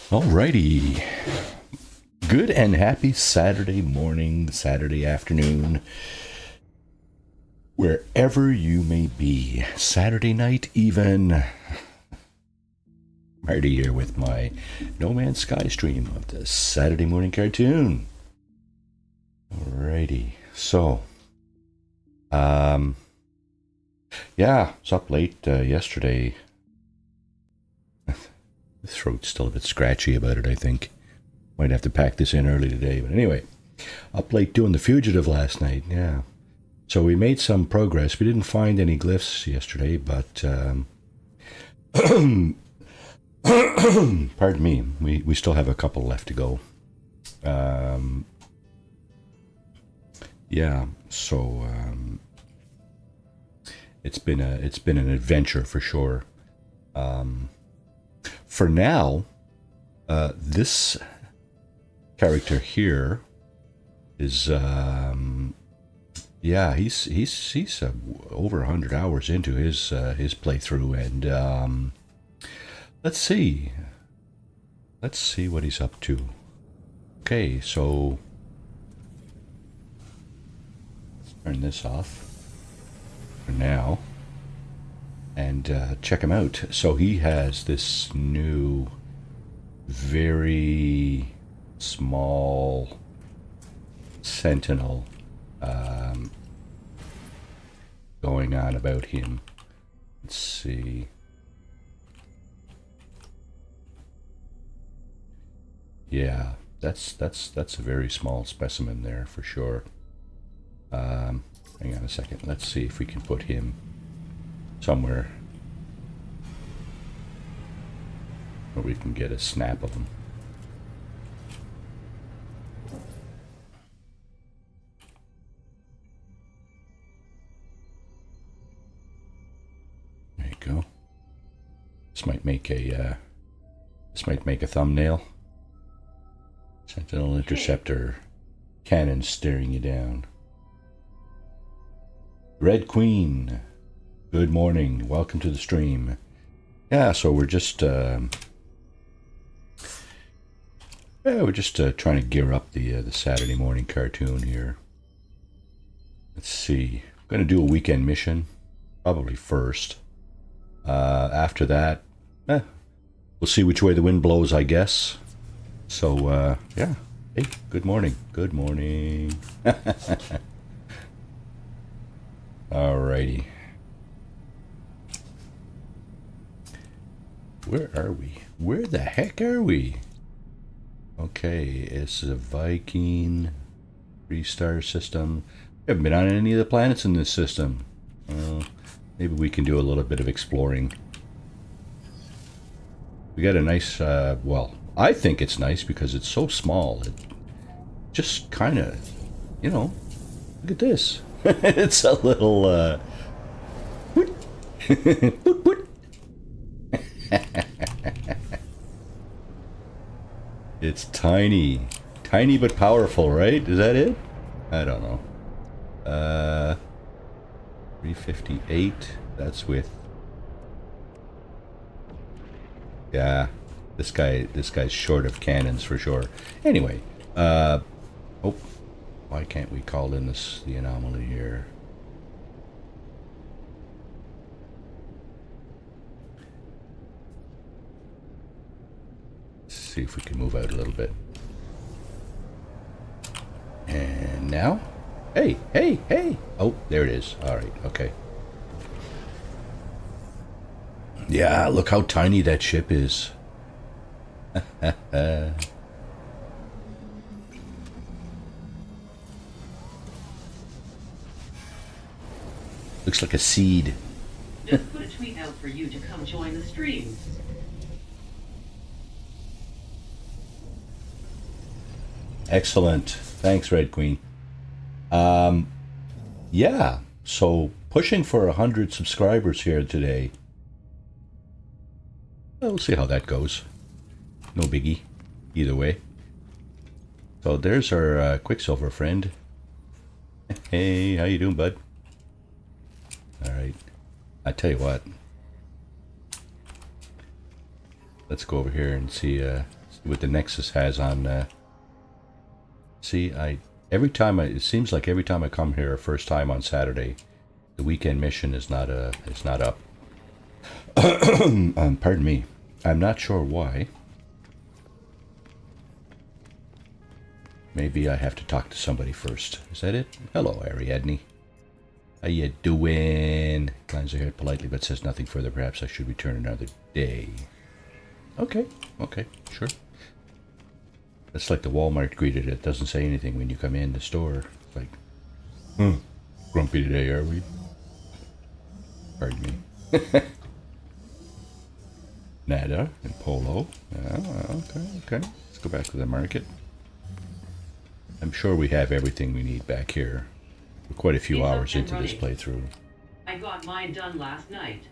Alrighty. Good and happy Saturday morning, Saturday afternoon, wherever you may be. Saturday night, even. Marty here with my No Man's Sky stream of the Saturday morning cartoon. Alrighty. So, yeah, I was up late yesterday. The throat's still a bit scratchy about it, I think. Might have to pack this in early today. But anyway, up late doing The Fugitive last night, yeah. So we made some progress. We didn't find any glyphs yesterday, but... pardon me, we still have a couple left to go. Yeah, so... it's been an adventure for sure. For now, this character here is yeah, he's over 100 hours into his playthrough, and let's see what he's up to. Okay, so let's turn this off for now and check him out. So he has this new, very small sentinel going on about him. Let's see. Yeah, that's a very small specimen there for sure. Hang on a second. Let's see if we can put him somewhere where we can get a snap of him. There you go. This might make a thumbnail. Sentinel interceptor, cannon staring you down. Red Queen, good morning. Welcome to the stream. Yeah, so we're just trying to gear up the Saturday morning cartoon here. Let's see. I'm going to do a weekend mission, probably first. After that, we'll see which way the wind blows, I guess. So, yeah. Hey, good morning. Good morning. Alrighty. Where are we? Where the heck are we? Okay, it's a Viking 3-star system. We haven't been on any of the planets in this system. Maybe we can do a little bit of exploring. We got a nice, well, I think it's nice because it's so small. It just kind of, you know, look at this. It's a little, it's tiny. Tiny but powerful, right? Is that it? I don't know. 358. That's with... Yeah. This guy's short of cannons for sure. Anyway, oh, why can't we call in the anomaly here? Let's see if we can move out a little bit. And now, hey. Oh, there it is. All right, okay. Yeah, look how tiny that ship is. Looks like a seed. Just put a tweet out for you to come join the stream. Excellent. Thanks, Red Queen. Yeah, so pushing for 100 subscribers here today. We'll see how that goes. No biggie, either way. So there's our Quicksilver friend. Hey, how you doing, bud? All right. I tell you what. Let's go over here and see what the Nexus has on. See, it seems like every time I come here, first time on Saturday, the weekend mission is not up. Pardon me. I'm not sure why. Maybe I have to talk to somebody first. Is that it? Hello, Ariadne. How you doing? Inclines her head politely, but says nothing further. Perhaps I should return another day. Okay, sure. That's like the Walmart greeted. It doesn't say anything when you come in the store. It's like, grumpy today, are we? Pardon me. Nada and Polo. Okay. Let's go back to the market. I'm sure we have everything we need back here. We're quite a few hours into this playthrough. I got mine done last night.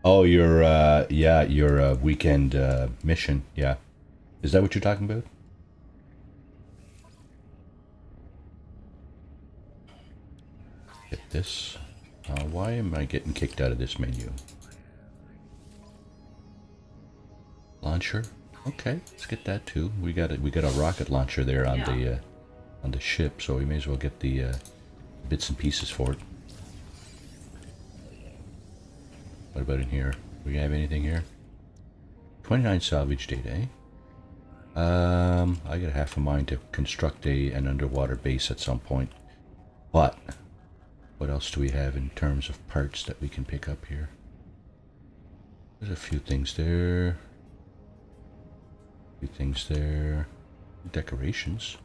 Oh, your weekend mission. Yeah. Is that what you're talking about? Get this. Why am I getting kicked out of this menu? Launcher. Okay, let's get that too. We got a rocket launcher there on the ship, so we may as well get the bits and pieces for it. What about in here? Do we have anything here? 29 salvage data, eh? I got half a mind to construct an underwater base at some point. But what else do we have in terms of parts that we can pick up here? There's a few things there. Decorations.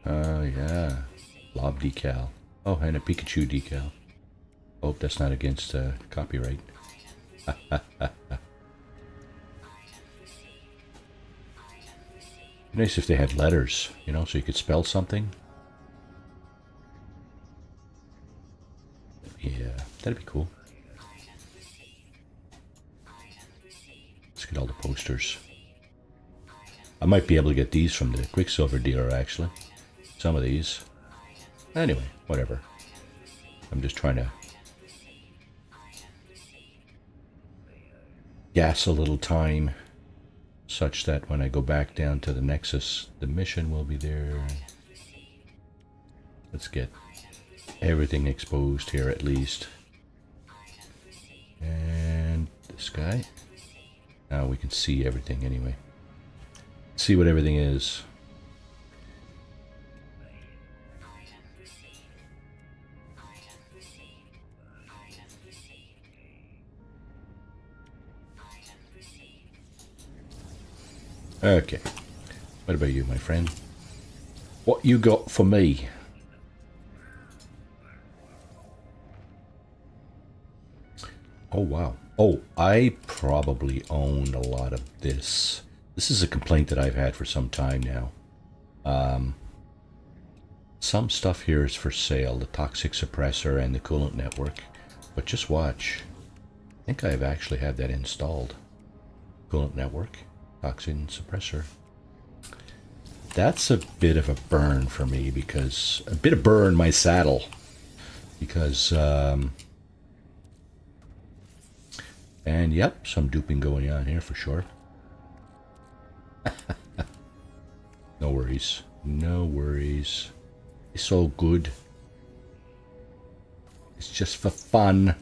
Oh yeah, blob decal. Oh, and a Pikachu decal. Hope that's not against copyright. Nice if they had letters, you know, so you could spell something. Yeah, that'd be cool. Let's get all the posters. I might be able to get these from the Quicksilver dealer, actually. Some of these. Anyway, whatever. I'm just trying to gas a little time such that when I go back down to the Nexus, the mission will be there. Let's get everything exposed here at least. And this guy. Now we can see everything anyway. See what everything is. Okay. What about you, my friend? What you got for me? Oh, wow. Oh, I probably own a lot of this. This is a complaint that I've had for some time now. Some stuff here is for sale, the toxic suppressor and the coolant network. But just watch. I think I've actually had that installed. Coolant network, toxin suppressor. That's a bit of a burn for me because... a bit of burn my saddle. Because... and yep, some duping going on here for sure. No worries. No worries. It's all good. It's just for fun.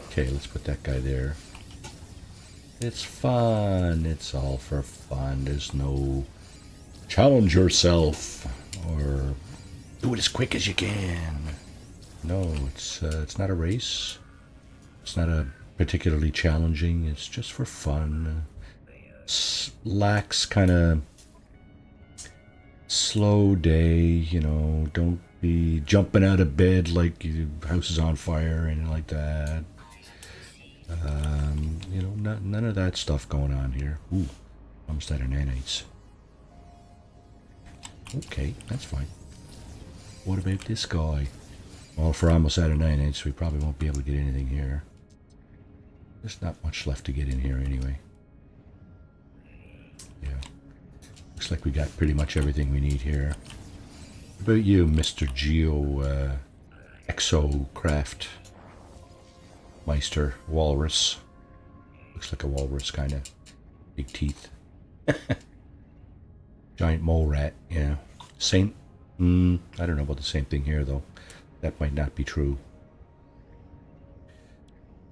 Okay, let's put that guy there. It's fun. It's all for fun. There's no challenge yourself or do it as quick as you can. No, it's not a race. It's not a particularly challenging. It's just for fun. Lax kind of slow day, you know. Don't be jumping out of bed like your house is on fire or anything like that. You know, none of that stuff going on here. Ooh, almost out of nanites. Okay, that's fine. What about this guy? Well, for almost out of nanites, we probably won't be able to get anything here. There's not much left to get in here anyway. Yeah. Looks like we got pretty much everything we need here. What about you, Mr. Geo Exocraft Meister Walrus? Looks like a walrus, kind of. Big teeth. Giant mole rat, yeah. Same. I don't know about the same thing here, though. That might not be true.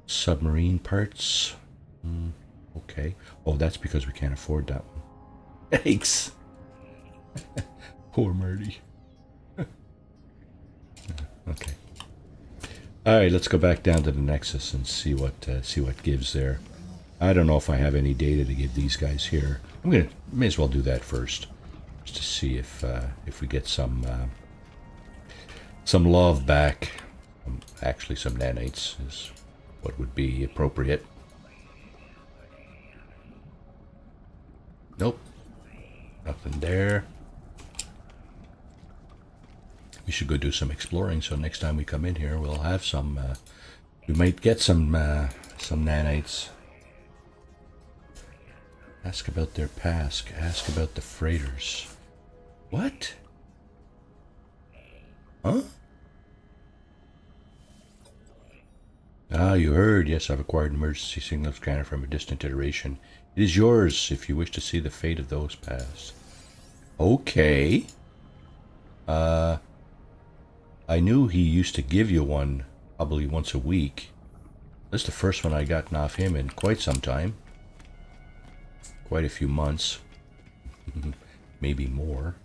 Submarine parts. Okay. Oh, that's because we can't afford that one. Thanks. Poor Marty. Okay. All right, let's go back down to the Nexus and see what gives there. I don't know if I have any data to give these guys here. May as well do that first, just to see if we get some love back. Actually, some nanites is what would be appropriate. Nope, nothing there. We should go do some exploring, so next time we come in here, we'll have some. We might get some nanites. Ask about their past. Ask about the freighters. What? Huh? Ah, you heard. Yes, I've acquired an emergency signal scanner from a distant iteration. It is yours if you wish to see the fate of those past. Okay. I knew he used to give you one probably once a week. This is the first one I gotten off him in quite some time. Quite a few months. Maybe more.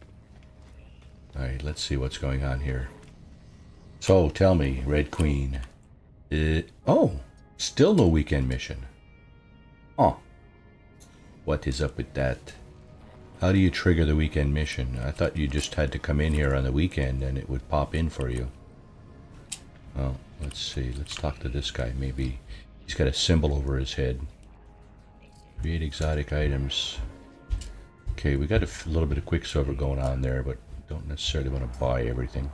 Alright, let's see what's going on here. So, tell me, Red Queen. Oh, still no weekend mission. Oh. What is up with that? How do you trigger the weekend mission? I thought you just had to come in here on the weekend and it would pop in for you. Well, let's see. Let's talk to this guy. Maybe he's got a symbol over his head. Create exotic items. Okay, we got a little bit of Quicksilver going on there, but don't necessarily want to buy everything.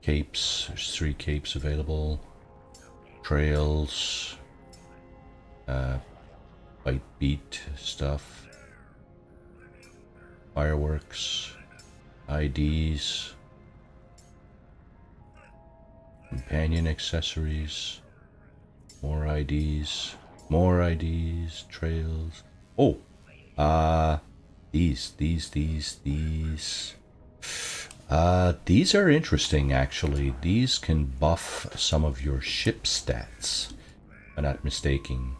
Capes. There's 3 capes available. Trails. Bite beat stuff. Fireworks. IDs. Companion accessories. More IDs. More IDs, trails. Oh, these. These are interesting, actually. These can buff some of your ship stats, if I'm not mistaken.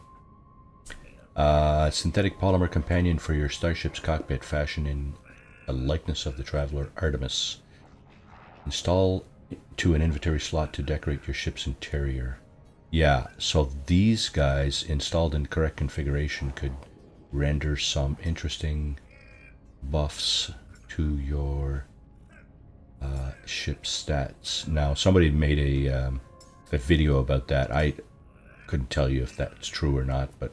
Synthetic polymer companion for your starship's cockpit, fashioned in a likeness of the traveler Artemis. Install to an inventory slot to decorate your ship's interior. Yeah, so these guys, installed in correct configuration, could render some interesting buffs to your ship stats. Now, somebody made a video about that. I couldn't tell you if that's true or not, but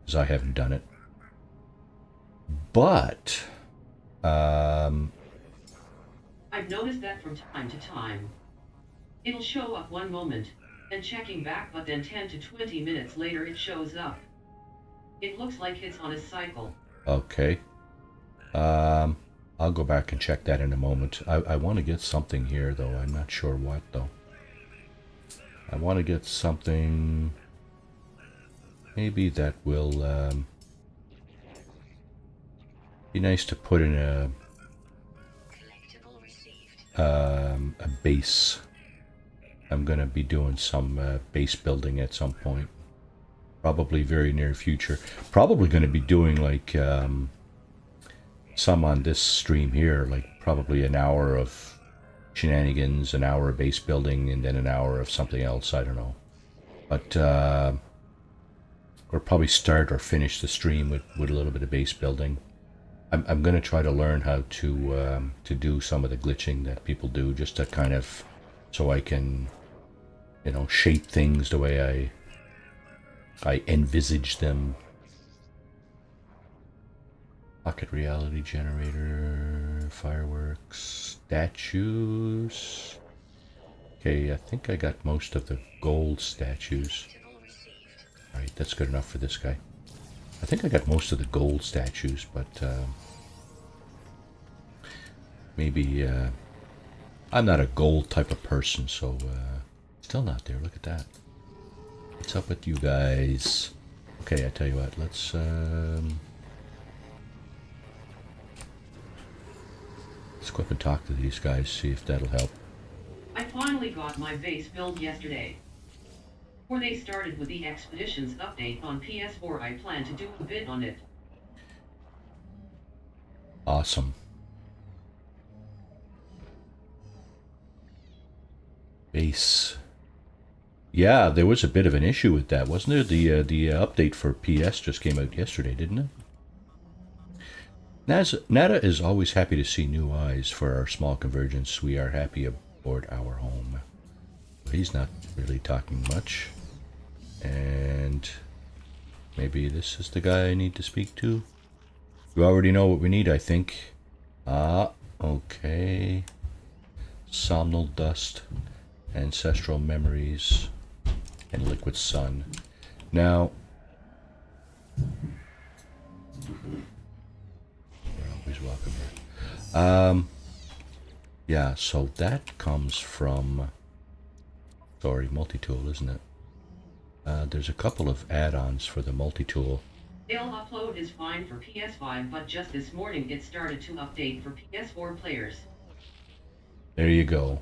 because I haven't done it. But I've noticed that from time to time. It'll show up one moment, and checking back, but then 10 to 20 minutes later it shows up. It looks like it's on a cycle. Okay. I'll go back and check that in a moment. I want to get something here, though. I'm not sure what, though. I want to get something maybe that will be nice to put in a base. I'm going to be doing some base building at some point. Probably very near future. Probably going to be doing like some on this stream here, like probably an hour of shenanigans, an hour of base building, and then an hour of something else. I don't know. But we'll probably start or finish the stream with a little bit of base building. I'm going to try to learn how to do some of the glitching that people do, just to kind of, so I can, you know, shape things the way I envisage them. Pocket reality generator, fireworks, statues. Okay, I think I got most of the gold statues. Alright, that's good enough for this guy. I think I got most of the gold statues, but maybe I'm not a gold type of person, so still not there. Look at that. What's up with you guys? Okay, I tell you what. Let's go up and talk to these guys. See if that'll help. I finally got my base built yesterday. Before they started with the Expeditions update on PS4, I plan to do a bit on it. Awesome. Base. Yeah, there was a bit of an issue with that, wasn't there? The update for PS just came out yesterday, didn't it? Nada is always happy to see new eyes for our small convergence. We are happy aboard our home. He's not really talking much. And maybe this is the guy I need to speak to. You already know what we need, I think. Ah, okay. Somnal dust, ancestral memories, and liquid sun. Now, you're always welcome here. Yeah, so that comes from, sorry, multi-tool, isn't it? There's a couple of add-ons for the multi-tool. They'll upload is fine for PS5, but just this morning it started to update for PS4 players. There you go.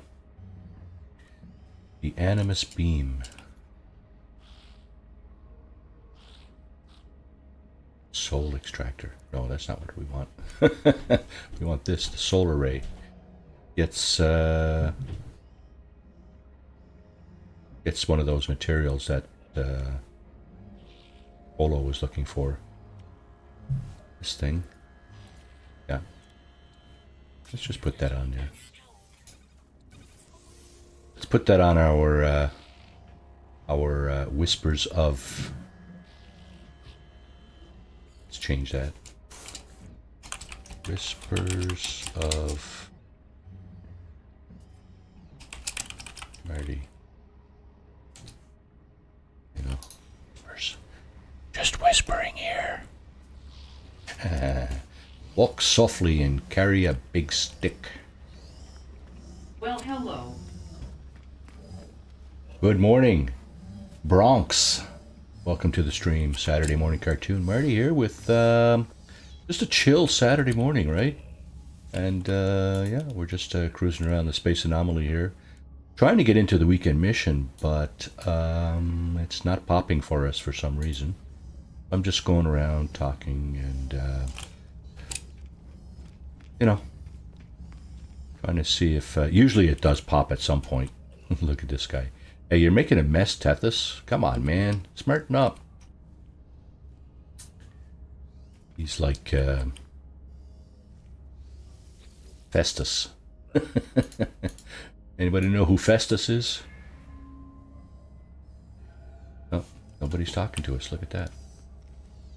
The Animus Beam. Soul Extractor. No, that's not what we want. We want this, the Solar Ray. It's one of those materials that Polo was looking for. This thing. Yeah. Let's just put that on there. Let's put that on our Whispers of. Let's change that. Whispers of Marty. You know, whispers. Just whispering here. Walk softly and carry a big stick. Well, hello. Good morning, Bronx. Welcome to the stream, Saturday Morning Cartoon. Marty here with just a chill Saturday morning, right? And yeah, we're just cruising around the Space Anomaly here. Trying to get into the weekend mission, but it's not popping for us for some reason. I'm just going around talking and, you know, trying to see if... usually it does pop at some point. Look at this guy. Hey, you're making a mess, Tethys. Come on, man. Smarten up. He's like Festus. Anybody know who Festus is? No, nobody's talking to us. Look at that.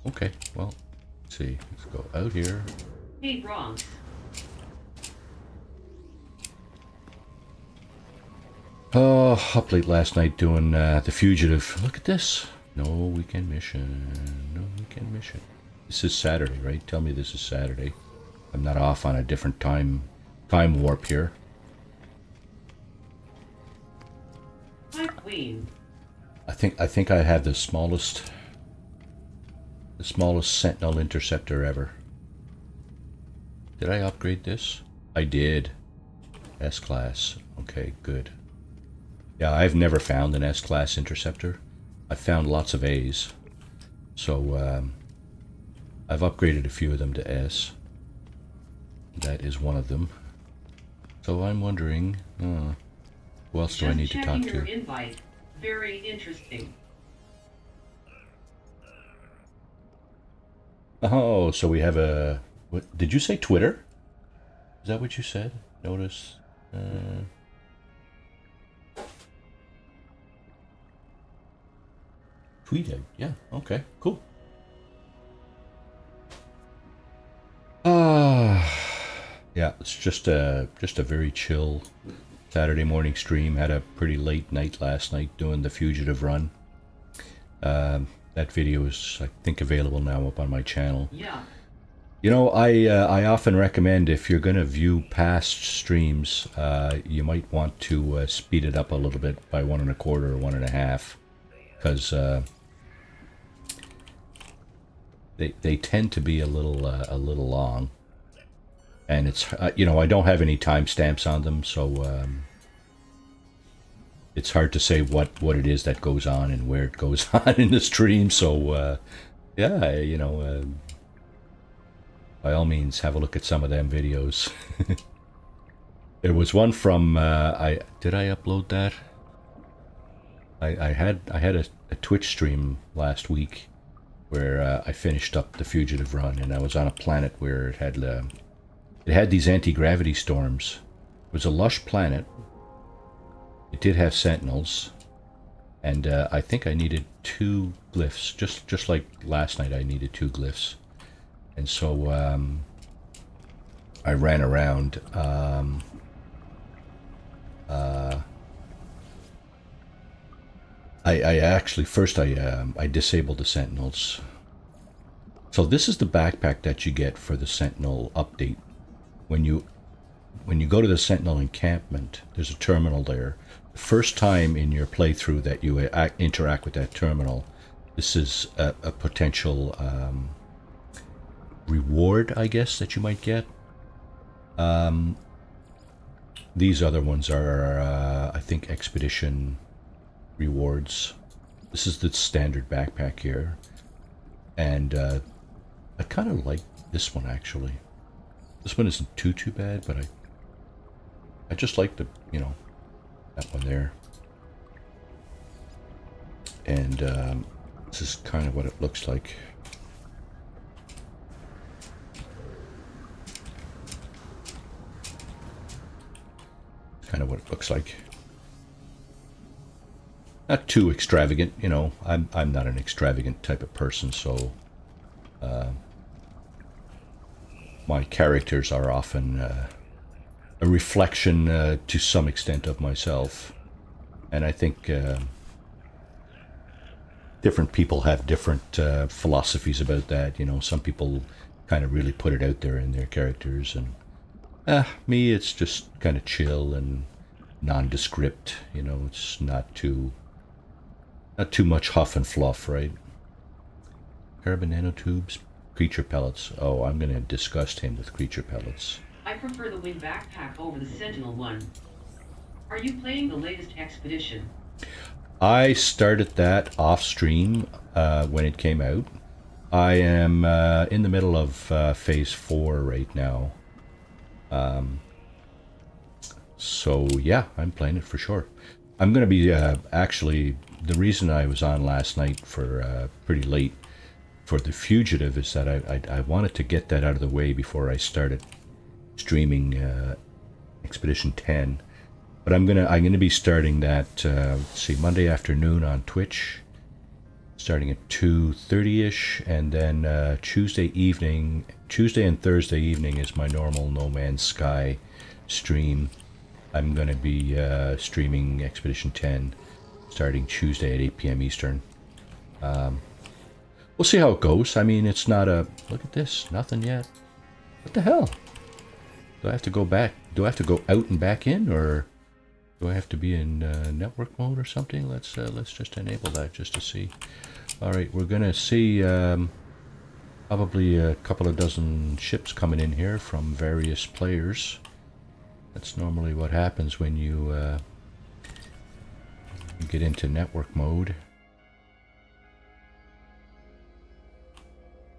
Okay, well, let's see. Let's go out here. Hey, Bronx. Oh, up late last night doing The Fugitive. Look at this. No weekend mission. No weekend mission. This is Saturday, right? Tell me this is Saturday. I'm not off on a different time warp here. Hi, Queen. I think I have the smallest Sentinel interceptor ever. Did I upgrade this? I did. S-Class. Okay, good. Yeah, I've never found an S-Class interceptor. I've found lots of A's. So, I've upgraded a few of them to S. That is one of them. So I'm wondering, who else do I need to talk Just checking to? your invite. Very interesting. Oh, so we have a... What, did you say Twitter? Is that what you said? Notice... tweeted. Yeah, okay, cool. Yeah, it's just a very chill Saturday morning stream. Had a pretty late night last night doing the Fugitive run. That video is, I think, available now up on my channel. Yeah. You know, I often recommend if you're going to view past streams, you might want to speed it up a little bit by 1.25 or 1.5, because they tend to be a little long, and it's you know, I don't have any timestamps on them, so it's hard to say what it is that goes on and where it goes on in the stream. So yeah, you know, by all means, have a look at some of them videos. There was one from did I upload that? I had a Twitch stream last week where I finished up the Fugitive Run, and I was on a planet where it had these anti-gravity storms. It was a lush planet. It did have sentinels, and I think I needed 2 glyphs, just like last night. I needed 2 glyphs, and so I ran around. I actually first I disabled the sentinels. So this is the backpack that you get for the sentinel update. When you go to the sentinel encampment, there's a terminal there. The first time in your playthrough that you interact with that terminal, this is a potential reward, I guess, that you might get. These other ones are, I think, expedition rewards. This is the standard backpack here, and I kind of like this one actually. This one isn't too bad, but I just like the, you know, that one there. And this is kind of what it looks like. Kind of what it looks like. Not too extravagant, you know. I'm not an extravagant type of person, so my characters are often a reflection to some extent of myself, and I think different people have different philosophies about that. You know, some people kind of really put it out there in their characters, and me, it's just kind of chill and nondescript. You know, it's not too much huff and fluff, right? Carbon nanotubes, creature pellets. Oh, I'm gonna disgust him with creature pellets. I prefer the wing backpack over the Sentinel one. Are you playing the latest expedition? I started that off stream when it came out. I am in the middle of phase 4 right now. So yeah, I'm playing it for sure. I'm going to be actually, the reason I was on last night for pretty late for The Fugitive is that I wanted to get that out of the way before I started streaming Expedition 10. But I'm gonna be starting that let's see, Monday afternoon on Twitch, starting at 2:30ish, and then Tuesday and Thursday evening is my normal No Man's Sky stream. I'm going to be streaming Expedition 10 starting Tuesday at 8 p.m. Eastern. We'll see how it goes. I mean, it's not a... Look at this. Nothing yet. What the hell? Do I have to go back? Do I have to go out and back in? Or do I have to be in network mode or something? Let's just enable that just to see. Alright, we're going to see probably a couple of dozen ships coming in here from various players. That's normally what happens when you get into network mode.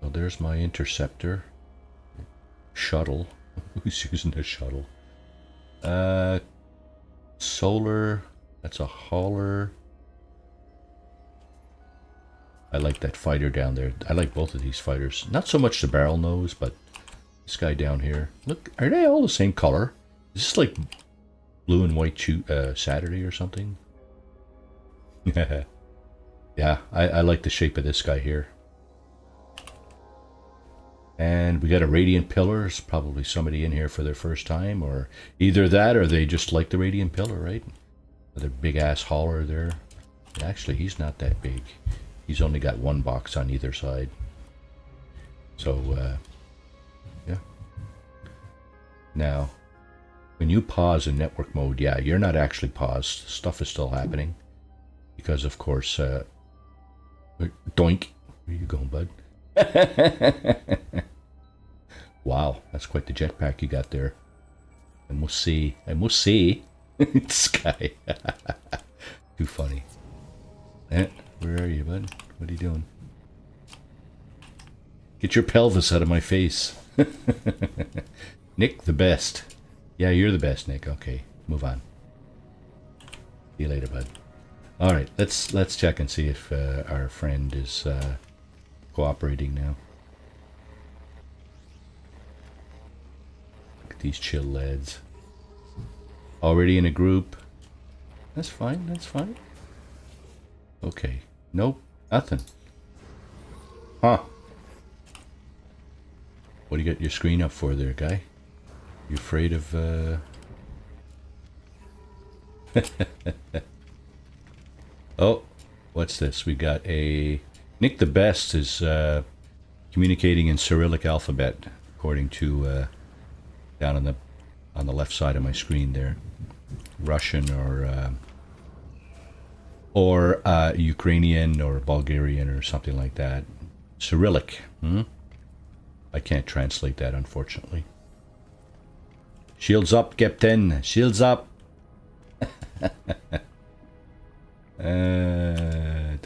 So there's my interceptor. Shuttle. Who's using a shuttle? Solar. That's a hauler. I like that fighter down there. I like both of these fighters. Not so much the barrel nose, but this guy down here. Look, are they all the same color? Is this like blue and white Saturday or something? Yeah, I like the shape of this guy here. And we got a radiant pillar. There's probably somebody in here for their first time, or either that or they just like the radiant pillar, right? The big ass hauler there. Actually, he's not that big. He's only got one box on either side. So Now, when you pause in network mode, yeah, you're not actually paused. Stuff is still happening. Because, of course, doink. Where you going, bud? Wow, that's quite the jetpack you got there. I must say. This guy. Too funny. Where are you, bud? What are you doing? Get your pelvis out of my face. Nick, the best. Yeah, you're the best, Nick. Okay, move on. See you later, bud. All right, let's check and see if our friend is cooperating now. Look at these chill lads. Already in a group. That's fine. That's fine. Okay. Nope. Nothing. Huh. What do you got your screen up for there, guy? You afraid of Oh, what's this? We got a Nick the Best is communicating in Cyrillic alphabet, according to down on the left side of my screen there. Russian or Ukrainian or Bulgarian or something like that. Cyrillic. I can't translate that, unfortunately. Shields up, Captain. Shields up. Did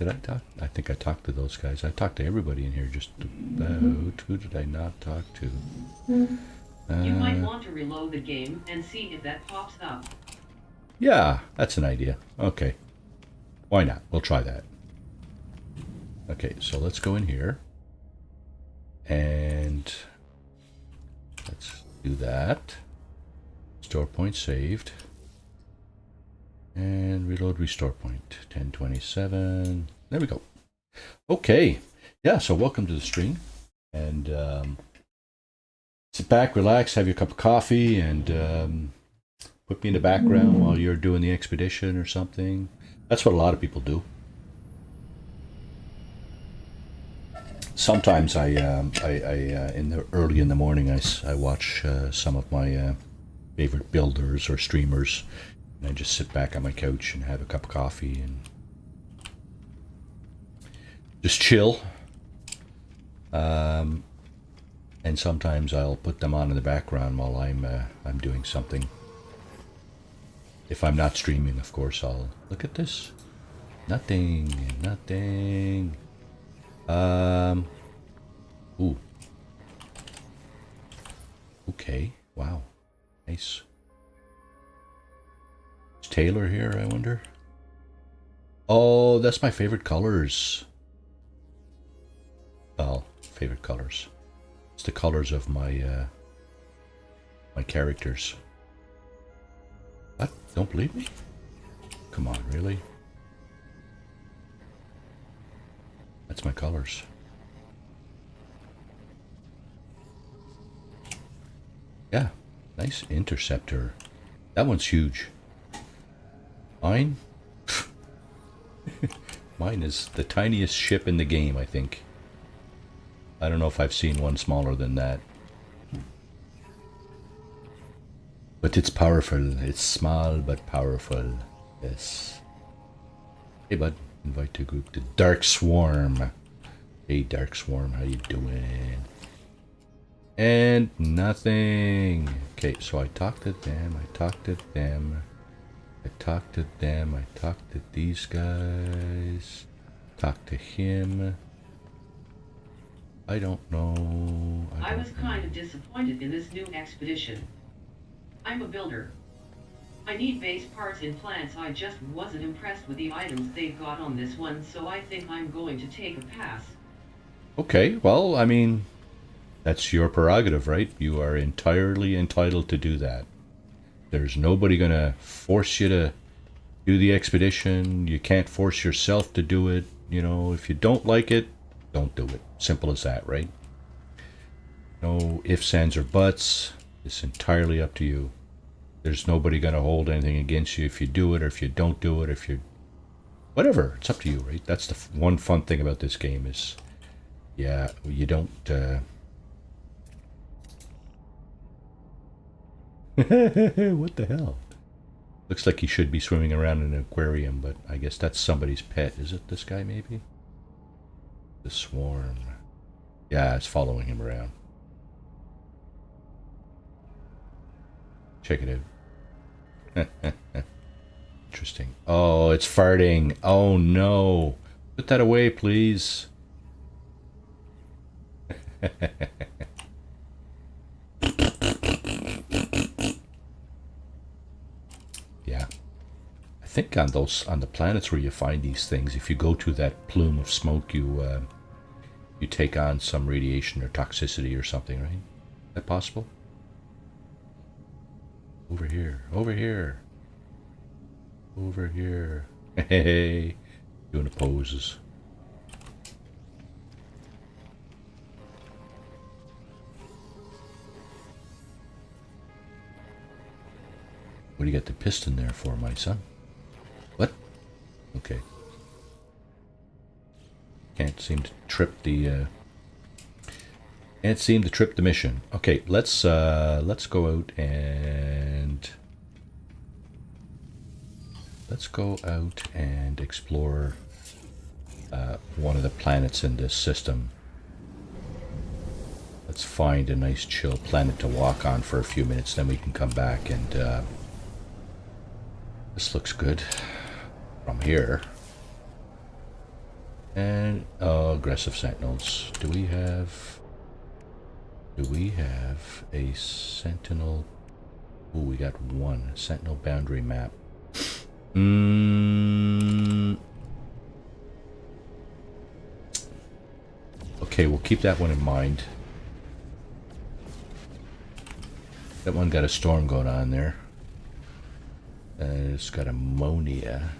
I talk? I think I talked to those guys. I talked to everybody in here just about. Who did I not talk to? You might want to reload the game and see if that pops up. Yeah, that's an idea. Okay. Why not? We'll try that. Okay, so let's go in here. And let's do that. Store point saved. And reload restore point. 1027. There we go. Okay. Yeah, so welcome to the stream. And sit back, relax, have your cup of coffee, and put me in the background while you're doing the expedition or something. That's what a lot of people do. Sometimes I in the early in the morning I watch some of my favorite builders or streamers, and I just sit back on my couch and have a cup of coffee and just chill. And sometimes I'll put them on in the background while I'm doing something. If I'm not streaming, of course, I'll look at this. Nothing. Ooh. Okay. Wow. Nice. Is Taylor here, I wonder? Oh, that's my favorite colors. Well, favorite colors. It's the colors of my my characters. What? Don't believe me? Come on, really? That's my colors. Yeah, nice interceptor. That one's huge. Mine? Mine is the tiniest ship in the game, I think. I don't know if I've seen one smaller than that. But it's powerful. It's small but powerful. Yes. Hey, bud. Invite to group. The Dark Swarm. Hey, Dark Swarm. How you doing? And nothing. Okay, so I talked to them. I talked to these guys. Talked to him. I don't know. I was kind of disappointed in this new expedition. I'm a builder. I need base parts in plants. I just wasn't impressed with the items they've got on this one, so I think I'm going to take a pass. Okay, well, I mean, that's your prerogative, right? You are entirely entitled to do that. There's nobody gonna force you to do the expedition. You can't force yourself to do it. You know, if you don't like it, don't do it. Simple as that, right? No ifs, ands, or buts. It's entirely up to you. There's nobody going to hold anything against you if you do it or if you don't do it, if you... Whatever. It's up to you, right? That's the one fun thing about this game is... Yeah, you don't... What the hell? Looks like he should be swimming around in an aquarium, but I guess that's somebody's pet. Is it this guy, maybe? The swarm. Yeah, it's following him around. Check it out. Interesting. Oh, it's farting. Oh, no. Put that away, please. Yeah. I think on the planets where you find these things, if you go to that plume of smoke, you take on some radiation or toxicity or something, right? Is that possible? Over here, over here, over here. Hey, doing the poses. What do you got the piston there for, my son? What? Okay. Can't seem to trip the mission. Okay, let's go out and explore one of the planets in this system. Let's find a nice chill planet to walk on for a few minutes, then we can come back and this looks good from here. And aggressive sentinels. Do we have a sentinel? Oh, we got one sentinel boundary map. Okay, we'll keep that one in mind. That one got a storm going on there. It's got ammonia.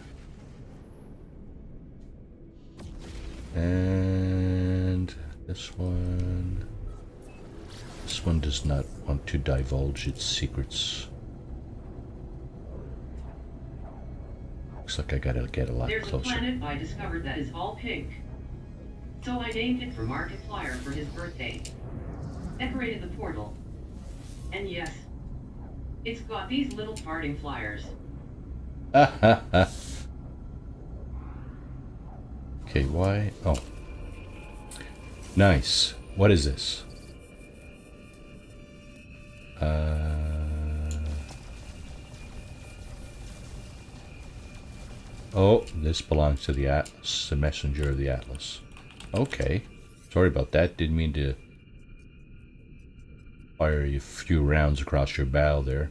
And this one does not want to divulge its secrets. Looks like I gotta get a lot closer. There's a planet I discovered that is all pink. So I named it for Markiplier for his birthday. Decorated the portal. And yes, it's got these little farting flyers. Okay, why? Oh. Nice. What is this? Oh, this belongs to the Atlas, the messenger of the Atlas. Okay. Sorry about that. Didn't mean to fire a few rounds across your bow there.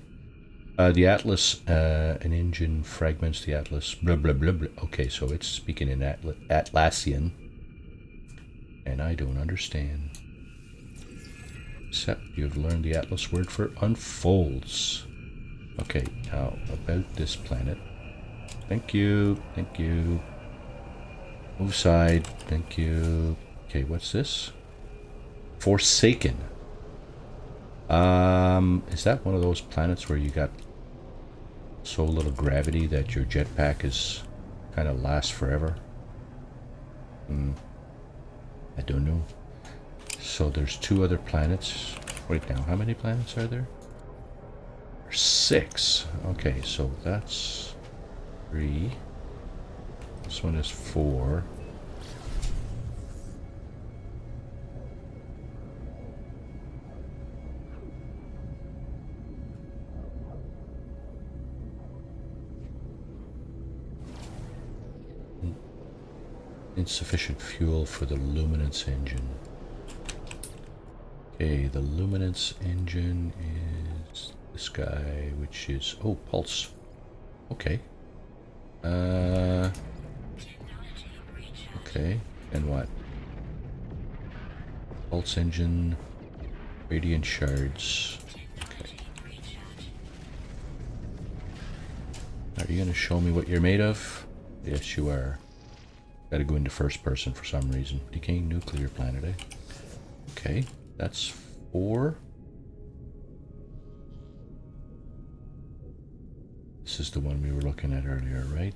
The Atlas, an engine fragments the Atlas, blah, blah, blah, blah. Okay, so it's speaking in Atlassian. And I don't understand. Except you've learned the Atlas word for unfolds. Okay, now about this planet. Thank you, thank you. Move side, thank you. Okay, what's this? Forsaken. Is that one of those planets where you got so little gravity that your jetpack is kind of lasts forever? I don't know. So there's 2 other planets. Wait now, how many planets are there? There's 6. Okay, so that's 3. This one is 4. Insufficient fuel for the luminance engine. Okay, the luminance engine is this guy, which is... oh, pulse. Okay. Okay, and what? Pulse engine, radiant shards. Okay. Are you gonna show me what you're made of? Yes, you are. Gotta go into first person for some reason. Decaying nuclear planet, eh? Okay, that's 4. This is the one we were looking at earlier, right?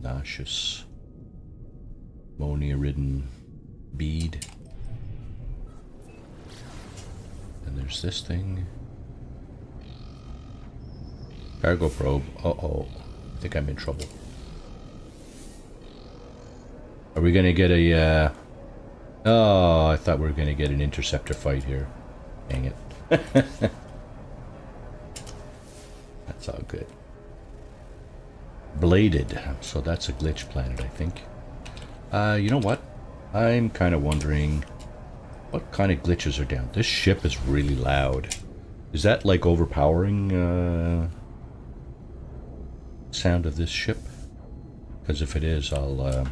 Nauseous. Ammonia-ridden bead. And there's this thing. Cargo probe. Uh-oh. I think I'm in trouble. Are we gonna get a, Oh, I thought we were gonna get an interceptor fight here. Dang it. That's all good. Bladed. So that's a glitch planet, I think. You know what? I'm kind of wondering what kind of glitches are down. This ship is really loud. Is that like overpowering sound of this ship? Because if it is, I'll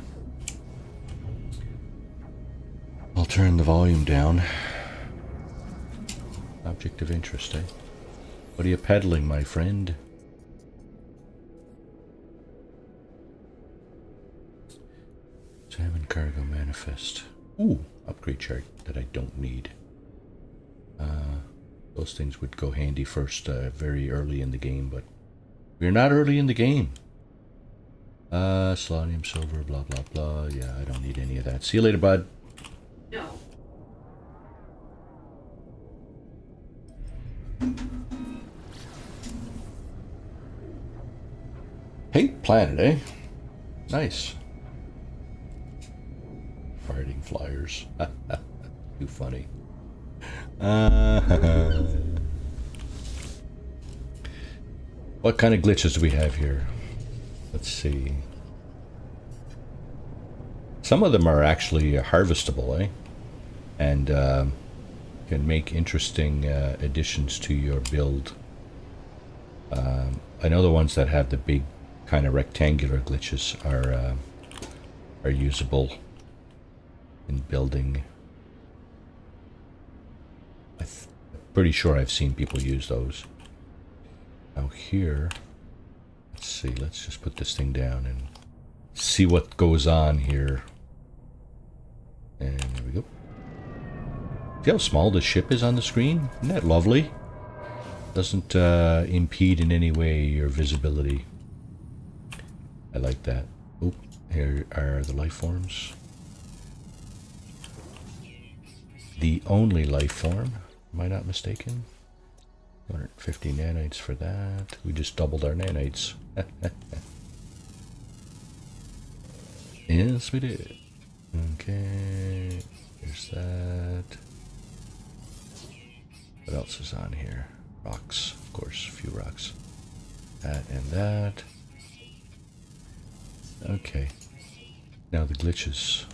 turn the volume down. Object of interest, eh? What are you peddling, my friend? Examine cargo manifest. Ooh, upgrade chart that I don't need. Those things would go handy first, very early in the game, but we're not early in the game. Selenium, silver, blah, blah, blah. Yeah, I don't need any of that. See you later, bud. No. Hey, planet, eh? Nice. Fighting flyers. Too funny. What kind of glitches do we have here? Let's see. Some of them are actually harvestable, eh? And can make interesting additions to your build. I know the ones that have the big kind of rectangular glitches are usable in building. I'm pretty sure I've seen people use those. Now here, let's see, let's just put this thing down and see what goes on here. And there we go. See how small the ship is on the screen? Isn't that lovely? Doesn't impede in any way your visibility. I like that. Oh, here are the life forms. The only life form, am I not mistaken? 250 nanites for that. We just doubled our nanites. Yes, we did. Okay, there's that. What else is on here? Rocks, of course, a few rocks. That and that. Okay. Now the glitches.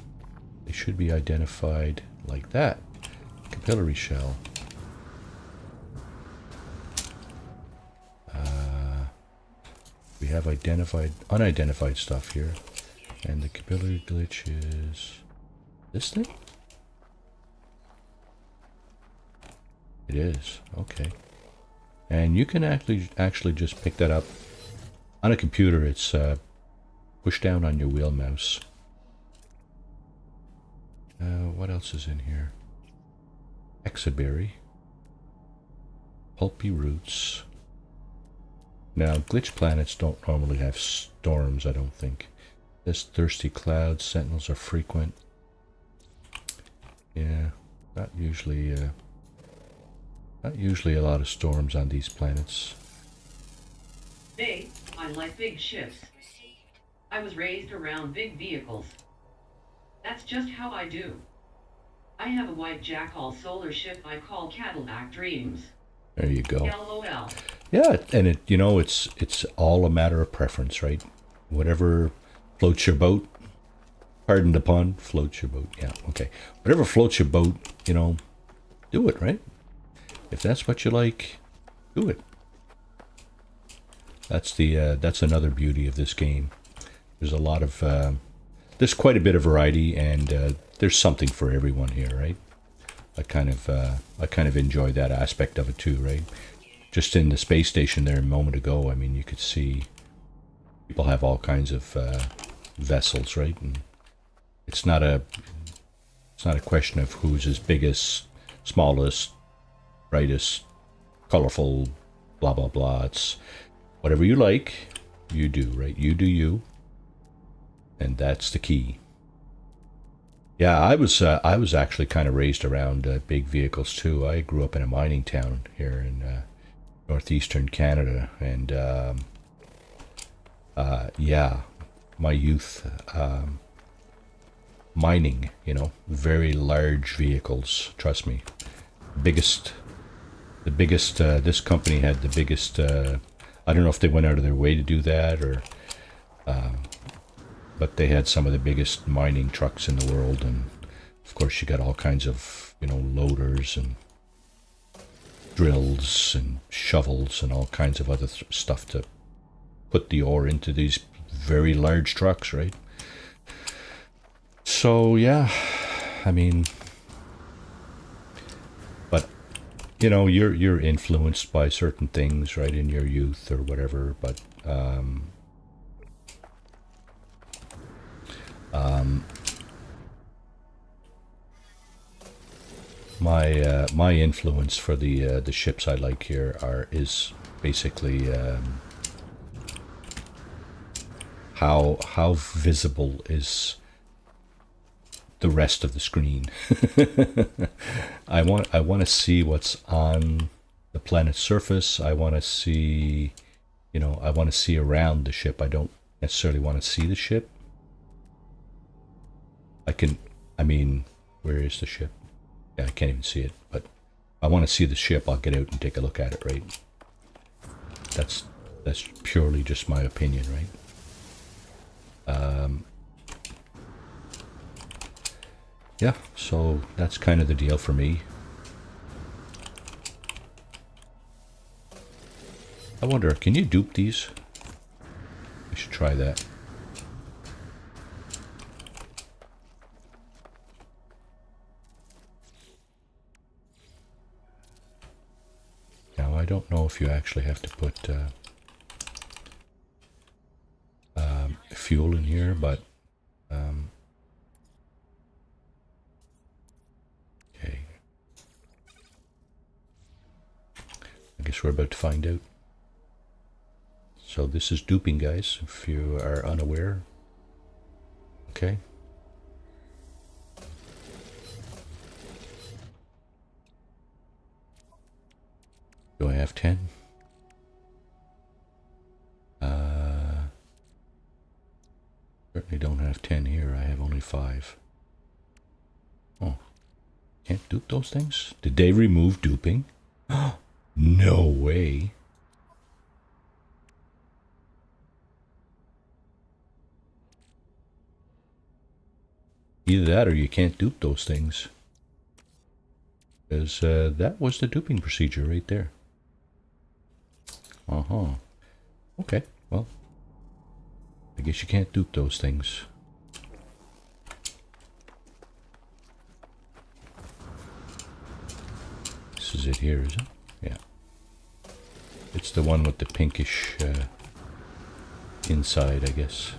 They should be identified like that. Capillary shell. We have identified, unidentified stuff here. And the capillary glitch is this thing? It is, okay. And you can actually just pick that up. On a computer, it's push down on your wheel mouse. What else is in here? Exoberry. Pulpy roots. Now, glitch planets don't normally have storms, I don't think. This thirsty clouds, sentinels are frequent. Yeah, not usually a lot of storms on these planets. Hey, I like big ships. I was raised around big vehicles. That's just how I do. I have a white jackal solar ship I call Cadillac Dreams. There you go. LOL. Yeah, and it's all a matter of preference, right? Whatever floats your boat. Pardon the pun, floats your boat. Yeah, okay. Whatever floats your boat, you know, do it, right? If that's what you like, do it. That's another beauty of this game. There's a lot of there's quite a bit of variety, and there's something for everyone here, right? I kind of enjoy that aspect of it too, right? Just in the space station there a moment ago, I mean, you could see people have all kinds of vessels, right? And it's not a question of who's as biggest, smallest, brightest, colorful, blah blah blah. It's whatever you like, you do, right? You do you, and that's the key. Yeah, I was actually kind of raised around big vehicles too. I grew up in a mining town here northeastern Canada, and yeah, my youth, mining, you know, very large vehicles, trust me. Biggest, the biggest, this company had the biggest, I don't know if they went out of their way to do that, or, but they had some of the biggest mining trucks in the world, and of course you got all kinds of, you know, loaders and drills and shovels and all kinds of other stuff to put the ore into these very large trucks, right? So yeah, I mean, but you know, you're influenced by certain things, right, in your youth or whatever. But my influence for the ships I like here is basically how visible is the rest of the screen. I want to see what's on the planet's surface. I want to see, you know, I want to see around the ship. I don't necessarily want to see the ship. I mean, where is the ship? Yeah, I can't even see it, but I want to see the ship. I'll get out and take a look at it, right? That's purely just my opinion, right? Yeah, so that's kind of the deal for me. I wonder, can you dupe these? I should try that. Now, I don't know if you actually have to put fuel in here, but okay. I guess we're about to find out. So this is duping, guys, if you are unaware. Okay. Do I have 10? Certainly don't have 10 here. I have only 5. Oh, can't dupe those things? Did they remove duping? No way. Either that or you can't dupe those things. Because that was the duping procedure right there. Uh-huh. Okay, well, I guess you can't dupe those things. This is it here, is it? Yeah. It's the one with the pinkish inside, I guess.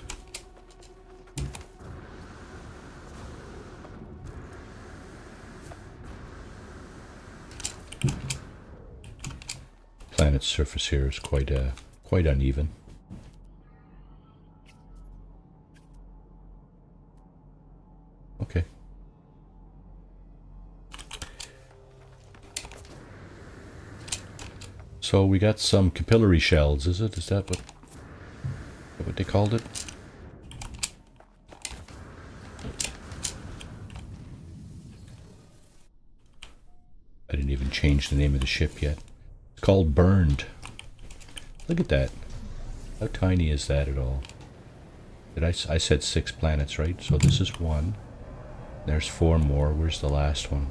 Planet's surface here is quite uneven. Okay. So we got some capillary shells, is it? Is that what they called it? I didn't even change the name of the ship yet. It's called Burned. Look at that. How tiny is that at all? I said 6 planets, right? So this is 1. There's 4 more. Where's the last one?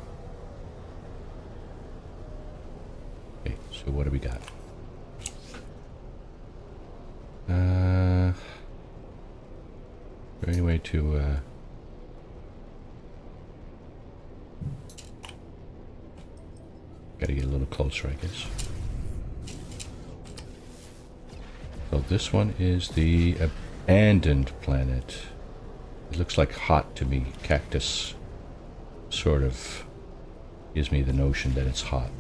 Okay, so what do we got? Is there any way to gotta get a little closer, I guess. So this one is the abandoned planet. It looks like hot to me. Cactus sort of gives me the notion that it's hot.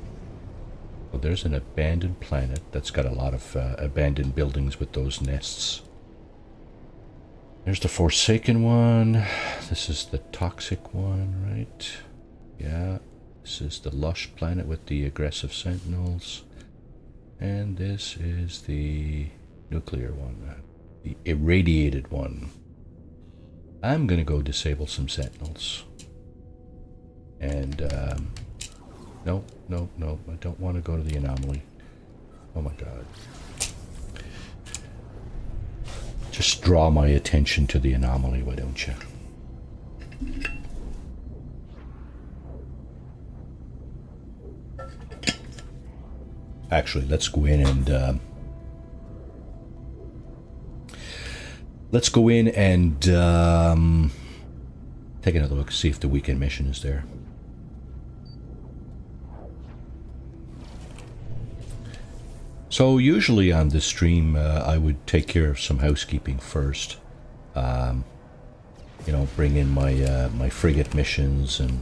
Well, there's an abandoned planet that's got a lot of abandoned buildings with those nests. There's the Forsaken one. This is the toxic one, right? Yeah. This is the lush planet with the aggressive sentinels. And this is the nuclear one, the irradiated one. I'm gonna go disable some sentinels. And, no, I don't want to go to the anomaly. Oh my god. Just draw my attention to the anomaly, why don't you? Actually, let's go in and take another look, see if the weekend mission is there. So usually on this stream, I would take care of some housekeeping first. You know, bring in my my frigate missions and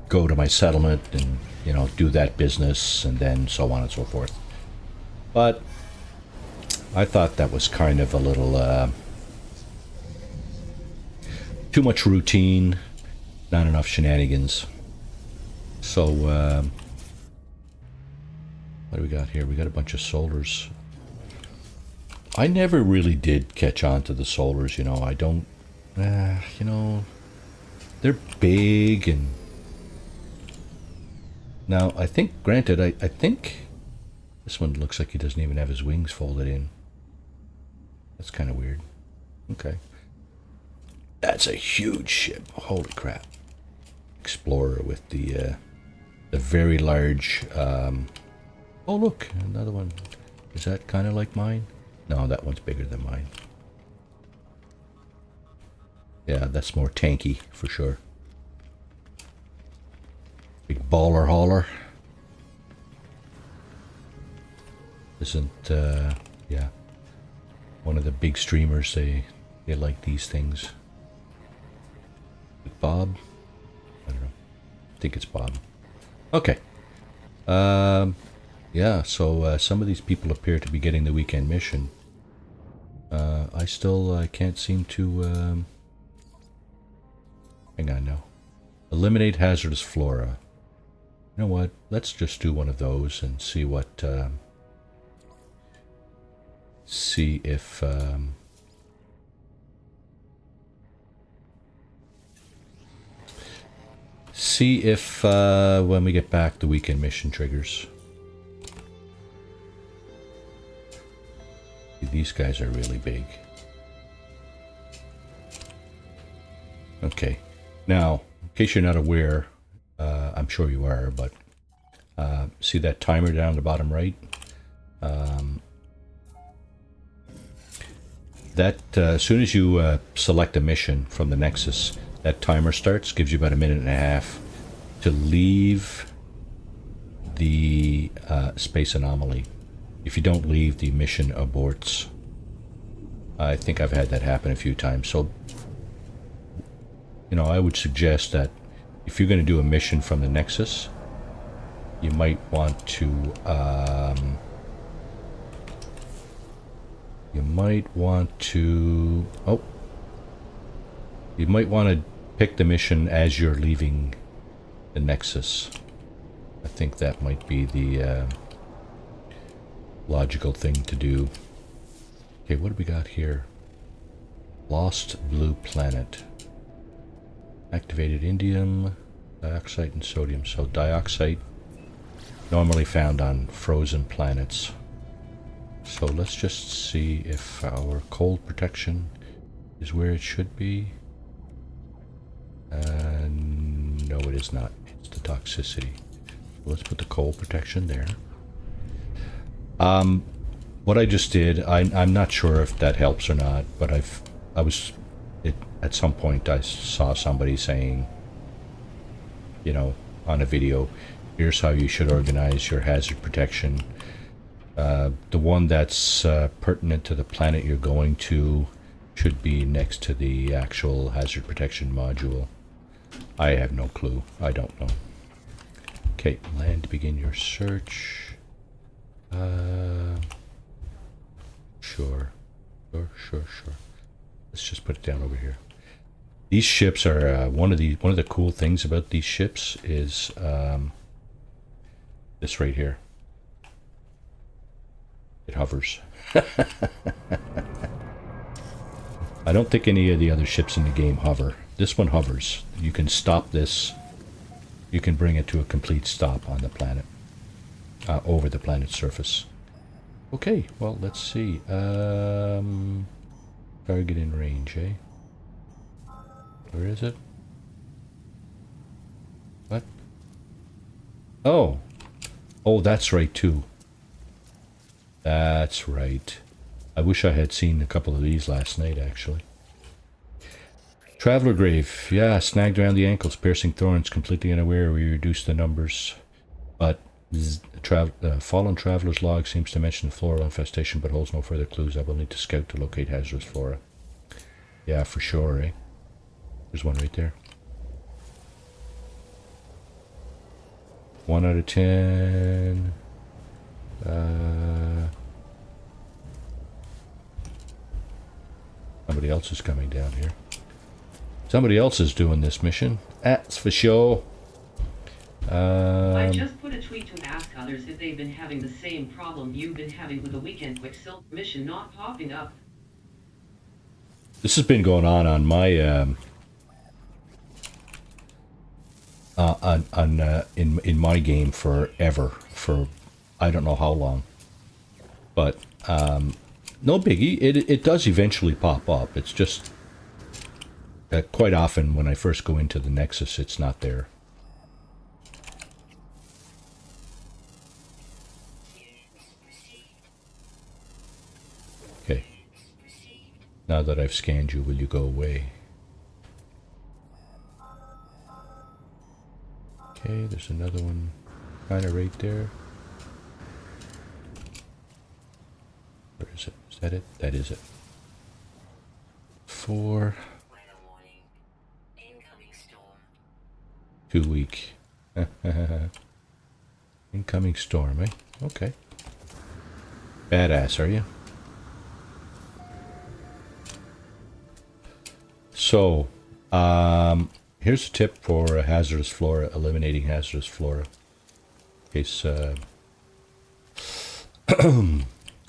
go to my settlement and, you know, do that business and then so on and so forth. But I thought that was kind of a little too much routine, not enough shenanigans. So what do we got here? We got a bunch of solars. I never really did catch on to the solars, you know. I don't, you know, they're big and... Now, I think, granted, I think this one looks like he doesn't even have his wings folded in. That's kind of weird. Okay. That's a huge ship. Holy crap. Explorer with the very large... oh, look, another one. Is that kind of like mine? No, that one's bigger than mine. Yeah, that's more tanky, for sure. Big baller hauler. Isn't, yeah. One of the big streamers, they like these things. Bob? I don't know. I think it's Bob. Okay. Yeah, so some of these people appear to be getting the weekend mission. I still can't seem to... hang on now. Eliminate hazardous flora. You know what? Let's just do one of those and see what... see if... see if when we get back the weekend mission triggers. These guys are really big. Okay. Now, in case you're not aware, I'm sure you are, but see that timer down the bottom right? That as soon as you select a mission from the Nexus, that timer starts, gives you about 1.5 minutes to leave the space anomaly. If you don't leave, the mission aborts. I think I've had that happen a few times. So, you know, I would suggest that if you're going to do a mission from the Nexus, you might want to, you might want to pick the mission as you're leaving the Nexus. I think that might be the logical thing to do. Okay, what do we got here? Lost blue planet. Activated indium, dioxide, and sodium. So dioxide normally found on frozen planets. So let's just see if our cold protection is where it should be. No, it is not. It's the toxicity. Let's put the cold protection there. What I just did, I'm not sure if that helps or not, but at some point I saw somebody saying, you know, on a video, here's how you should organize your hazard protection. The one that's pertinent to the planet you're going to should be next to the actual hazard protection module. I have no clue. I don't know. Okay, land to begin your search. Sure. Let's just put it down over here. These ships are one of the cool things about these ships is This right here. It hovers. I don't think any of the other ships in the game hover. This one hovers. You can stop this. You can bring it to a complete stop on the planet. Over the planet's surface. Okay, well, let's see. Target in range, eh? Where is it? What? Oh. Oh, that's right, too. That's right. I wish I had seen a couple of these last night, actually. Traveler Grave. Yeah, snagged around the ankles, piercing thorns, completely unaware. We reduced the numbers. But fallen traveler's log seems to mention the floral infestation, but holds no further clues. I will need to scout to locate hazardous flora. Yeah, for sure, eh? There's one right there. 1 out of 10. Somebody else is coming down here. Somebody else is doing this mission. That's for sure. I just put a tweet to ask others if they've been having the same problem you've been having with the weekend Quicksilver mission not popping up. This has been going on my in my game forever, for I don't know how long. But no biggie. It does eventually pop up. It's just quite often when I first go into the Nexus, it's not there. Okay. Now that I've scanned you, will you go away? Okay, there's another one kind of right there. Where is it? Is that it? That is it. 4. 2 week. Incoming storm, eh? Okay. Badass, are you? So, here's a tip for hazardous flora, eliminating hazardous flora. In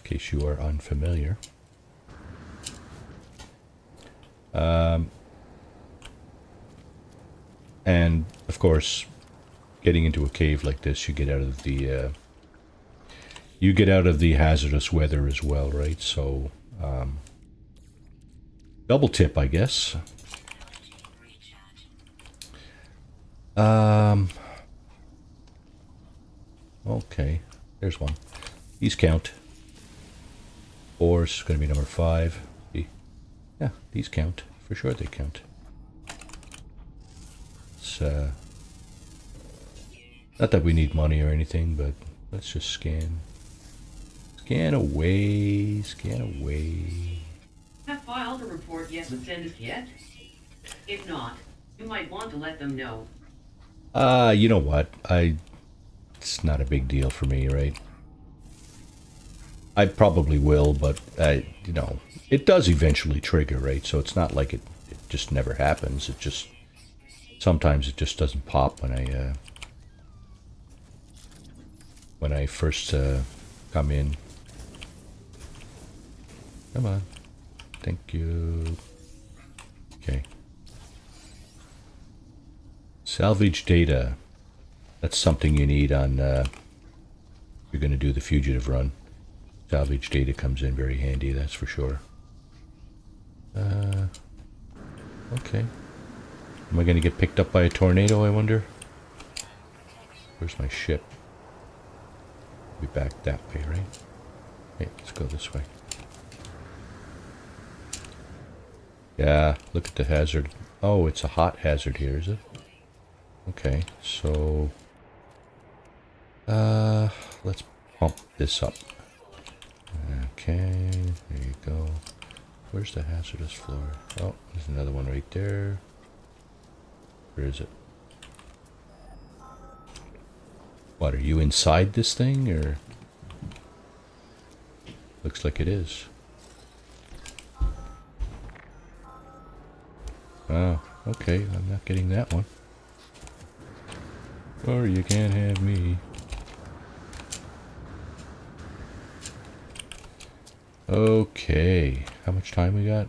case you are unfamiliar. And of course, getting into a cave like this, you get out of the hazardous weather as well, right? So, double tip, I guess. Okay, there's one. These count. 4 is going to be number 5. Yeah, these count. For sure they count. It's, not that we need money or anything, but let's just scan. Scan away, scan away. Have filed a report yet with Zendesk yet? If not, you might want to let them know. You know what? It's not a big deal for me, right? I probably will, but you know, it does eventually trigger, right? So it's not like it just never happens. It just sometimes it just doesn't pop when I first come in. Come on. Thank you. Okay. Salvage data. That's something you need on if you're going to do the fugitive run. Salvage data comes in very handy, that's for sure. Okay. Am I going to get picked up by a tornado, I wonder? Where's my ship? Be back that way, right? Okay, let's go this way. Yeah, look at the hazard. Oh, it's a hot hazard here, is it? Okay, so let's pump this up. Okay, there you go. Where's the hazardous floor? Oh, there's another one right there. Where is it? What, are you inside this thing, or? Looks like it is. Oh, okay, I'm not getting that one. Or you can't have me. Okay, how much time we got?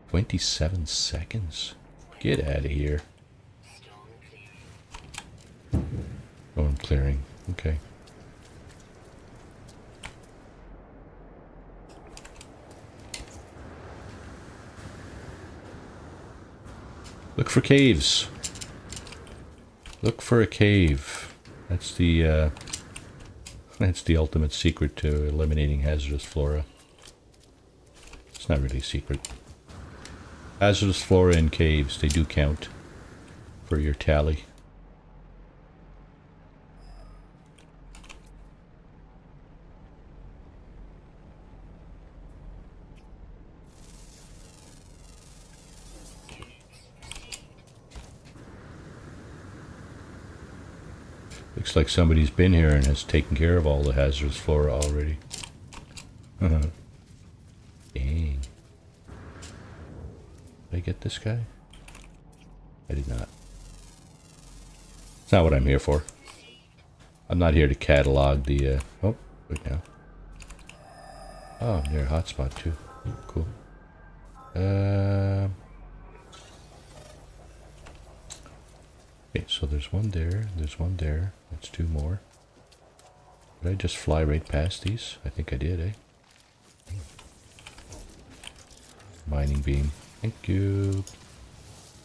27 seconds. Get out of here. Storm clearing. Okay. Look for caves. Look for a cave. That's the ultimate secret to eliminating hazardous flora. It's not really a secret. Hazardous flora in caves, they do count for your tally. Looks like somebody's been here and has taken care of all the hazardous flora already. Dang. Did I get this guy? I did not. It's not what I'm here for. I'm not here to catalog the, oh, wait now. Oh, I'm near a hotspot too. Cool. Okay, so there's one there, there's one there. That's two more. Did I just fly right past these? I think I did, eh? Mining beam. Thank you.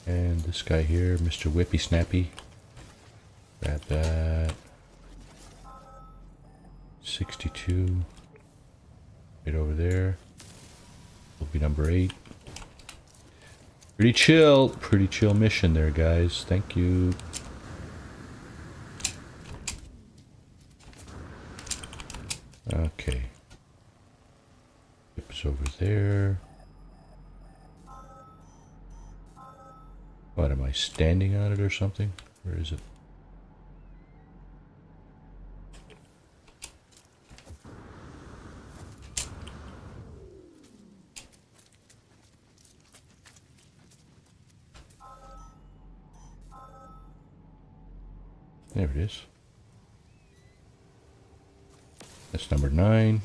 And this guy here, Mr. Whippy Snappy. Grab that. 62. Right over there. Will be number 8. Pretty chill mission there, guys. Thank you. Okay. Ship's over there. What, am I standing on it or something? Where is it? There it is. That's number 9.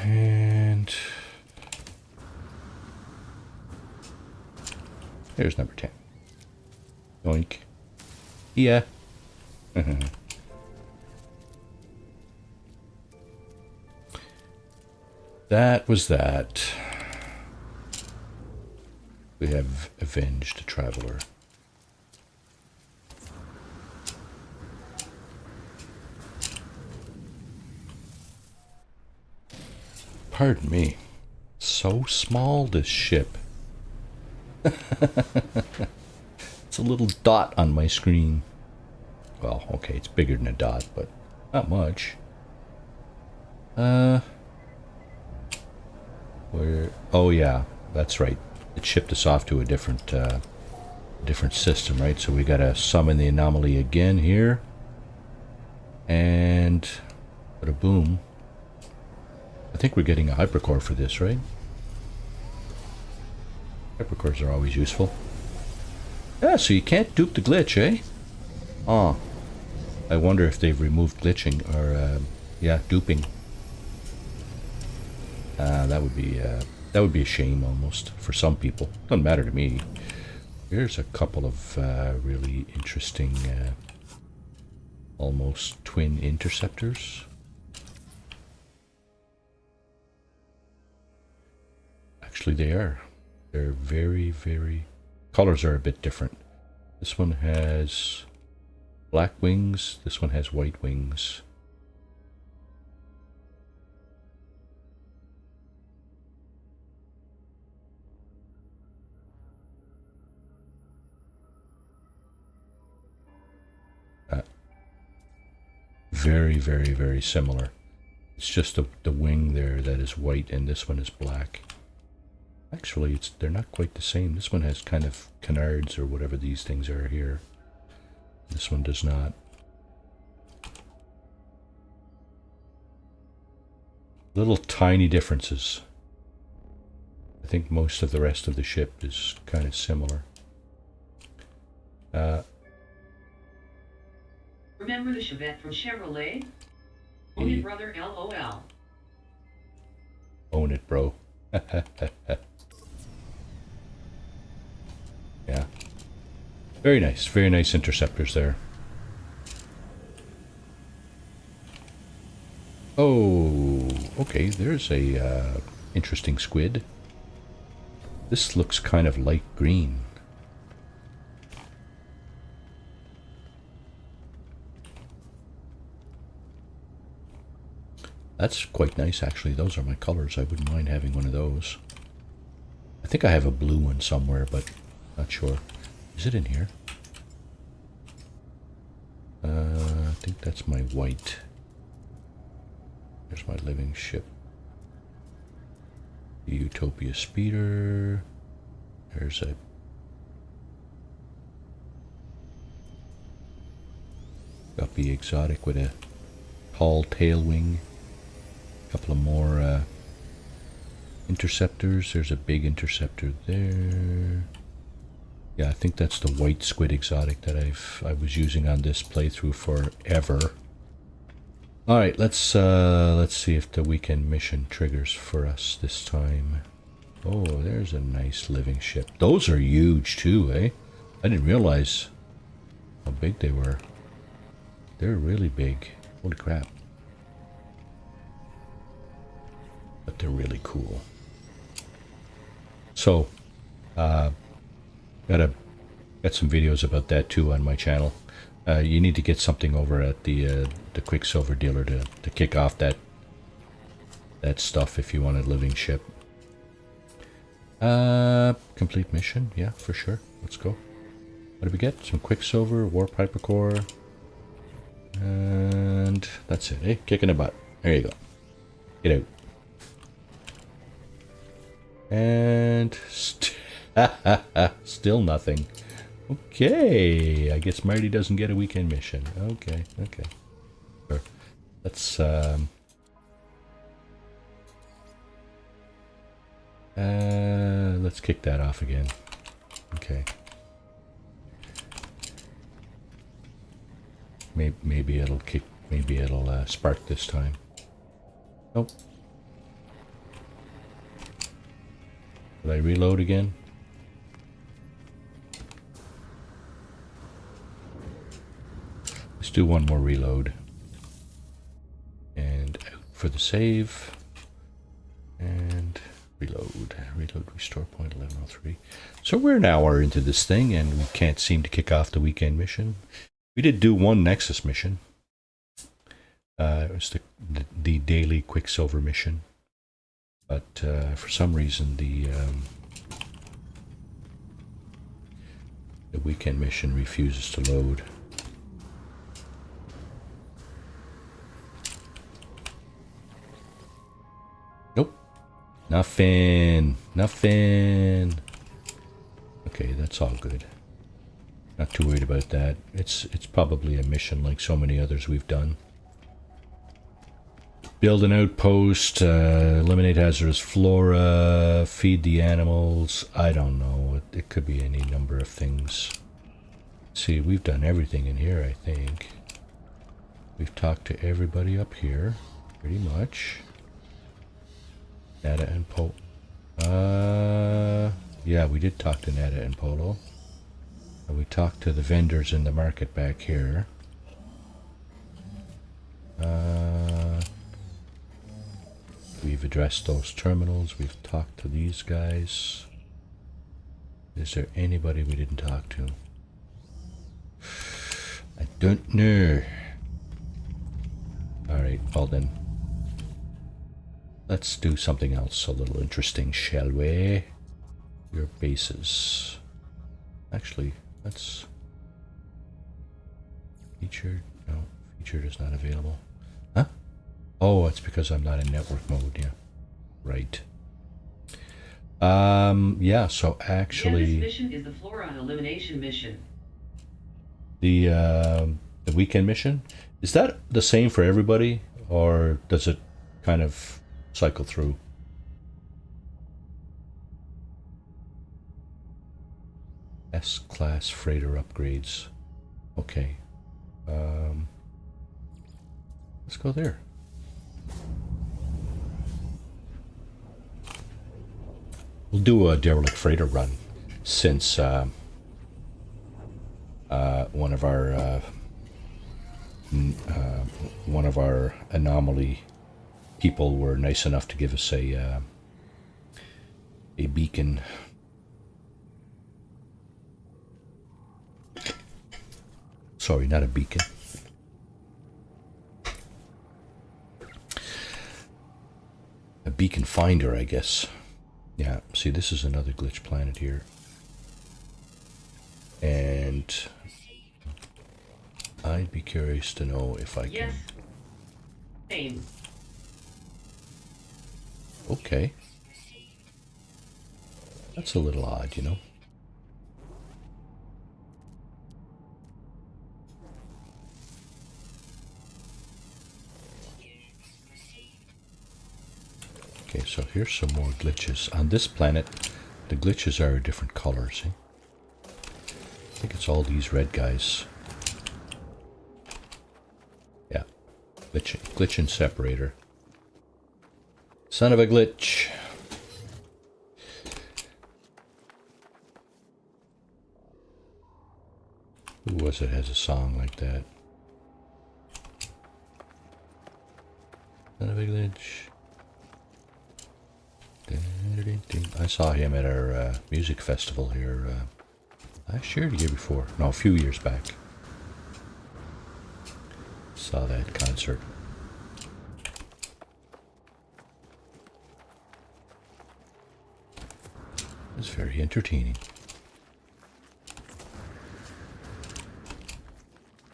And there's number 10. Yoink. Yeah. That was that. We have avenged a traveler. Pardon me. So small, this ship. It's a little dot on my screen. Well, okay, it's bigger than a dot, but not much. Where? Oh yeah, that's right. It shipped us off to a different system, right? So we gotta summon the anomaly again here. And bada boom. I think we're getting a hypercore for this, right? Hypercores are always useful. Yeah, so you can't dupe the glitch, eh? Oh. I wonder if they've removed glitching or, yeah, duping. That would be a shame almost for some people. Doesn't matter to me. Here's a couple of really interesting, almost twin interceptors. Actually, they are. They're very, very... Colors are a bit different. This one has black wings. This one has white wings. Very, very, very similar. It's just the wing there that is white and this one is black. Actually, they're not quite the same. This one has kind of canards or whatever these things are here. This one does not. Little tiny differences. I think most of the rest of the ship is kind of similar. Remember Remember the Chevette from Chevrolet? Own it, brother, LOL. Own it, bro. Yeah. Very nice interceptors there. Oh, okay, there's a interesting squid. This looks kind of light green. That's quite nice, actually. Those are my colors. I wouldn't mind having one of those. I think I have a blue one somewhere, but not sure. Is it in here? I think that's my white. There's my living ship. The Utopia speeder. There's a guppy exotic with a tall tail wing. A couple of more interceptors. There's a big interceptor there. Yeah, I think that's the white squid exotic that I was using on this playthrough forever. All right, let's see if the weekend mission triggers for us this time. Oh, there's a nice living ship. Those are huge too, eh? I didn't realize how big they were. They're really big. Holy crap. But they're really cool. So, got some videos about that too on my channel. You need to get something over at the Quicksilver dealer to kick off that stuff if you want a living ship. Complete mission, yeah, for sure. Let's go. What did we get? Some Quicksilver, Warp Hypercore, and that's it. Eh? Kicking a butt. There you go. Get out. And still nothing. Okay, I guess Marty doesn't get a weekend mission. Okay. Sure. Let's kick that off again. Okay. Maybe it'll kick. Maybe it'll spark this time. Nope. Will I reload again? Let's do one more reload. And out for the save. And reload. Reload, restore point 1103. So we're an hour into this thing and we can't seem to kick off the weekend mission. We did do one Nexus mission. It was the daily Quicksilver mission. But for some reason the weekend mission refuses to load. Nope. Nothing. Okay, that's all good. Not too worried about that. It's probably a mission like so many others we've done. Build an outpost, eliminate hazardous flora, feed the animals. I don't know. It could be any number of things. See, we've done everything in here, I think. We've talked to everybody up here, pretty much. Nada and Polo. Yeah, we did talk to Nada and Polo. And we talked to the vendors in the market back here. We've addressed those terminals. We've talked to these guys. Is there anybody we didn't talk to? I don't know. Alright, well then. Let's do something else a little interesting, shall we? Your bases. Actually, let's... Featured? No, featured is not available. Huh? Oh, it's because I'm not in network mode, yeah. Right. Yeah, so actually... Yeah, this mission is the Flora Elimination mission. The weekend mission? Is that the same for everybody? Or does it kind of cycle through? S-class freighter upgrades. Okay. Let's go there. We'll do a derelict freighter run since one of our anomaly people were nice enough to give us a beacon. Sorry, not a beacon. A beacon finder, I guess. Yeah, see, this is another glitch planet here. And I'd be curious to know if I can... Same. Okay. That's a little odd, you know. Okay, so here's some more glitches. On this planet, the glitches are a different color, see? I think it's all these red guys. Yeah. Glitch and separator. Son of a glitch. Who was it has a song like that? Son of a glitch. I saw him at our music festival here last year or the year before. No, a few years back. Saw that concert. It was very entertaining.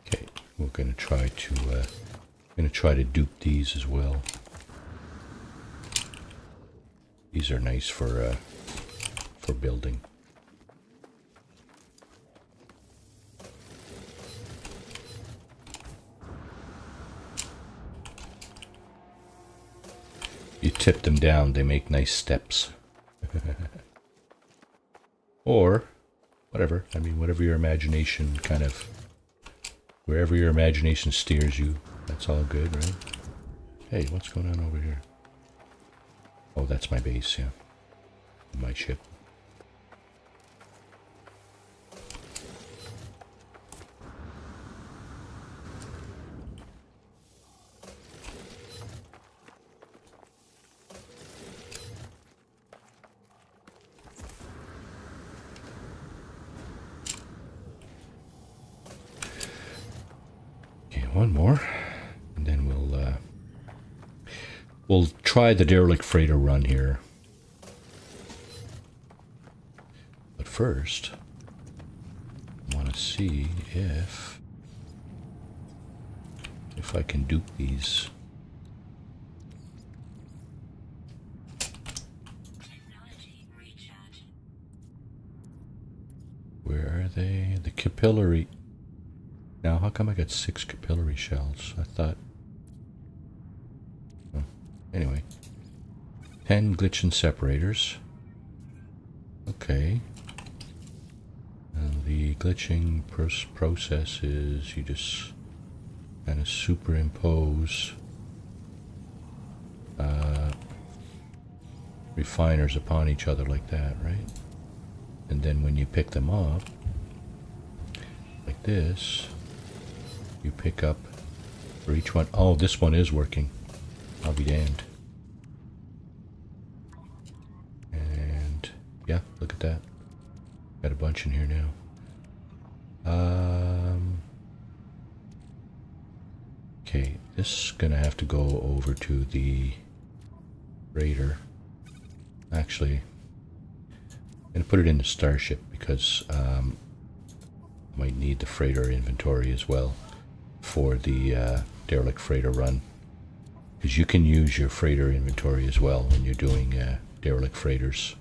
Okay, we're gonna try to dupe these as well. These are nice for building. You tip them down, they make nice steps. Or whatever. I mean, whatever your imagination kind of, wherever your imagination steers you, that's all good, right? Hey, what's going on over here? Oh, that's my base, yeah. My ship. Okay, one more, and then we'll try the derelict freighter run here. But first, I want to see if I can dupe these. Where are they? The capillary. Now, how come I got 6 capillary shells? I thought... Oh, anyway. 10 glitch and separators. Okay. And the glitching process is you just kind of superimpose refiners upon each other like that, right? And then when you pick them up, like this, you pick up for each one. Oh, this one is working. I'll be damned. And yeah, look at that. Got a bunch in here now. Okay, this is gonna have to go over to the raider. Actually, I'm gonna put it in the starship because I might need the freighter inventory as well for the derelict freighter run. Because you can use your freighter inventory as well when you're doing derelict freighters.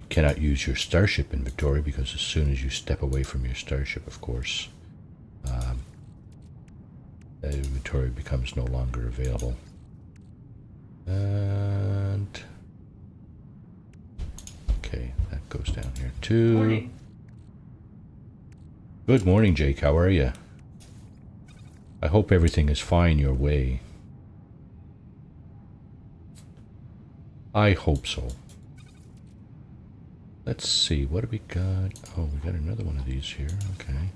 You cannot use your starship inventory because as soon as you step away from your starship, of course, that inventory becomes no longer available. And okay, that goes down here too. Morning. Good morning, Jake. How are you? I hope everything is fine your way. I hope so. Let's see, what do we got? Oh, we got another one of these here. Okay.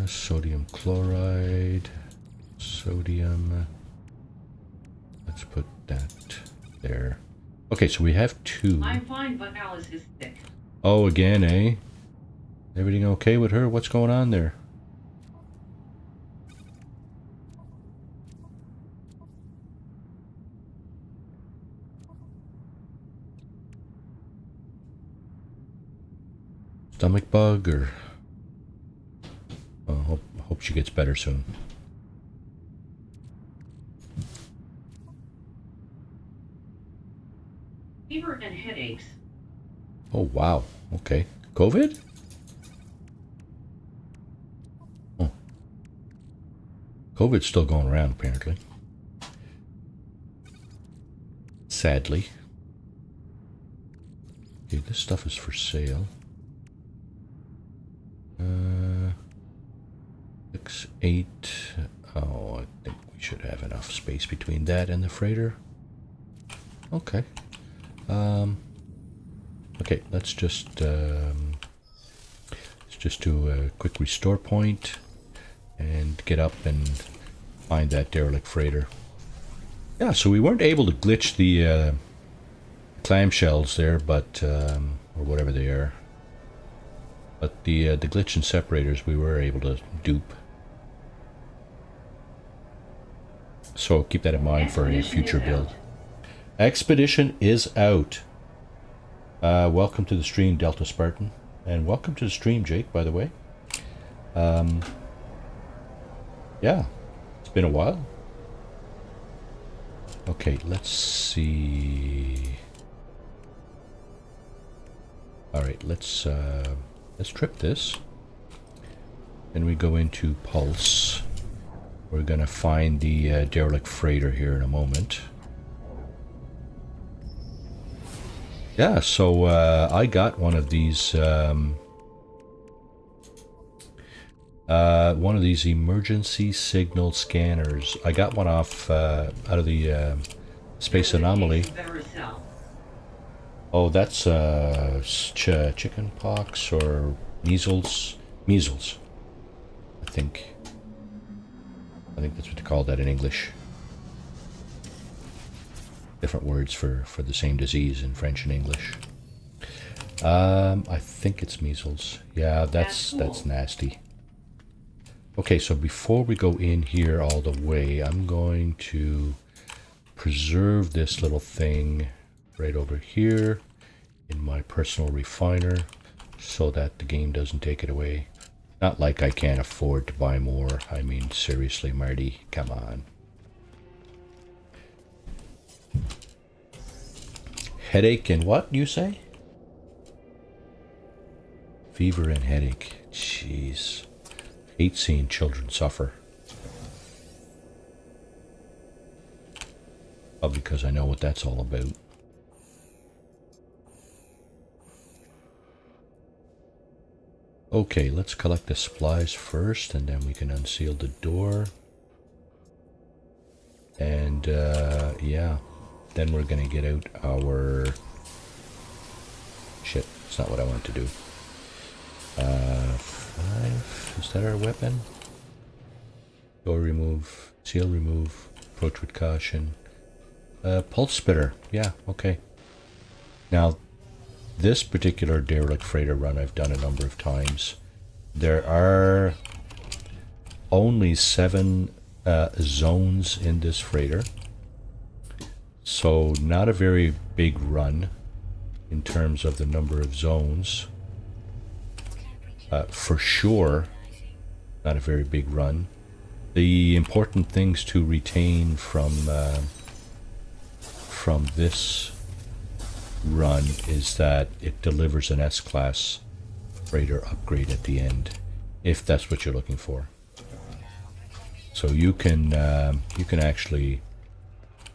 Sodium chloride. Sodium. Let's put that there. Okay, so we have 2. I'm fine, but Alice is sick. Oh, again, eh? Everything okay with her? What's going on there? Stomach bug or... Oh, hope she gets better soon. Fever and headaches. Oh, wow. Okay. COVID? Oh. COVID's still going around, apparently. Sadly. Okay, this stuff is for sale. 6, 8. Oh, I think we should have enough space between that and the freighter. Okay. Okay, let's just do a quick restore point and get up and find that derelict freighter. Yeah, so we weren't able to glitch the clamshells there, but or whatever they are. But the glitch and separators we were able to dupe. So keep that in mind for a future build. Expedition is out. Welcome to the stream, Delta Spartan. And welcome to the stream, Jake, by the way. Yeah, it's been a while. Okay, let's see. Alright, let's trip this. Then we go into Pulse. We're gonna find the derelict freighter here in a moment. Yeah, so I got one of these emergency signal scanners. I got one off out of the Space Anomaly. Oh, that's chicken pox or measles. Measles, I think. I think that's what they call that in English. Different words for the same disease in French and English. I think it's measles. Yeah, that's nasty. Okay, so before we go in here all the way, I'm going to preserve this little thing right over here in my personal refiner so that the game doesn't take it away. Not like I can't afford to buy more. I mean, seriously, Marty, come on. Headache and what, you say? Fever and headache. Jeez. Hate seeing children suffer. Probably because I know what that's all about. Okay, let's collect the supplies first, and then we can unseal the door. And, yeah. Then we're gonna get out our... Shit, it's not what I want to do. 5... Is that our weapon? Door remove, seal remove, approach with caution. Pulse spitter, yeah, okay. Now, this particular derelict freighter run I've done a number of times. There are only 7 zones in this freighter. So not a very big run in terms of the number of zones. For sure, not a very big run. The important things to retain from this run is that it delivers an S-class freighter upgrade at the end, if that's what you're looking for. So you can actually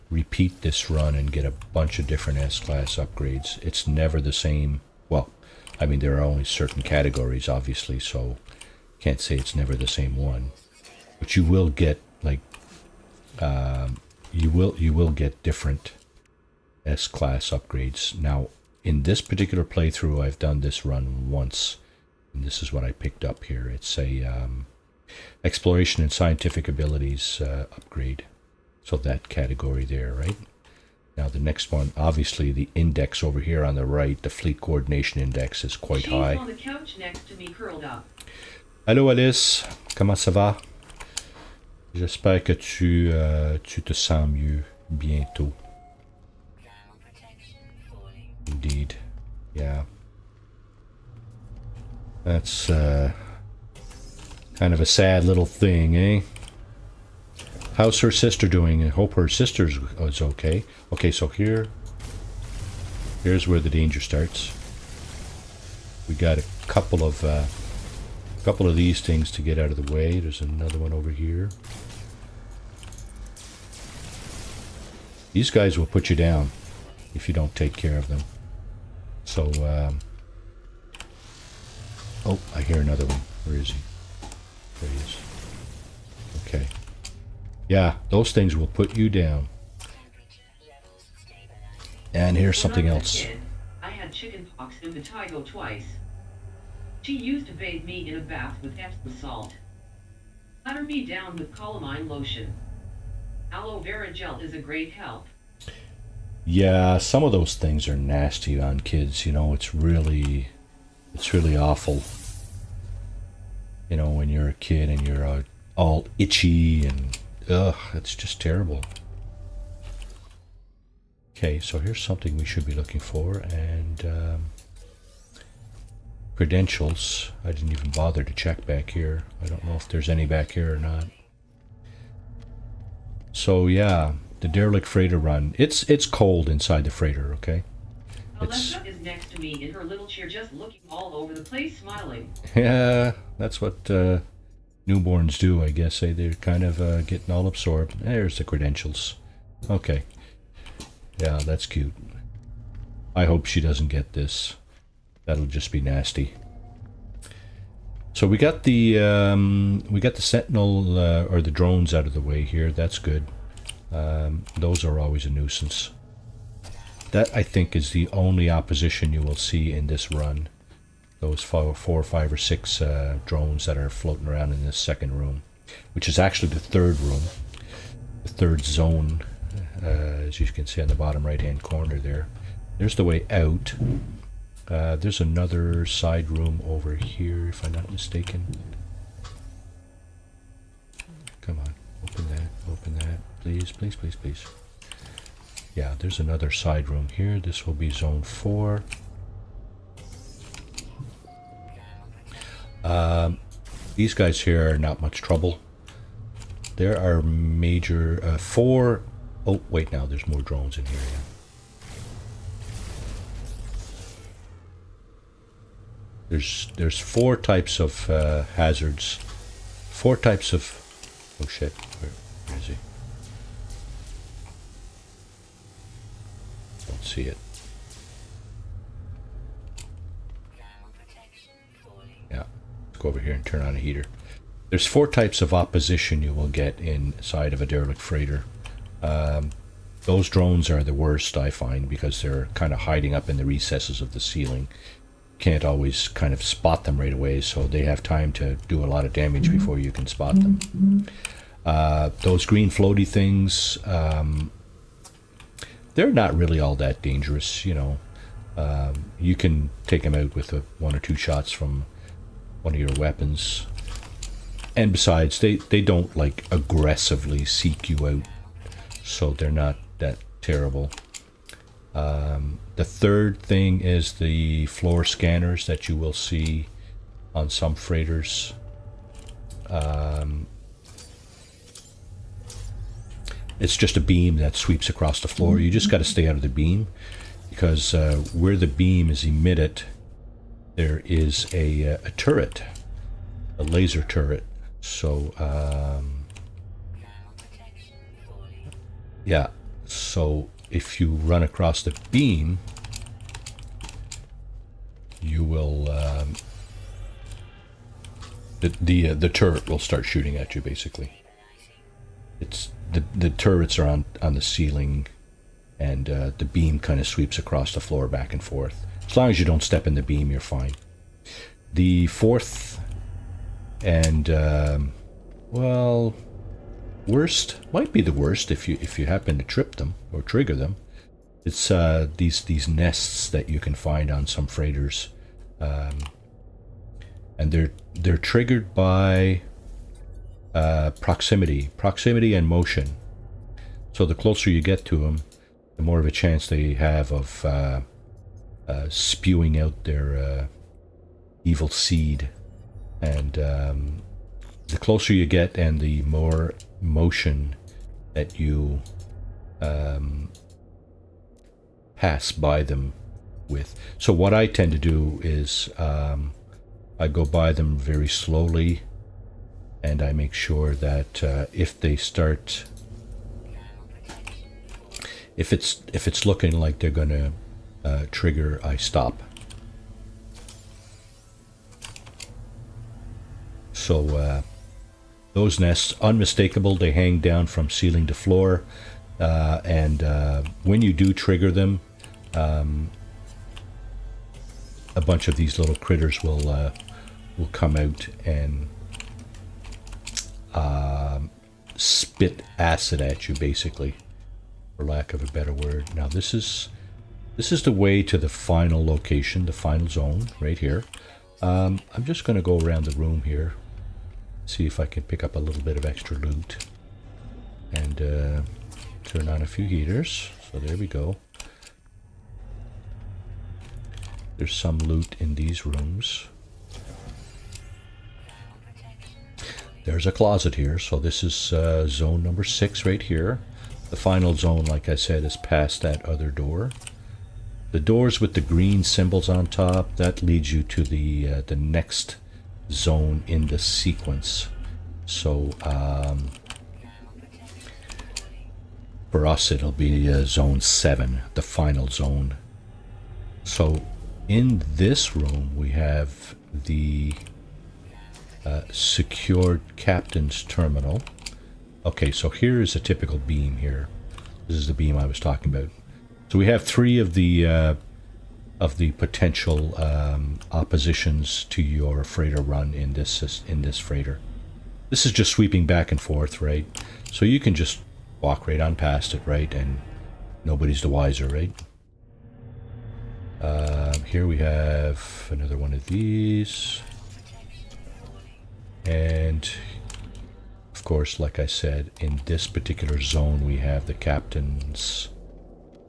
repeat this run and get a bunch of different S-class upgrades. It's never the same. Well, I mean, there are only certain categories, obviously, so can't say it's never the same one. but you will get like you will get different S-class upgrades. Now, in this particular playthrough, I've done this run once, and this is what I picked up here. It's a exploration and scientific abilities upgrade. So that category there, right? Now the next one, obviously the index over here on the right, the fleet coordination index is quite high. She's on the couch next to me, curled up. Allô Alice, comment ça va? J'espère que tu te sens mieux bientôt. Indeed, yeah. That's kind of a sad little thing, eh? How's her sister doing? I hope her sister's is okay. Okay, so here's where the danger starts. We got a couple of these things to get out of the way. There's another one over here. These guys will put you down if you don't take care of them. So, oh, I hear another one. Where is he? There he is. Okay. Yeah, those things will put you down. And here's something else. I had chicken pox in Vitigo twice. She used to bathe me in a bath with Epsom salt. Butter me down with calamine lotion. Aloe vera gel is a great help. Yeah, some of those things are nasty on kids, you know, it's really awful. You know, when you're a kid and you're all itchy and ugh, it's just terrible. Okay, so here's something we should be looking for, and credentials. I didn't even bother to check back here. I don't know if there's any back here or not. So yeah, the derelict freighter run. It's cold inside the freighter, okay? Alexa is next to me in her little chair, just looking all over the place, smiling. Yeah, that's what newborns do, I guess. They're kind of getting all absorbed. There's the credentials. Okay. Yeah, that's cute. I hope she doesn't get this. That'll just be nasty. So we got the sentinel or the drones out of the way here. That's good. Those are always a nuisance. That, I think, is the only opposition you will see in this run. Those 4, 5, or 6 drones that are floating around in this second room, which is actually the third room, the third zone, as you can see on the bottom right-hand corner there. There's the way out. There's another side room over here, if I'm not mistaken. Come on, open that, please, please, please, please. Yeah, there's another side room here. This will be zone 4. These guys here are not much trouble. There are major 4. Oh wait, now there's more drones in here. Yeah. There's 4 types of hazards. 4 types of. Oh shit! Where is he? Don't see it. Yeah, let's go over here and turn on a heater. There's 4 types of opposition you will get inside of a derelict freighter. Those drones are the worst, I find, because they're kind of hiding up in the recesses of the ceiling. Can't always kind of spot them right away, so they have time to do a lot of damage before you can spot them. Those green floaty things, they're not really all that dangerous, you know. You can take them out with 1 or 2 shots from one of your weapons. And besides, they don't like aggressively seek you out, so they're not that terrible. The third thing is the floor scanners that you will see on some freighters. It's just a beam that sweeps across the floor. You just got to stay out of the beam, because where the beam is emitted, there is a turret, a laser turret. So yeah, so if you run across the beam, you will The turret will start shooting at you. Basically, it's the turrets are on the ceiling, and the beam kind of sweeps across the floor back and forth. As long as you don't step in the beam, you're fine. The fourth and well, worst might be the worst if you happen to trip them or trigger them. It's these nests that you can find on some freighters, and they're triggered by proximity and motion. So the closer you get to them, the more of a chance they have of spewing out their evil seed. And the closer you get and the more motion that you pass by them with. So what I tend to do is I go by them very slowly, and I make sure that if they start, if it's looking like they're gonna trigger, I stop. So those nests, unmistakable, they hang down from ceiling to floor, and when you do trigger them, a bunch of these little critters will come out and spit acid at you, basically, for lack of a better word. Now this is the way to the final location, the final zone, right here. I'm just going to go around the room here, see if I can pick up a little bit of extra loot, and turn on a few heaters. So there we go. There's some loot in these rooms. There's a closet here, so this is zone number 6 right here. The final zone, like I said, is past that other door. The doors with the green symbols on top, that leads you to the next zone in the sequence. So for us it'll be zone 7, the final zone. So in this room we have the secured captain's terminal. Okay, so here is a typical beam here. This is the beam I was talking about. So we have 3 of the potential oppositions to your freighter run in this freighter. This is just sweeping back and forth, right? So you can just walk right on past it, right? And nobody's the wiser, right? Here we have another one of these. And of course, like I said, in this particular zone we have the captain's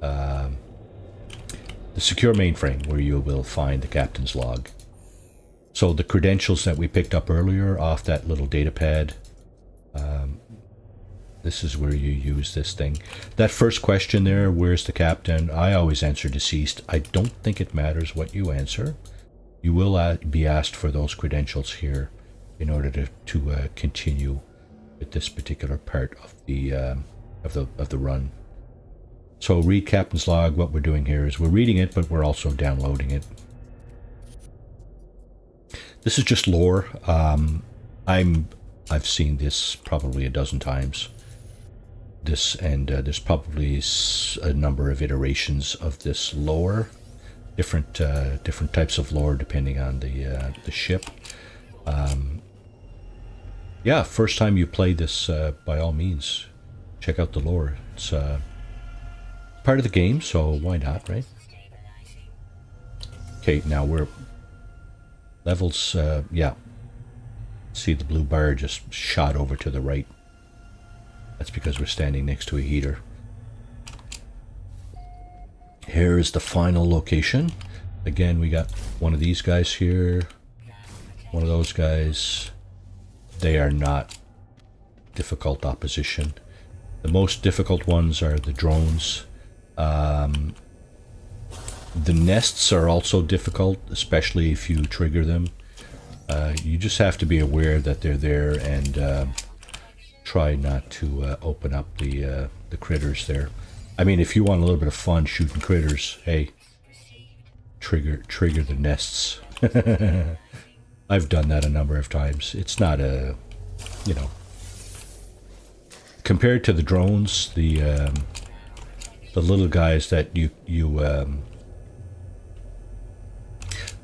the secure mainframe, where you will find the captain's log. So the credentials that we picked up earlier off that little data pad, this is where you use this thing. That first question there, where's the captain? I always answer deceased. I don't think it matters what you answer. You will be asked for those credentials here in order to continue with this particular part of the run. So read captain's log. What we're doing here is we're reading it, but we're also downloading it. This is just lore. I've seen this probably a dozen times. There's probably a number of iterations of this lore, different types of lore depending on the ship. Yeah, first time you play this, by all means, check out the lore. It's part of the game, so why not, right? Okay, now we're levels, yeah. See, the blue bar just shot over to the right. That's because we're standing next to a heater. Here is the final location. Again, we got one of these guys here, one of those guys. They are not difficult opposition. The most difficult ones are the drones. The nests are also difficult, especially if you trigger them. You just have to be aware that they're there and try not to open up the critters there. I mean, if you want a little bit of fun shooting critters, hey, trigger the nests. I've done that a number of times. It's not a, you know, compared to the drones, the little guys that you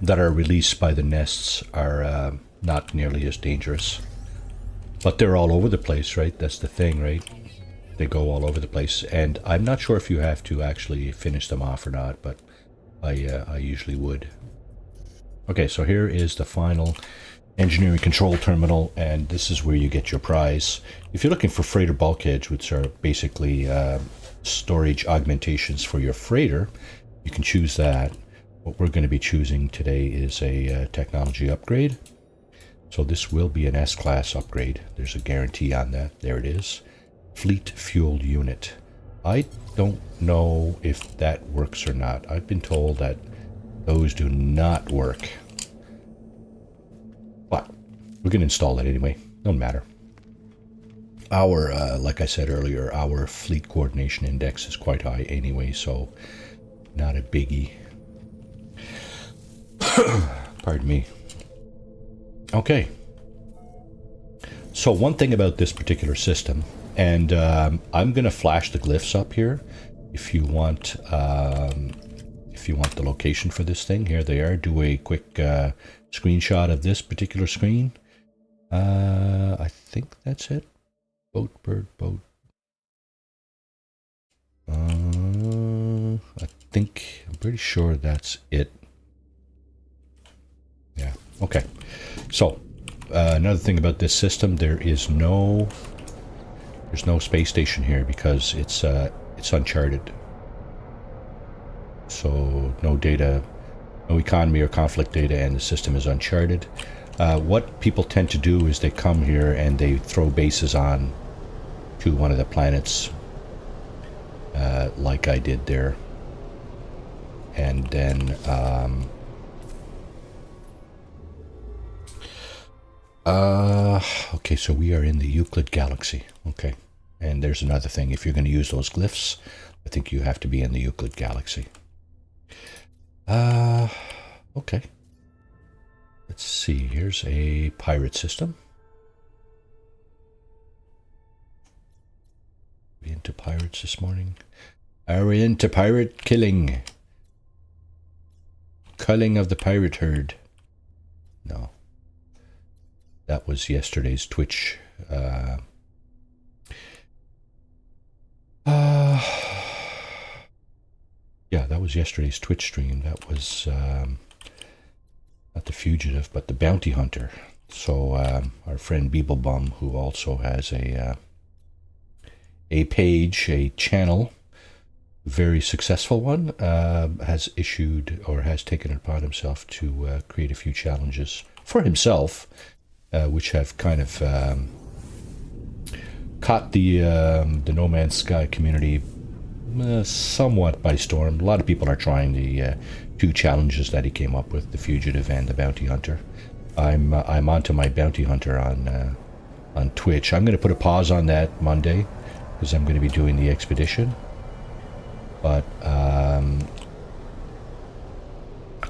that are released by the nests are not nearly as dangerous. But they're all over the place, right? That's the thing, right? They go all over the place, and I'm not sure if you have to actually finish them off or not, but I usually would. Okay, so here is the final engineering control terminal, and this is where you get your prize. If you're looking for freighter bulkheads, which are basically storage augmentations for your freighter, you can choose that. What we're going to be choosing today is a technology upgrade. So this will be an S-class upgrade. There's a guarantee on that. There it is. Fleet fuel unit. I don't know if that works or not. I've been told that those do not work. But we're going to install it anyway. Don't matter. Our, like I said earlier, our fleet coordination index is quite high anyway, so not a biggie. Pardon me. Okay. So one thing about this particular system, and I'm going to flash the glyphs up here if you want the location for this thing. Here they are. Do a quick screenshot of this particular screen. I think that's it. Boat, bird, boat. I'm pretty sure that's it. Yeah, okay. So, another thing about this system, there's no space station here because it's uncharted. So, no data, no economy or conflict data, and the system is uncharted. What people tend to do is they come here and they throw bases on to one of the planets, like I did there. And then, okay, so we are in the Euclid galaxy. Okay. And there's another thing. If you're going to use those glyphs, I think you have to be in the Euclid galaxy. Okay. Let's see. Here's a pirate system. Are we into pirates this morning? Are we into pirate killing? Culling of the pirate herd. No. That was yesterday's Twitch. Yeah, that was yesterday's Twitch stream. That was not the fugitive, but the bounty hunter. So our friend Beeblebum, who also has a page, a channel, very successful one, has issued or has taken it upon himself to create a few challenges for himself, which have kind of caught the No Man's Sky community somewhat by storm. A lot of people are trying the two challenges that he came up with, the fugitive and the bounty hunter. I'm onto my bounty hunter on Twitch. I'm going to put a pause on that Monday because I'm going to be doing the expedition. But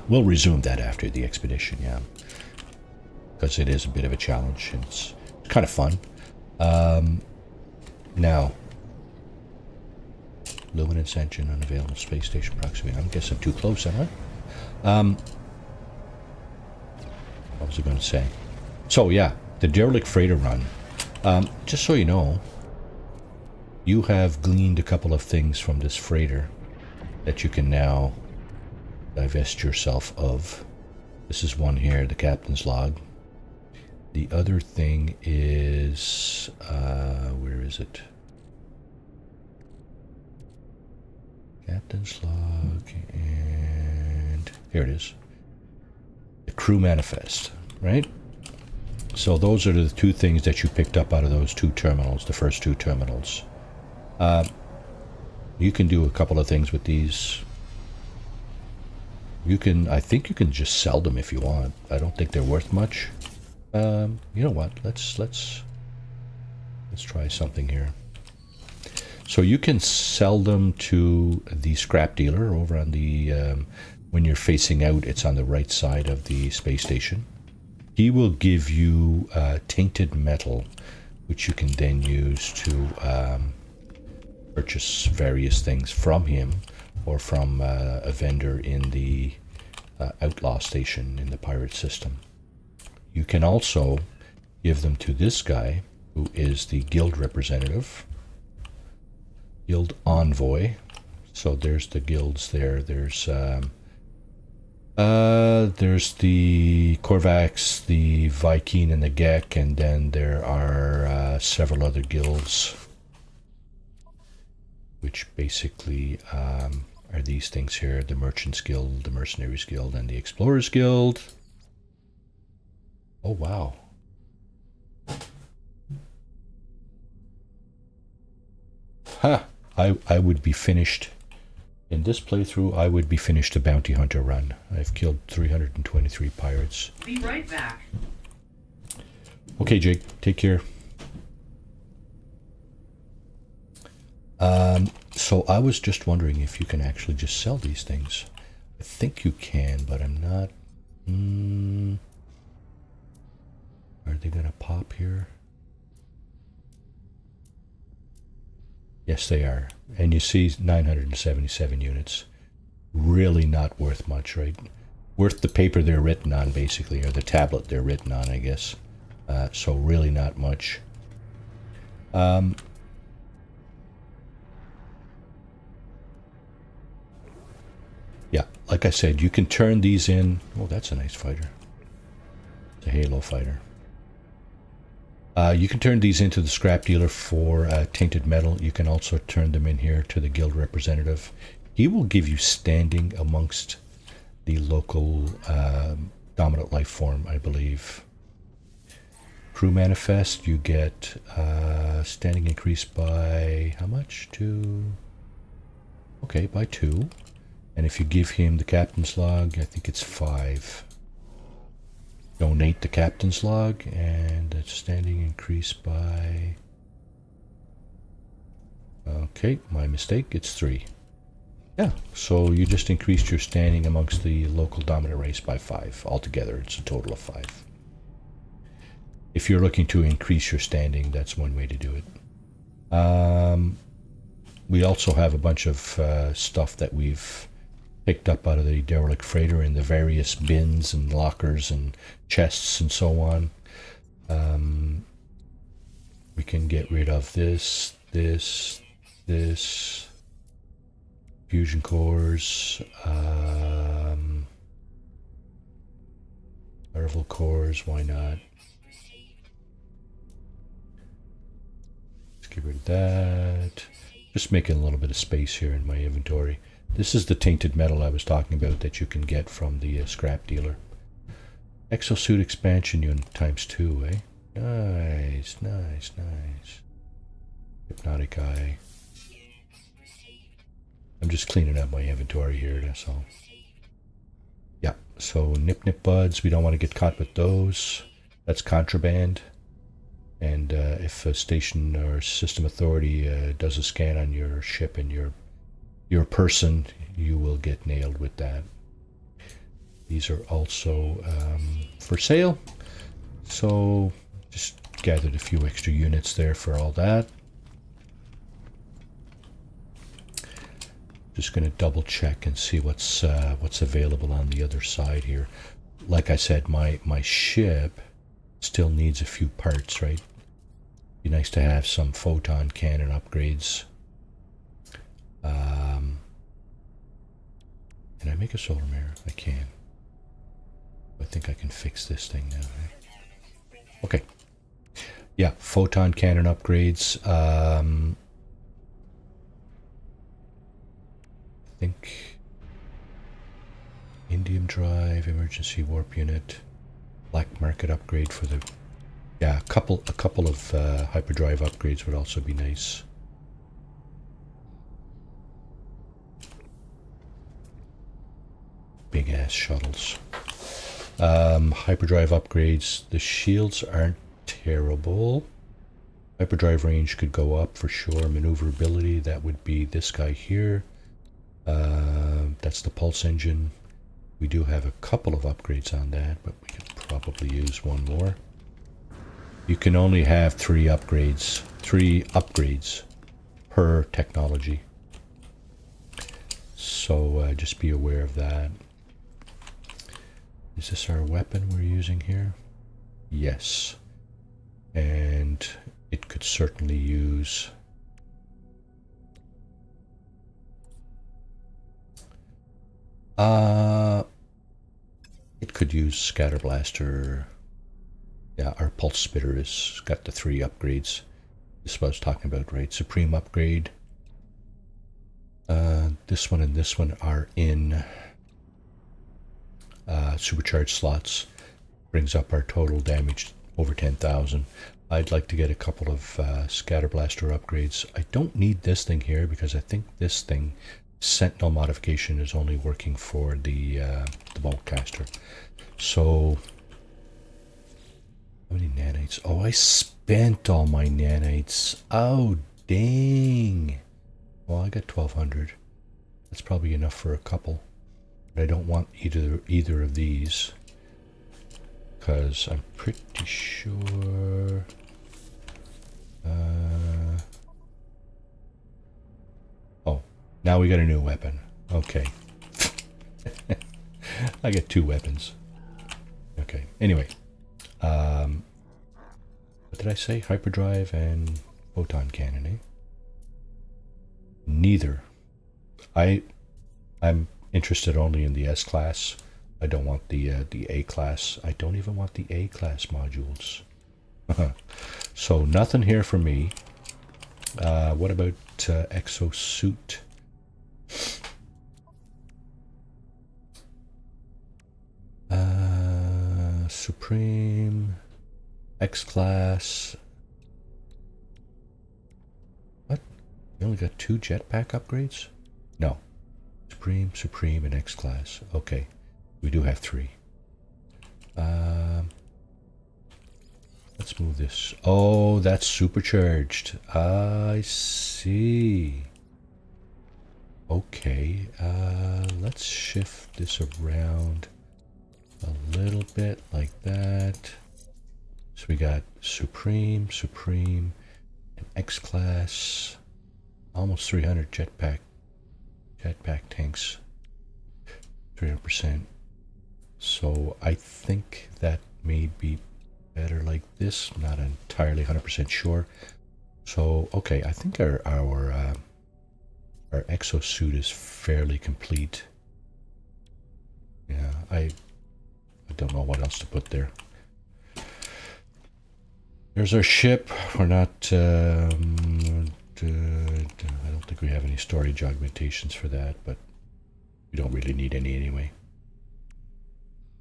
we'll resume that after the expedition, yeah. Because it is a bit of a challenge and it's kind of fun. Now, luminance engine, unavailable space station proximity. I guess I'm too close, am I? What was I going to say? So yeah, the derelict freighter run. Just so you know, you have gleaned a couple of things from this freighter that you can now divest yourself of. This is one here, the captain's log. The other thing is, where is it? Captain's log, and here it is. The crew manifest, right? So those are the two things that you picked up out of those two terminals, the first two terminals. You can do a couple of things with these. I think you can just sell them if you want. I don't think they're worth much. You know what? Let's try something here. So you can sell them to the scrap dealer over on the when you're facing out. It's on the right side of the space station. He will give you tainted metal, which you can then use to purchase various things from him or from a vendor in the outlaw station in the pirate system. You can also give them to this guy, who is the guild representative, guild envoy. So there's the guilds there. There's the Korvax, the Viking, and the Gek, and then there are several other guilds, which basically are these things here: the Merchants Guild, the Mercenaries Guild, and the Explorers Guild. Oh wow. Ha! I would be finished. In this playthrough, I would be finished a bounty hunter run. I've killed 323 pirates. Be right back. Okay, Jake, take care. So I was just wondering if you can actually just sell these things. I think you can, but I'm not... Are they gonna pop here? Yes, they are. And you see 977 units. Really not worth much, right? Worth the paper they're written on, basically, or the tablet they're written on, I guess. So really not much. Yeah, like I said, you can turn these in. Oh, that's a nice fighter. It's a Halo fighter. You can turn these into the scrap dealer for tainted metal. You can also turn them in here to the guild representative. He will give you standing amongst the local dominant life form, I believe. Crew manifest, you get standing increased by how much? 2. Okay, by 2. And if you give him the captain's log, I think it's 5. Donate the captain's log, and it's standing increased by... Okay, my mistake, it's 3. Yeah, so you just increased your standing amongst the local dominant race by 5. Altogether, it's a total of 5. If you're looking to increase your standing, that's one way to do it. We also have a bunch of stuff that we've picked up out of the derelict freighter in the various bins and lockers and chests and so on. We can get rid of this, fusion cores, Marvel cores, why not? Let's get rid of that. Just making a little bit of space here in my inventory. This is the tainted metal I was talking about that you can get from the scrap dealer. Exosuit expansion unit ×2, eh? Nice, nice, nice. Hypnotic eye. I'm just cleaning up my inventory here, that's all. Yeah, so nip buds, we don't want to get caught with those. That's contraband. And if a station or system authority does a scan on your ship and your person, you will get nailed with that. These are also for sale. So just gathered a few extra units there for all that. Just going to double check and see what's available on the other side here. Like I said, my ship still needs a few parts, right? Be nice to have some photon cannon upgrades. Can I make a solar mirror? I can. I think I can fix this thing now. Right? Okay. Yeah, photon cannon upgrades. I think indium drive, emergency warp unit, black market upgrade for the... Yeah, a couple of hyperdrive upgrades would also be nice. Big ass shuttles. Hyperdrive upgrades. The shields aren't terrible. Hyperdrive range could go up for sure. Maneuverability, that would be this guy here. That's the pulse engine. We do have a couple of upgrades on that, but we could probably use one more. You can only have 3 upgrades per technology. So just be aware of that. Is this our weapon we're using here? Yes. And it could certainly use... it could use Scatter Blaster. Yeah, our Pulse Spitter has got the 3 upgrades. This is what I was talking about, right? Supreme upgrade. This one and this one are in supercharged slots. Brings up our total damage over 10,000. I'd like to get a couple of Scatter Blaster upgrades. I don't need this thing here because I think this thing, Sentinel modification, is only working for the Boltcaster. So, how many nanites? Oh, I spent all my nanites. Oh, dang. Well, I got 1,200. That's probably enough for a couple. But I don't want either of these, because I'm pretty sure... oh, now we got a new weapon. Okay. I get 2 weapons. Okay, anyway. What did I say? Hyperdrive and photon cannon, eh? Neither. I'm interested only in the S class. I don't want the A class. I don't even want the A class modules. So nothing here for me. What about exosuit? Supreme, X class. What? You only got 2 jetpack upgrades? No. Supreme, and X class. Okay. We do have 3. Let's move this. Oh, that's supercharged. I see. Okay. Let's shift this around a little bit like that. So we got Supreme, and X class. Almost 300 jetpack tanks. 300%. So I think that may be better like this. Not entirely 100% sure. So okay, I think our exosuit is fairly complete. Yeah, I don't know what else to put there. There's our ship. We're not... I don't think we have any storage augmentations for that, but we don't really need any anyway.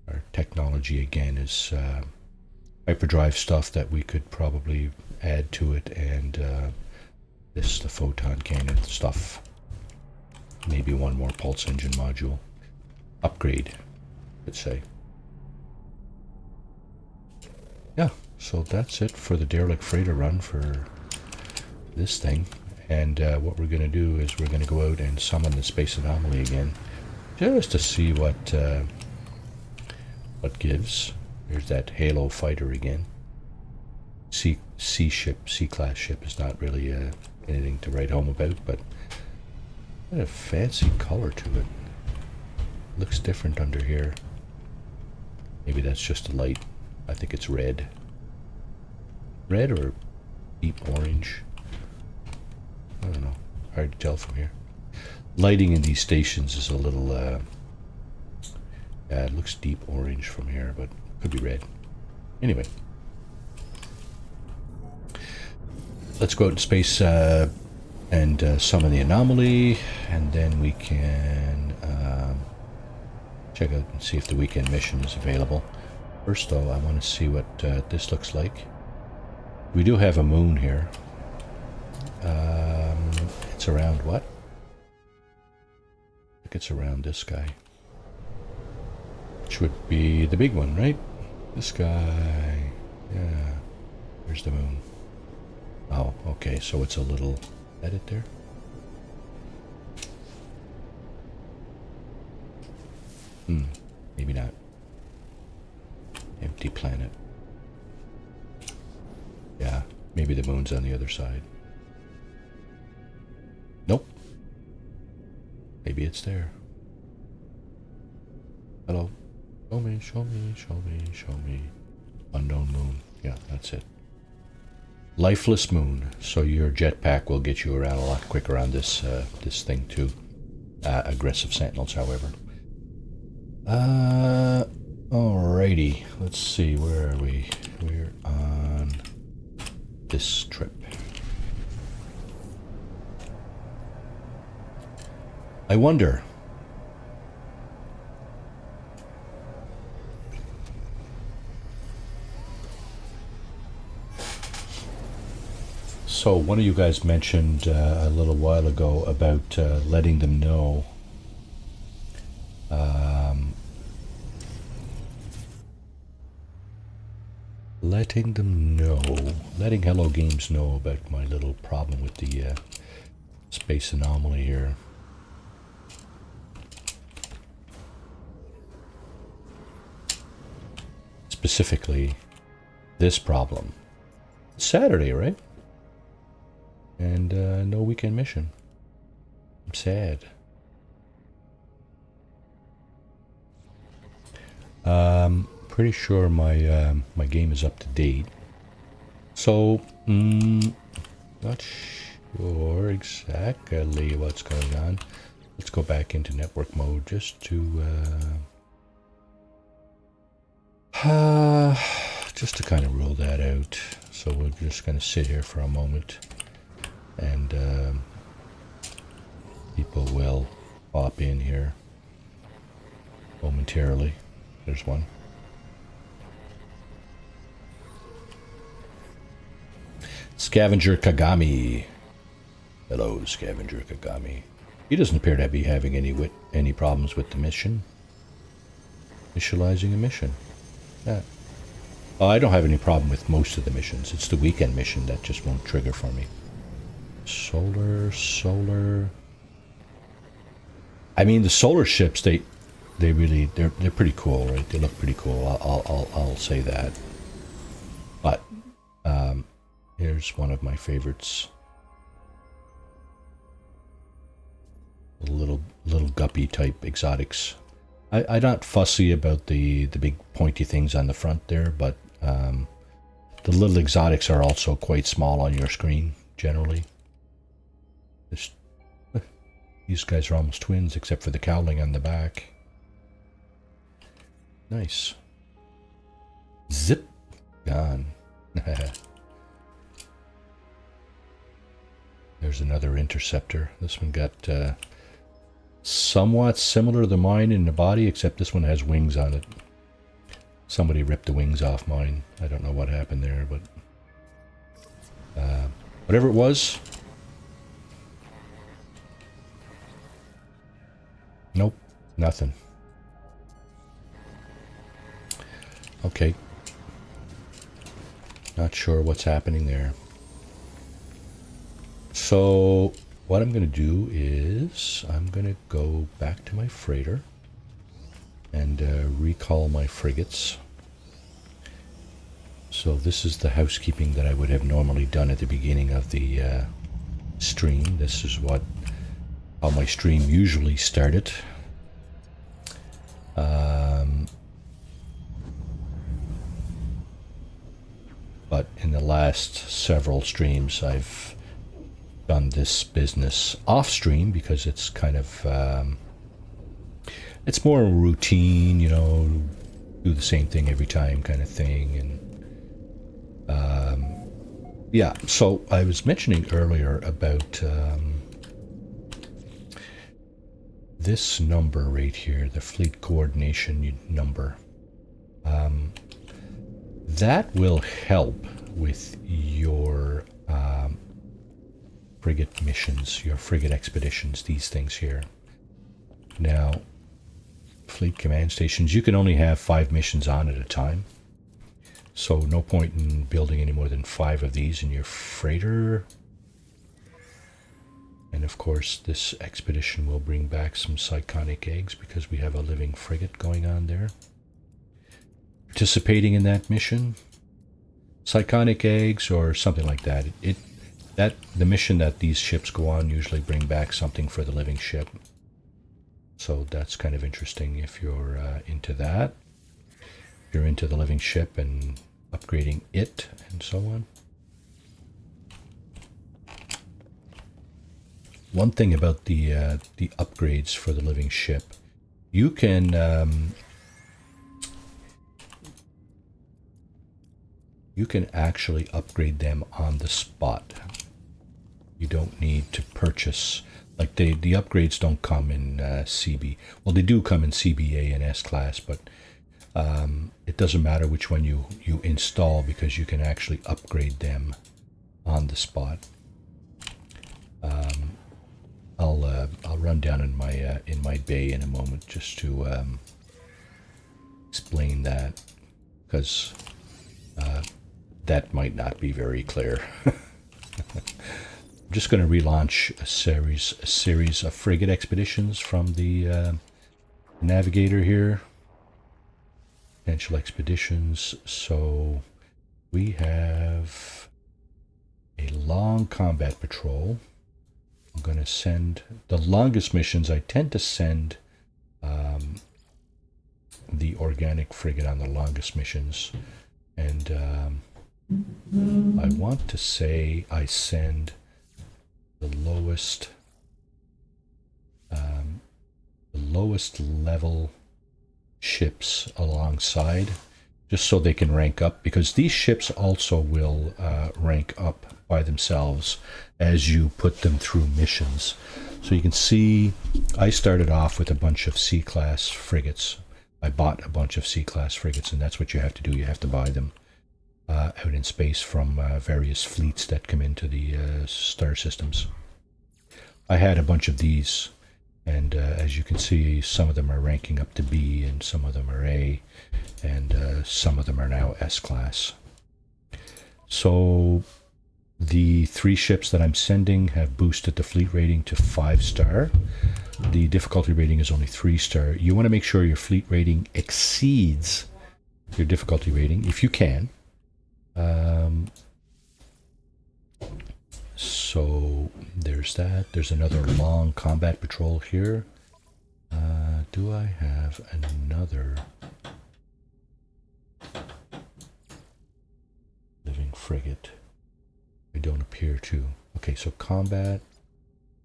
Our technology again is hyperdrive stuff that we could probably add to it, and the photon cannon stuff. Maybe one more pulse engine module. Upgrade, let's say. Yeah, so that's it for the derelict freighter run for this thing. And what we're going to do is we're going to go out and summon the space anomaly again, just to see what gives. There's that Halo fighter again. C-class ship is not really anything to write home about, but got a fancy color to it. Looks different under here. Maybe that's just a light. I think it's red. Red or deep orange? I don't know. Hard to tell from here. Lighting in these stations is a little... it looks deep orange from here, but could be red. Anyway. Let's go out in space and summon the anomaly, and then we can check out and see if the weekend mission is available. First though, I want to see what this looks like. We do have a moon here. It's around what? I think it's around this guy. Which would be the big one, right? This guy. Yeah. There's the moon. Oh, okay, so it's a little edit there. Maybe not. Okay. empty planet. Yeah, maybe the moon's on the other side. Nope. Maybe it's there. Hello. Show me, show me, show me, show me. Unknown moon. Yeah, that's it. Lifeless moon. So your jetpack will get you around a lot quicker on this this thing too. Aggressive sentinels, however. Alrighty. Let's see. Where are we? We're on this trip. I wonder. So one of you guys mentioned a little while ago about letting them know letting Hello Games know about my little problem with the space anomaly here. Specifically, this problem. It's Saturday, right? And no weekend mission. I'm sad. Pretty sure my my game is up to date. So, not sure exactly what's going on. Let's go back into network mode just to kind of rule that out. So we're just going to sit here for a moment, and people will pop in here momentarily. There's one. Scavenger Kagami. Hello, Scavenger Kagami. He doesn't appear to be having any problems with the mission. Initializing a mission. Yeah. Oh, I don't have any problem with most of the missions. It's the weekend mission that just won't trigger for me. Solar. I mean, the solar ships, they're pretty cool, right? They look pretty cool. I'll say that. But here's one of my favorites. Little guppy type exotics. I'm not fussy about the big pointy things on the front there, but the little exotics are also quite small on your screen generally. These guys are almost twins, except for the cowling on the back. Nice. Zip. Gone. There's another interceptor. This one got somewhat similar to mine in the body, except this one has wings on it. Somebody ripped the wings off mine. I don't know what happened there, but whatever it was. Nope, nothing. Okay. Not sure what's happening there. So what I'm going to do is I'm going to go back to my freighter and recall my frigates. So this is the housekeeping that I would have normally done at the beginning of the stream. This is how my stream usually started. But in the last several streams I've done this business off stream because it's kind of it's more routine, you know, do the same thing every time kind of thing. And yeah, so I was mentioning earlier about this number right here, the fleet coordination number. That will help with your frigate missions, your frigate expeditions, these things here. Now, fleet command stations, you can only have 5 missions on at a time. So no point in building any more than 5 of these in your freighter. And of course, this expedition will bring back some psychonic eggs because we have a living frigate going on there. participating in that mission. Psychonic eggs or something like that. The mission that these ships go on usually bring back something for the living ship. So that's kind of interesting if you're into that. If you're into the living ship and upgrading it and so on. One thing about the upgrades for the living ship, you can actually upgrade them on the spot. You don't need to purchase, like the upgrades don't come in CB. Well, they do come in CBA and S-Class, but it doesn't matter which one you install because you can actually upgrade them on the spot. I'll run down in my bay in a moment just to explain that, because that might not be very clear. I'm just going to relaunch a series of frigate expeditions from the navigator here. Potential expeditions. So we have a long combat patrol. I'm going to send the longest missions. I tend to send the organic frigate on the longest missions, and I want to say I send the lowest level ships alongside, just so they can rank up, because these ships also will rank up by themselves as you put them through missions. So you can see I started off with a bunch of C-class frigates. I bought a bunch of C-class frigates, and that's what you have to do. You have to buy them out in space from various fleets that come into the star systems. I had a bunch of these, and as you can see, some of them are ranking up to B, and some of them are A, and some of them are now S-class. So the 3 ships that I'm sending have boosted the fleet rating to 5-star. The difficulty rating is only 3-star. You want to make sure your fleet rating exceeds your difficulty rating, if you can. So there's that. There's another long combat patrol here. Do I have another living frigate? I don't appear to. Okay, so combat.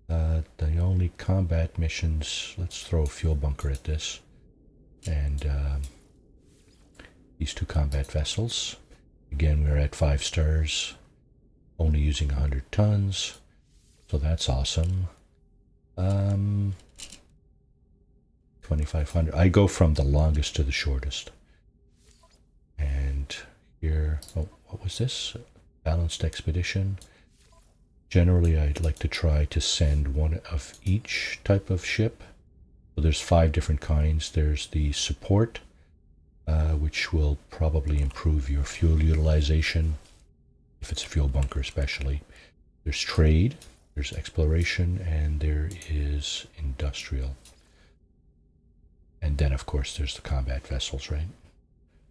The only combat missions, let's throw a fuel bunker at this. And these 2 combat vessels. Again, we're at 5 stars, only using 100 tons. So that's awesome. 2,500. I go from the longest to the shortest. And here, oh, what was this? Balanced expedition. Generally, I'd like to try to send one of each type of ship. So there's 5 different kinds. There's the support, which will probably improve your fuel utilization, if it's a fuel bunker especially. There's trade, there's exploration, and there is industrial. And then, of course, there's the combat vessels, right?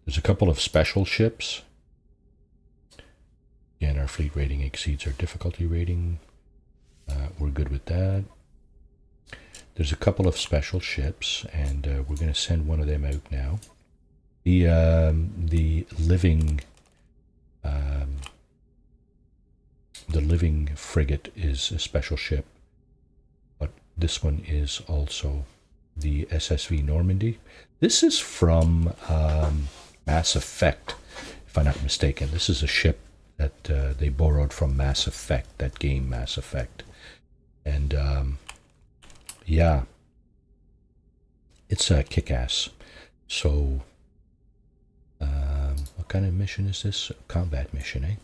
There's a couple of special ships. Again, our fleet rating exceeds our difficulty rating. We're good with that. There's a couple of special ships, and we're going to send one of them out now. The living frigate is a special ship, but this one is also the SSV Normandy. This is from Mass Effect, if I'm not mistaken. This is a ship that they borrowed from Mass Effect, that game Mass Effect. And yeah, it's a kick-ass. So what kind of mission is this? A combat mission, eh?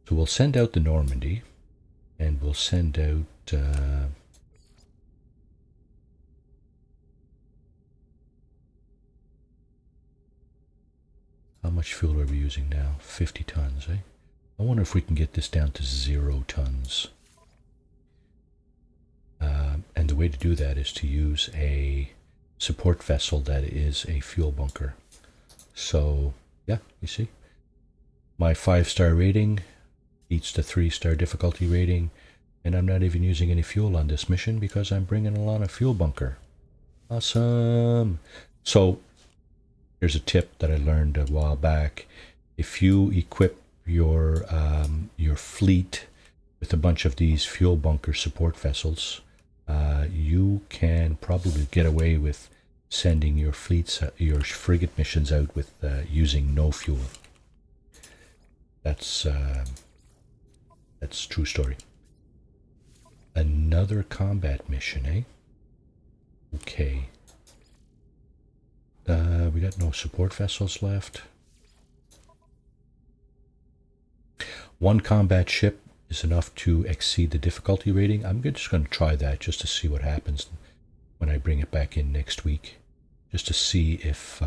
So we'll send out the Normandy, and we'll send out how much fuel are we using now? 50 tons, eh? I wonder if we can get this down to 0 tons. And the way to do that is to use a support vessel that is a fuel bunker. So Yeah, you see? My 5-star rating beats the 3-star difficulty rating, and I'm not even using any fuel on this mission because I'm bringing along a fuel bunker. Awesome! So, here's a tip that I learned a while back. If you equip your fleet with a bunch of these fuel bunker support vessels, you can probably get away with sending your frigate missions out with using no fuel. That's true story. Another combat mission, eh? Okay. We got no support vessels left. One combat ship is enough to exceed the difficulty rating. I'm just going to try that just to see what happens when I bring it back in next week. Just to see if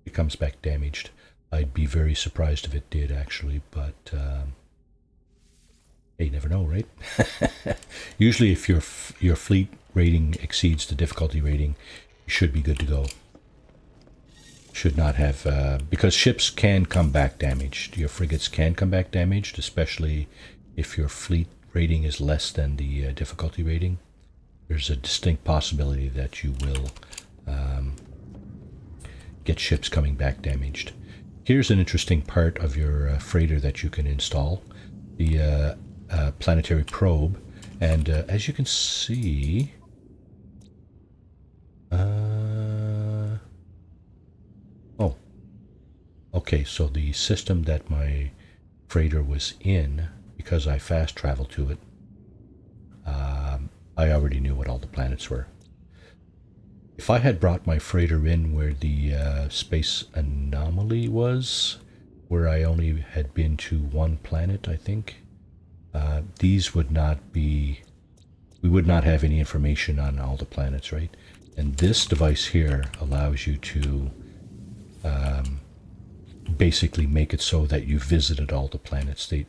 it comes back damaged. I'd be very surprised if it did, actually, but hey, you never know, right? Usually if your fleet rating exceeds the difficulty rating, you should be good to go. Should not have, because ships can come back damaged. Your frigates can come back damaged, especially if your fleet rating is less than the difficulty rating. There's a distinct possibility that you will get ships coming back damaged. Here's an interesting part of your freighter that you can install, the planetary probe, and as you can see, oh, okay, so the system that my freighter was in, because I fast traveled to it, I already knew what all the planets were. If I had brought my freighter in where the space anomaly was, where I only had been to one planet, I think, these would not be, we would not have any information on all the planets, right? And this device here allows you to basically make it so that you visited all the planets. You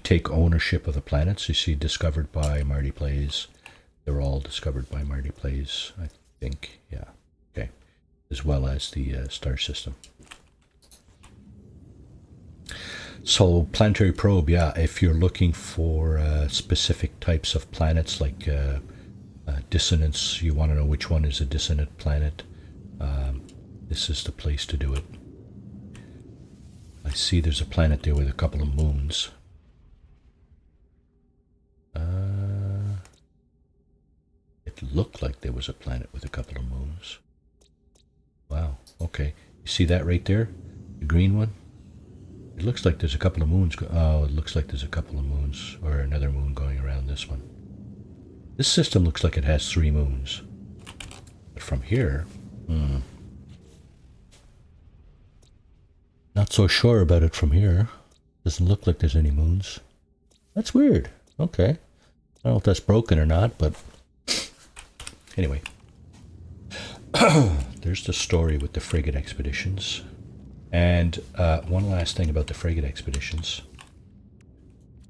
take ownership of the planets. You see discovered by Marty Plays. They're all discovered by Marty Plays, I think. Yeah, okay. As well as the star system. So planetary probe, yeah, if you're looking for specific types of planets like dissonance, you want to know which one is a dissonant planet, this is the place to do it. I see there's a planet there with a couple of moons. It looked like there was a planet with a couple of moons. Wow, okay. You see that right there? The green one? It looks like there's a couple of moons. Oh, it looks like there's a couple of moons, or another moon going around this one. This system looks like it has 3 moons. But from here, not so sure about it from here. Doesn't look like there's any moons. That's weird. Okay. I don't know if that's broken or not, but anyway. There's the story with the frigate expeditions. And one last thing about the frigate expeditions.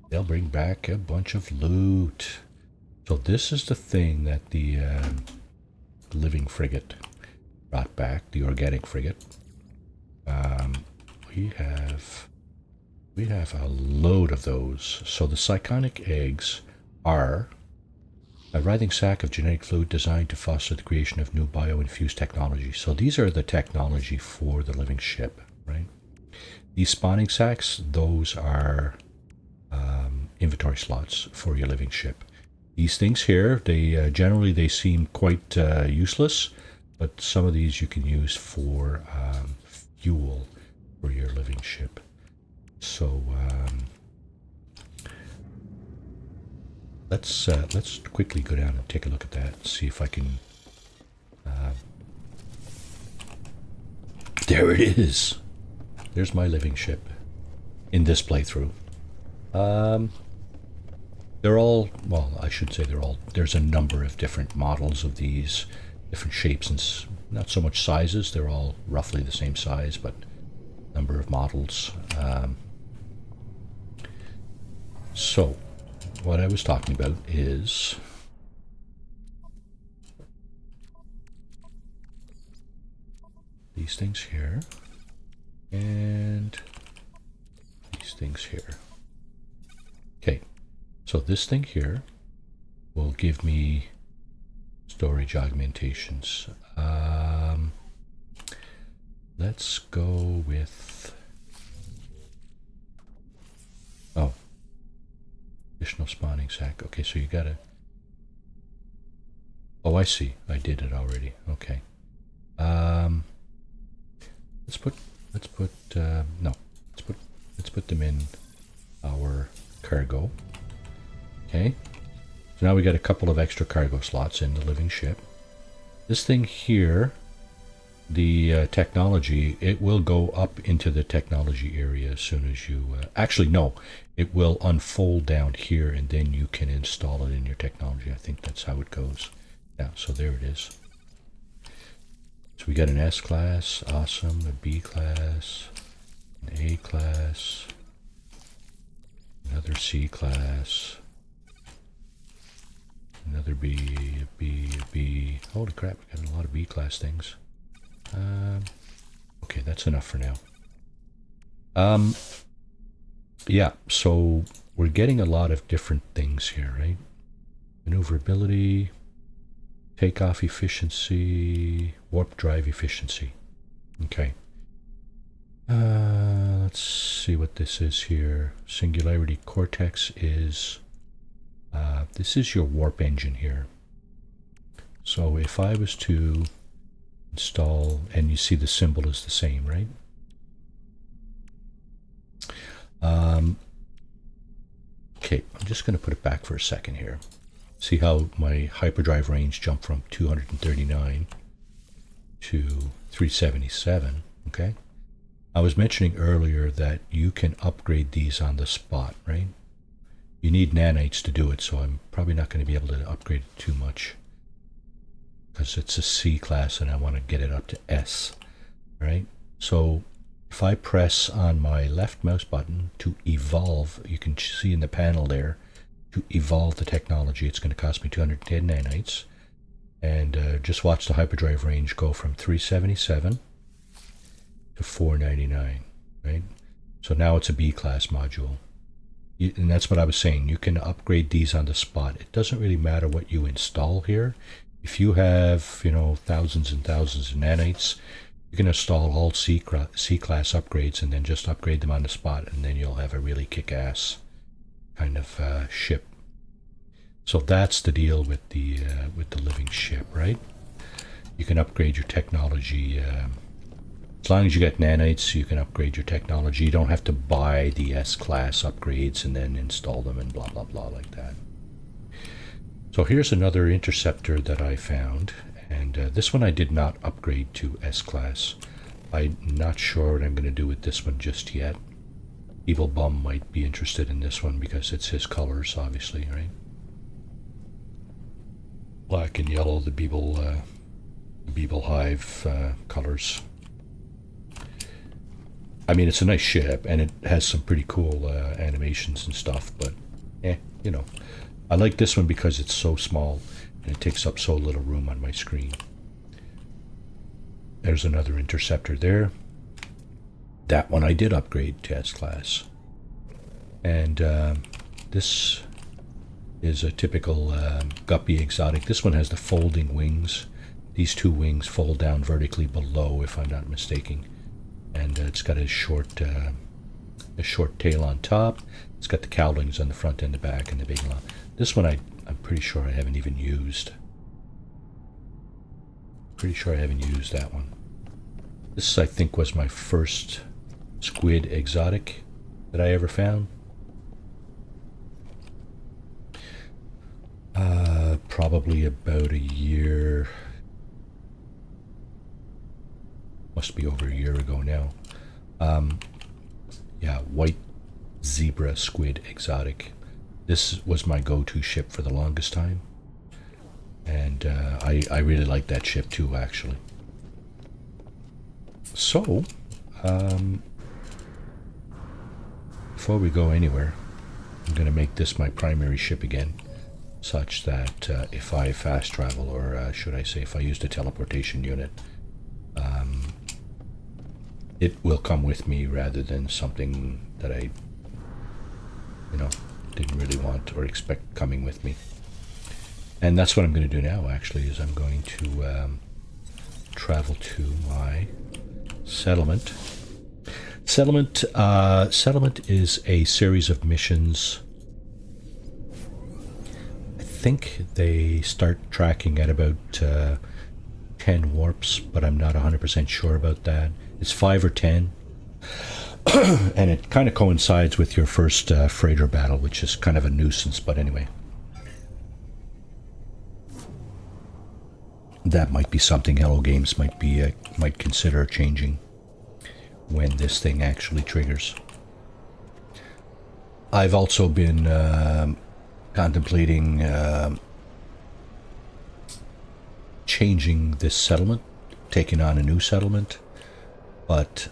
They'll bring back a bunch of loot. So this is the thing that the living frigate brought back, the organic frigate. We have a load of those. So the psychonic eggs are a writhing sac of genetic fluid designed to foster the creation of new bio-infused technology. So these are the technology for the living ship, right? These spawning sacs, those are inventory slots for your living ship. These things here, they generally they seem quite useless, but some of these you can use for fuel for your living ship. So let's quickly go down and take a look at that and see if I can. There it is. There's my living ship in this playthrough. They're all, well, I should say they're all, there's a number of different models of these, different shapes and not so much sizes. They're all roughly the same size, but number of models. So what I was talking about is these things here. And these things here. Okay, so this thing here will give me storage augmentations. Let's go with, oh, additional spawning sack. Okay, so you gotta, oh, I see, I did it already. Okay, let's put them in our cargo. Okay, so now we got a couple of extra cargo slots in the living ship. This thing here, the technology, it will go up into the technology area as soon as you, actually no, it will unfold down here and then you can install it in your technology. I think that's how it goes. Yeah, so there it is. So we got an S class, awesome, a B class, an A class, another C class, another B, a B, a B. Holy crap, we got a lot of B class things. Okay, that's enough for now. Yeah, so we're getting a lot of different things here, right? Maneuverability, takeoff efficiency, warp drive efficiency. Okay. Let's see what this is here. Singularity Cortex is, this is your warp engine here. So if I was to install, and you see the symbol is the same, right? Okay, I'm just going to put it back for a second here. See how my hyperdrive range jumped from 239 to 377, okay? I was mentioning earlier that you can upgrade these on the spot, right? You need nanites to do it, so I'm probably not going to be able to upgrade it too much because it's a C class and I want to get it up to S, right? So if I press on my left mouse button to evolve, you can see in the panel there, to evolve the technology, it's going to cost me 210 nanites. And just watch the hyperdrive range go from 377 to 499, right? So now it's a B class module. And that's what I was saying. You can upgrade these on the spot. It doesn't really matter what you install here. If you have, you know, thousands and thousands of nanites, you can install all C class upgrades and then just upgrade them on the spot, and then you'll have a really kick-ass kind of ship. So that's the deal with the living ship, right? You can upgrade your technology. As long as you get nanites, you can upgrade your technology. You don't have to buy the S-class upgrades and then install them and blah, blah, blah like that. So here's another interceptor that I found. And this one I did not upgrade to S-class. I'm not sure what I'm going to do with this one just yet. Evil Bum might be interested in this one because it's his colors, obviously, right? Black and yellow, the Beeble Hive colors. I mean, it's a nice ship, and it has some pretty cool animations and stuff, but, you know. I like this one because it's so small, and it takes up so little room on my screen. There's another interceptor there. That one I did upgrade to S-class. And this is a typical guppy exotic. This one has the folding wings. These two wings fold down vertically below, if I'm not mistaken. And it's got a short tail on top. It's got the cowlings on the front and the back and the big long. This one I'm pretty sure I haven't even used. Pretty sure I haven't used that one. This, I think, was my first squid exotic that I ever found. Probably about a year. Must be over a year ago now. Yeah, white zebra squid exotic. This was my go-to ship for the longest time. And I really like that ship too, actually. So, before we go anywhere, I'm going to make this my primary ship again, such that if I fast travel, or should I say if I use the teleportation unit, it will come with me rather than something that I, didn't really want or expect coming with me. And that's what I'm going to do now, actually, is I'm going to travel to my settlement. Settlement is a series of missions. I think they start tracking at about 10 warps, but I'm not 100% sure about that. It's 5 or 10. And it kind of coincides with your first freighter battle, which is kind of a nuisance, but anyway. That might be something Hello Games might consider changing when this thing actually triggers. I've also been contemplating changing this settlement, taking on a new settlement, but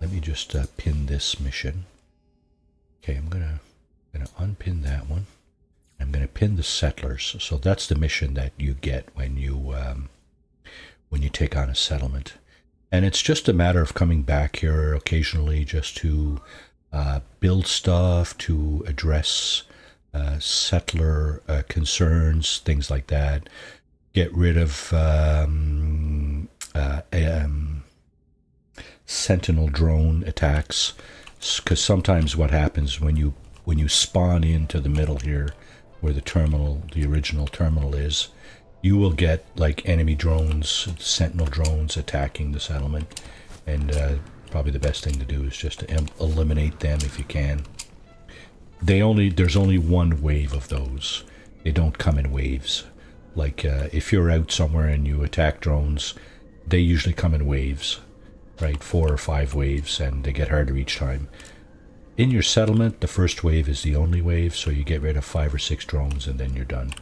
let me just pin this mission. Okay, I'm gonna unpin that one. I'm gonna pin the settlers. So that's the mission that you get when you take on a settlement, and it's just a matter of coming back here occasionally just to build stuff, to address settler concerns, things like that. Get rid of sentinel drone attacks, because sometimes what happens when you spawn into the middle here, where the original terminal is, you will get like enemy drones, sentinel drones attacking the settlement, and probably the best thing to do is just to eliminate them if you can. There's only one wave of those. They don't come in waves. Like if you're out somewhere and you attack drones, they usually come in waves, right? 4 or 5 waves, and they get harder each time. In your settlement, the first wave is the only wave, so you get rid of 5 or 6 drones and then you're done.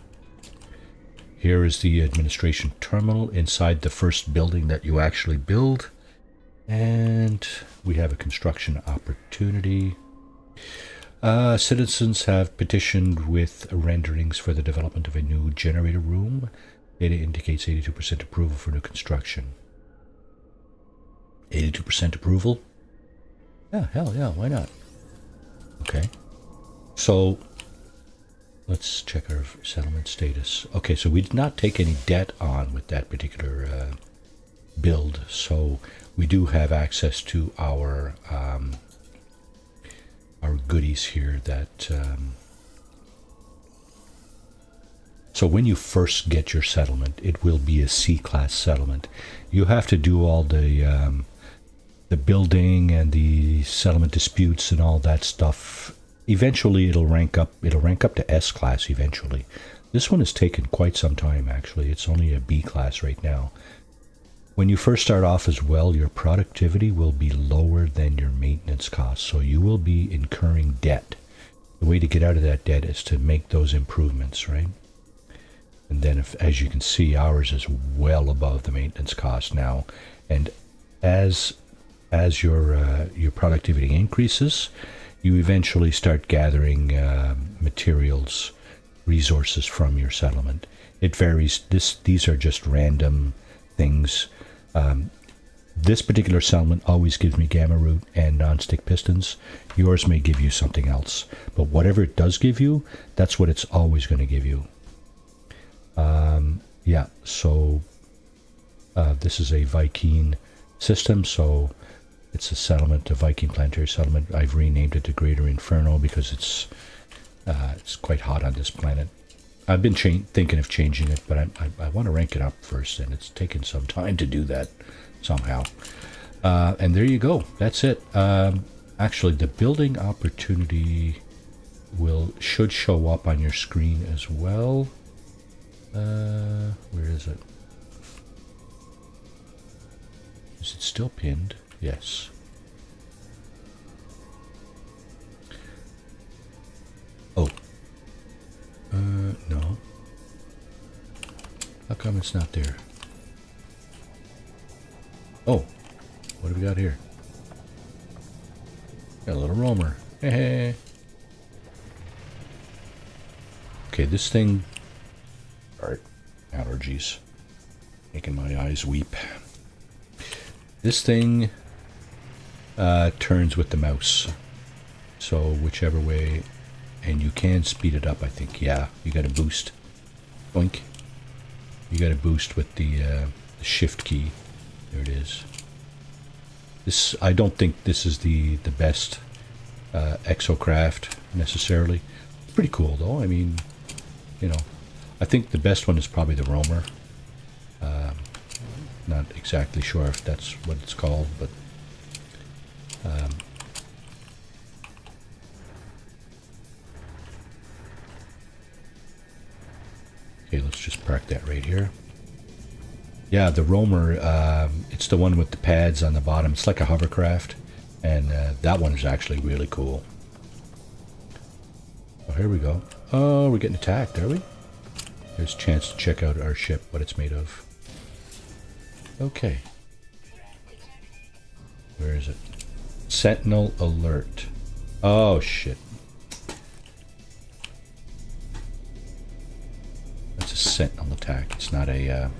Here is the administration terminal inside the first building that you actually build, and we have a construction opportunity. Citizens have petitioned with renderings for the development of a new generator room. Data indicates 82% approval for new construction. 82% approval? Yeah, hell yeah, why not? Okay, so let's check our settlement status. Okay, so we did not take any debt on with that particular build, so we do have access to our goodies here that so when you first get your settlement, it will be a C-class settlement. You have to do all the building and the settlement disputes and all that stuff. Eventually it'll rank up to S-class eventually. This one has taken quite some time, actually. It's only a B-class right now. When you first start off as well, your productivity will be lower than your maintenance costs, so you will be incurring debt. The way to get out of that debt is to make those improvements, right? And then, as you can see, ours is well above the maintenance cost now. And as your productivity increases, you eventually start gathering materials, resources from your settlement. It varies. These are just random things. This particular settlement always gives me gamma root and non-stick pistons. Yours may give you something else, but whatever it does give you, that's what it's always going to give you. Yeah, so this is a Viking system, so it's a settlement, a Viking planetary settlement. I've renamed it to Greater Inferno because it's quite hot on this planet. I've been thinking of changing it, but I want to rank it up first, and it's taken some time to do that somehow. And there you go. That's it. Actually, the building opportunity should show up on your screen as well. Where is it? Is it still pinned? Yes. Oh. No. How come it's not there? Oh. What have we got here? Got a little roamer. Hey. Okay, this thing... Alright. Allergies. Making my eyes weep. This thing turns with the mouse. So whichever way, and you can speed it up, I think. Yeah, you got to boost. Boink. You got to boost with the shift key. There it is. This, I don't think this is the best exocraft necessarily. Pretty cool though. I mean, you know, I think the best one is probably the roamer. Not exactly sure if that's what it's called, but okay, let's just park that right here. Yeah, the roamer, it's the one with the pads on the bottom. It's like a hovercraft, and that one is actually really cool. Oh, here we go. Oh, we're getting attacked, are we? There's a chance to check out our ship, what it's made of. Okay. Where is it? Sentinel alert. Oh, shit. That's a sentinel attack. It's not a...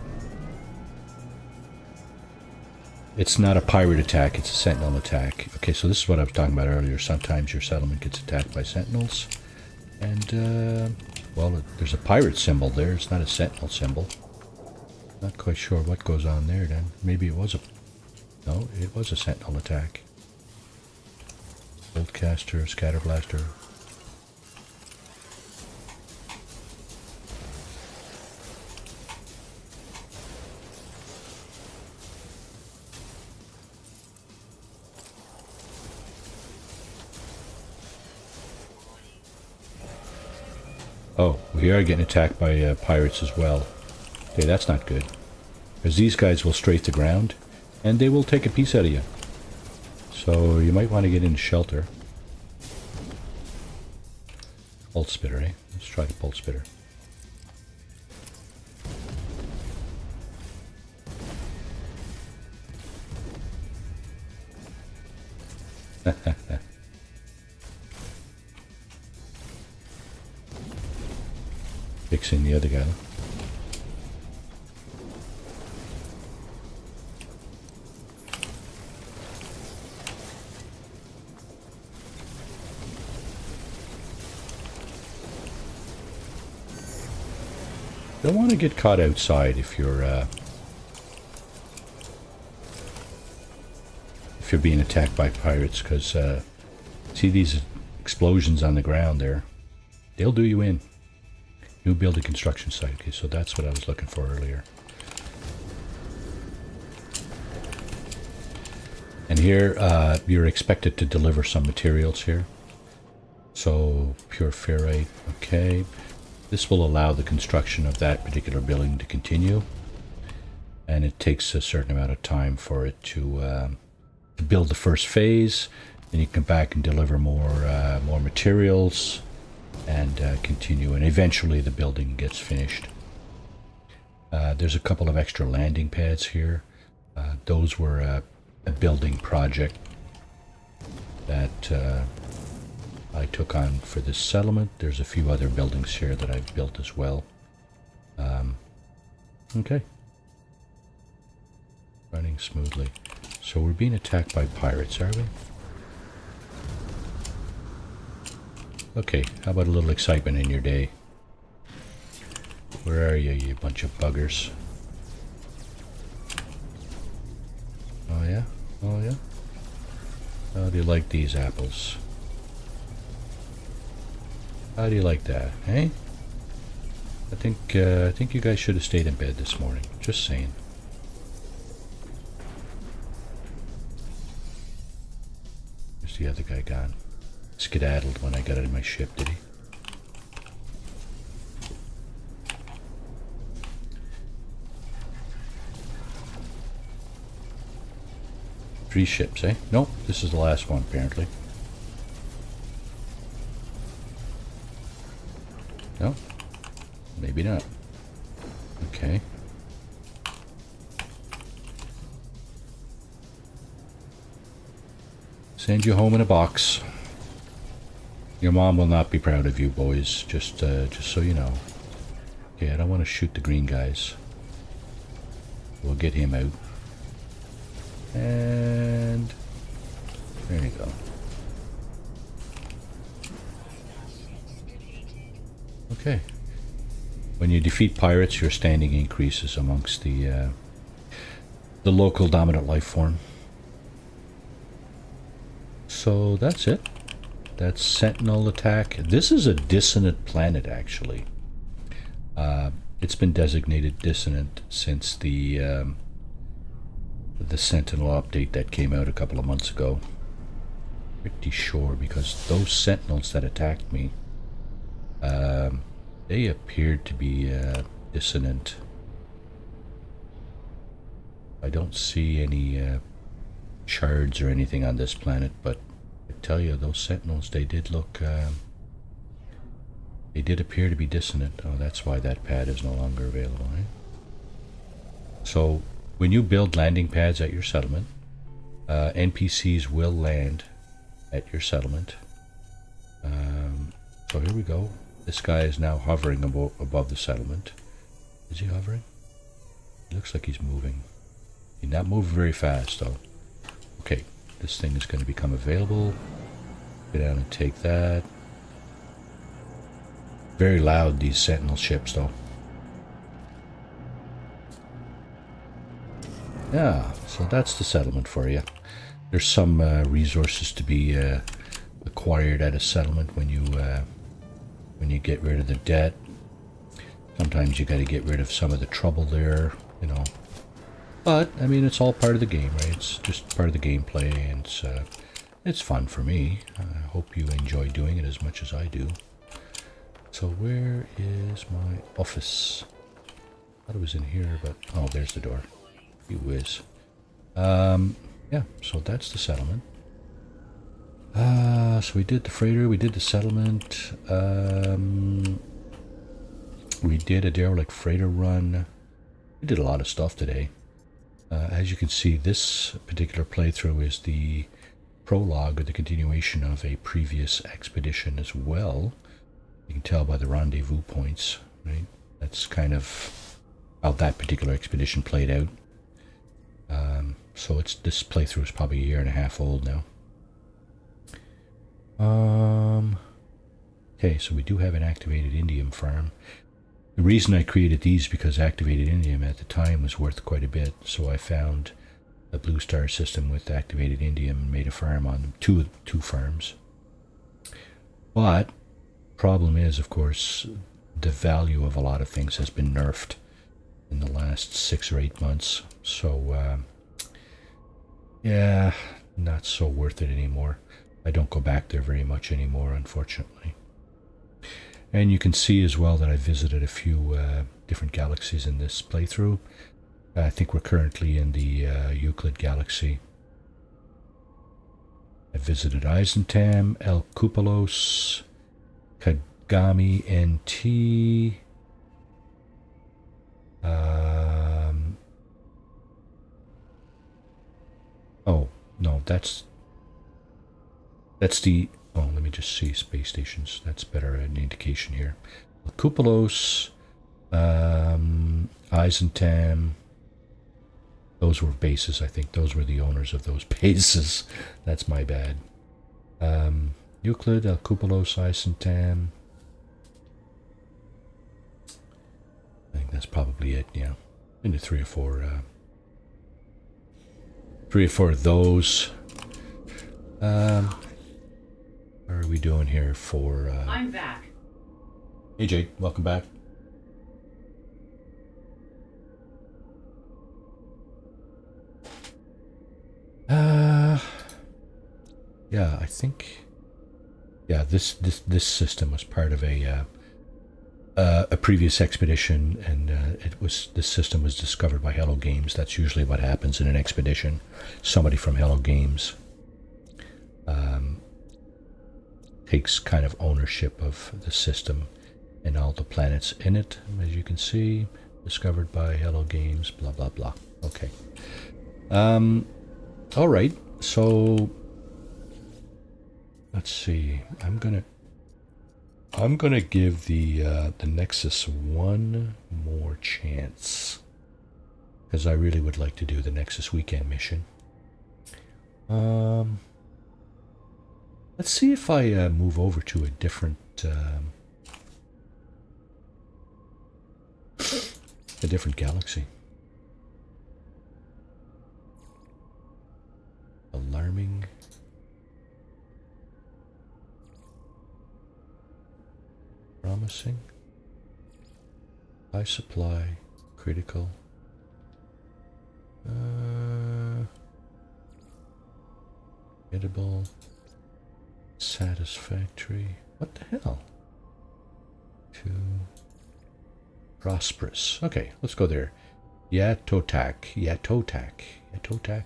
it's not a pirate attack, it's a sentinel attack. Okay, so this is what I was talking about earlier. Sometimes your settlement gets attacked by sentinels. And, well, there's a pirate symbol there. It's not a sentinel symbol. Not quite sure what goes on there then. Maybe it was a... No, it was a sentinel attack. Boltcaster, scatterblaster. Oh, we are getting attacked by pirates as well. Okay, that's not good. Because these guys will strafe the ground, and they will take a piece out of you. So you might want to get into shelter. Pulse spitter, eh? Let's try the pulse spitter. Fixing the other guy. Don't want to get caught outside if you're being attacked by pirates, because see these explosions on the ground there? They'll do you in. New building construction site. Okay, so that's what I was looking for earlier. And here, you're expected to deliver some materials here. So, pure ferrite, okay. This will allow the construction of that particular building to continue. And it takes a certain amount of time for it to build the first phase. Then you come back and deliver more materials. And continue, and eventually the building gets finished. There's a couple of extra landing pads here. Those were a building project that I took on for this settlement. There's a few other buildings here that I've built as well. Okay. Running smoothly. So we're being attacked by pirates, are we? Okay, how about a little excitement in your day? Where are you, you bunch of buggers? Oh yeah? Oh yeah? How do you like these apples? How do you like that, eh? I think you guys should have stayed in bed this morning. Just saying. Where's the other guy gone? Skedaddled when I got out of my ship, did he? Three ships, eh? Nope, this is the last one, apparently. No? Maybe not. Okay. Send you home in a box. Your mom will not be proud of you, boys. Just so you know. Okay, I don't want to shoot the green guys. We'll get him out. And There you go. Okay. When you defeat pirates, your standing increases amongst the local dominant life form. So that's it. That's Sentinel attack. This is a dissonant planet, actually. It's been designated dissonant since the Sentinel update that came out a couple of months ago. Pretty sure, because those Sentinels that attacked me, they appeared to be dissonant. I don't see any shards or anything on this planet, but I tell you, those Sentinels, they did look, they did appear to be dissonant. Oh, that's why that pad is no longer available, right? So, when you build landing pads at your settlement, NPCs will land at your settlement. So here we go. This guy is now hovering above the settlement. Is he hovering? It looks like he's moving. He's not moving very fast, though. Okay, this thing is going to become available. Go down and take that. Very loud, these Sentinel ships, though. Yeah, so that's the settlement for you. There's some resources to be acquired at a settlement when you get rid of the debt. Sometimes you got to get rid of some of the trouble there, you know. But I mean, it's all part of the game, right? It's just part of the gameplay, and it's fun for me. I hope you enjoy doing it as much as I do. So where is my office? I thought it was in here, but oh, there's the door. You whiz. Yeah, so that's the settlement. So we did the freighter, we did the settlement, we did a derelict freighter run. We did a lot of stuff today. As you can see, this particular playthrough is the prologue or the continuation of a previous expedition as well. You can tell by the rendezvous points, right? That's kind of how that particular expedition played out. So this playthrough is probably a year and a half old now. Okay, so we do have an activated indium farm. The reason I created these because activated indium at the time was worth quite a bit, so I found a blue star system with activated indium and made a farm on them, two farms. But problem is, of course, the value of a lot of things has been nerfed in the last 6 or 8 months, so yeah, not so worth it anymore. I don't go back there very much anymore, unfortunately. And you can see as well that I visited a few different galaxies in this playthrough. I think we're currently in the Euclid galaxy. I visited Eisentam, El Cupolos, Kagami NT, oh, no, that's the, oh, let me just see space stations. That's better an indication here. Cupolos, Eisentam, those were bases, I think. Those were the owners of those bases. That's my bad. Euclid, El Cupolos, Eisentam. I think that's probably it, yeah. Into three or four of those. How are we doing here for... I'm back. Hey Jade, welcome back. Yeah, I think... Yeah, this system was part of a previous expedition, and this system was discovered by Hello Games. That's usually what happens in an expedition. Somebody from Hello Games takes kind of ownership of the system and all the planets in it, as you can see, discovered by Hello Games, blah blah blah. Okay. All right, so let's see. I'm gonna give the Nexus one more chance, because I really would like to do the Nexus weekend mission. Let's see if I move over to a different galaxy. Alarming. Promising. High supply. Critical. Edible. Satisfactory. What the hell? To prosperous. Okay, let's go there. Yatotak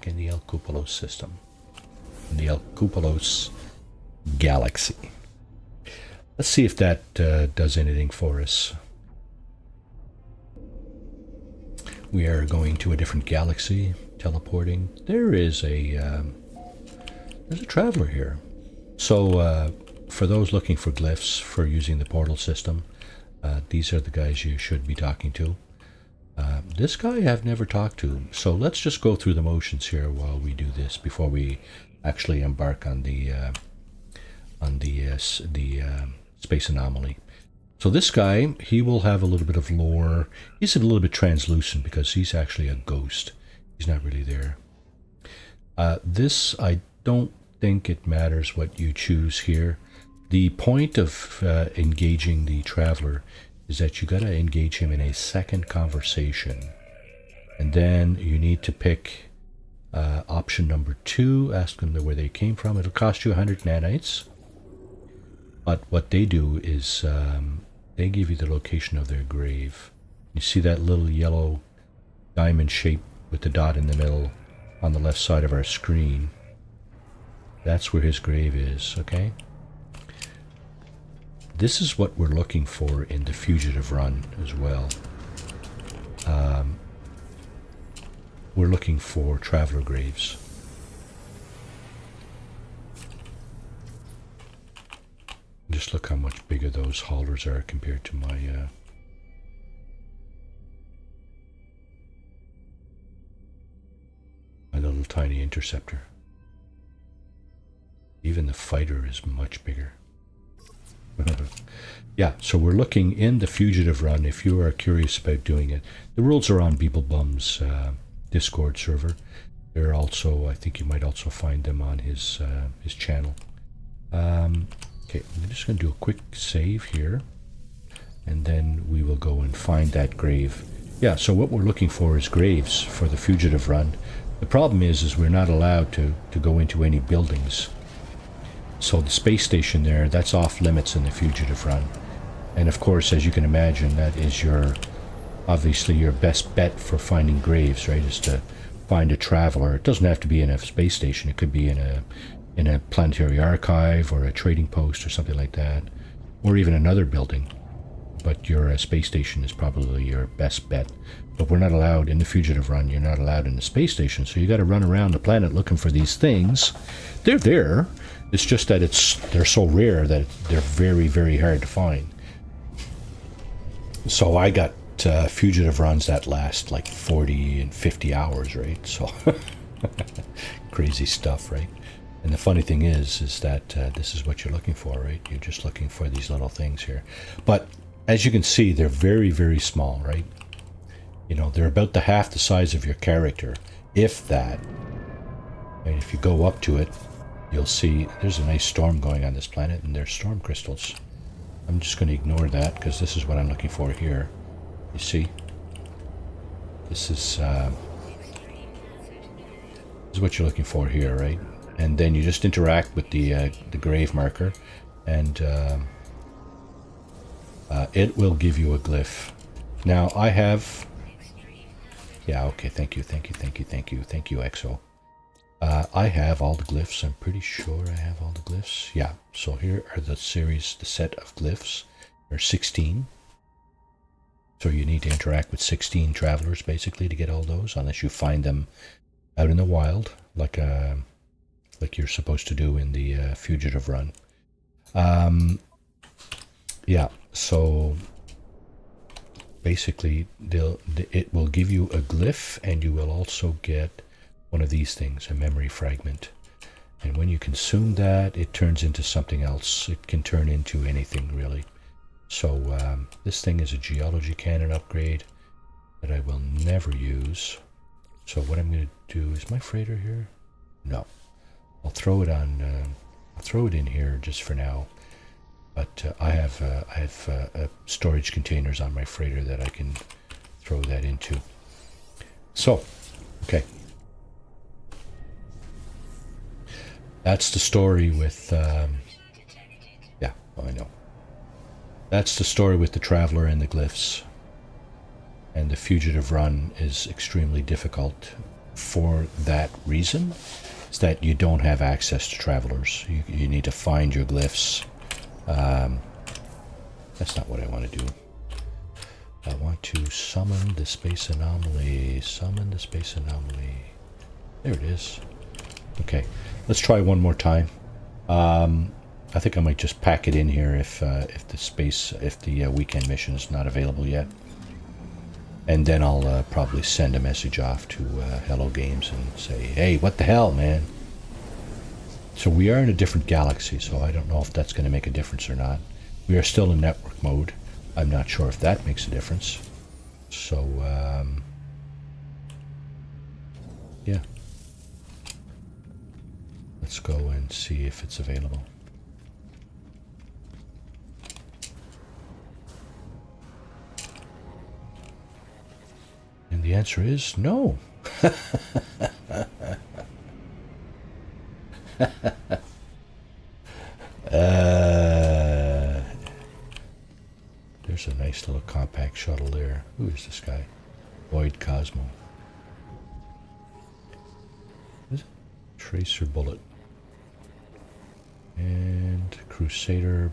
in the El Cupolos system. In the El Cupolos galaxy. Let's see if that does anything for us. We are going to a different galaxy, teleporting. There's a traveler here. So for those looking for glyphs for using the portal system, these are the guys you should be talking to. This guy I've never talked to, so let's just go through the motions here while we do this before we actually embark on the space anomaly. So this guy, he will have a little bit of lore. He's a little bit translucent because he's actually a ghost. He's not really there. This, I don't think it matters what you choose here. The point of engaging the traveler is that you got to engage him in a second conversation. And then you need to pick option number 2, ask them where they came from. It'll cost you 100 nanites. But what they do is they give you the location of their grave. You see that little yellow diamond shape with the dot in the middle on the left side of our screen? That's where his grave is, okay? This is what we're looking for in the fugitive run as well. We're looking for traveler graves. Just look how much bigger those haulers are compared to my little tiny interceptor. Even the fighter is much bigger. Yeah, so we're looking in the fugitive run. If you are curious about doing it, the rules are on Beeblebum's Discord server. They're also, I think you might also find them on his channel. Okay, I'm just going to do a quick save here, and then we will go and find that grave. Yeah, so what we're looking for is graves for the fugitive run. The problem is we're not allowed to go into any buildings. So the space station there, that's off limits in the fugitive run. And of course, as you can imagine, that is obviously your best bet for finding graves, right? Is to find a traveler. It doesn't have to be in a space station. It could be in a planetary archive or a trading post or something like that, or even another building. But your space station is probably your best bet. But we're not allowed in the fugitive run. You're not allowed in the space station, so you got to run around the planet looking for these things. They're there. It's just that they're so rare that they're very, very hard to find. So I got fugitive runs that last like 40 and 50 hours, right? So crazy stuff, right? And the funny thing is that this is what you're looking for, right? You're just looking for these little things here. But as you can see, they're very, very small, right? You know, they're about half the size of your character, if that. And if you go up to it, you'll see there's a nice storm going on this planet, and there's storm crystals. I'm just going to ignore that because this is what I'm looking for here. You see? This is what you're looking for here, right? And then you just interact with the grave marker, and it will give you a glyph. Now I have, yeah, okay, thank you, EXO. I have all the glyphs. I'm pretty sure I have all the glyphs. Yeah, so here are the set of glyphs. There are 16. So you need to interact with 16 travelers basically to get all those, unless you find them out in the wild, like you're supposed to do in the fugitive run. Yeah, so basically it will give you a glyph, and you will also get one of these things, a memory fragment. And when you consume that, it turns into something else. It can turn into anything, really. So this thing is a geology cannon upgrade that I will never use. So what I'm going to do, is my freighter here? No. I'll throw it on, I'll throw it in here just for now. But I have storage containers on my freighter that I can throw that into. So, okay. That's the story with, yeah, oh, I know. That's the story with the Traveler and the glyphs. And the fugitive run is extremely difficult for that reason. Is that you don't have access to Travelers. You need to find your glyphs. That's not what I want to do. I want to summon the space anomaly. Summon the space anomaly. There it is. Okay, let's try one more time. I think I might just pack it in here if the weekend mission is not available yet, and then I'll probably send a message off to Hello Games and say, hey, what the hell, man? So we are in a different galaxy, so I don't know if that's going to make a difference or not. We are still in network mode. I'm not sure if that makes a difference. So, yeah. Let's go and see if it's available. And the answer is no. There's a nice little compact shuttle there. Who is this guy? Void Cosmo. Is it? Tracer Bullet. And Crusader.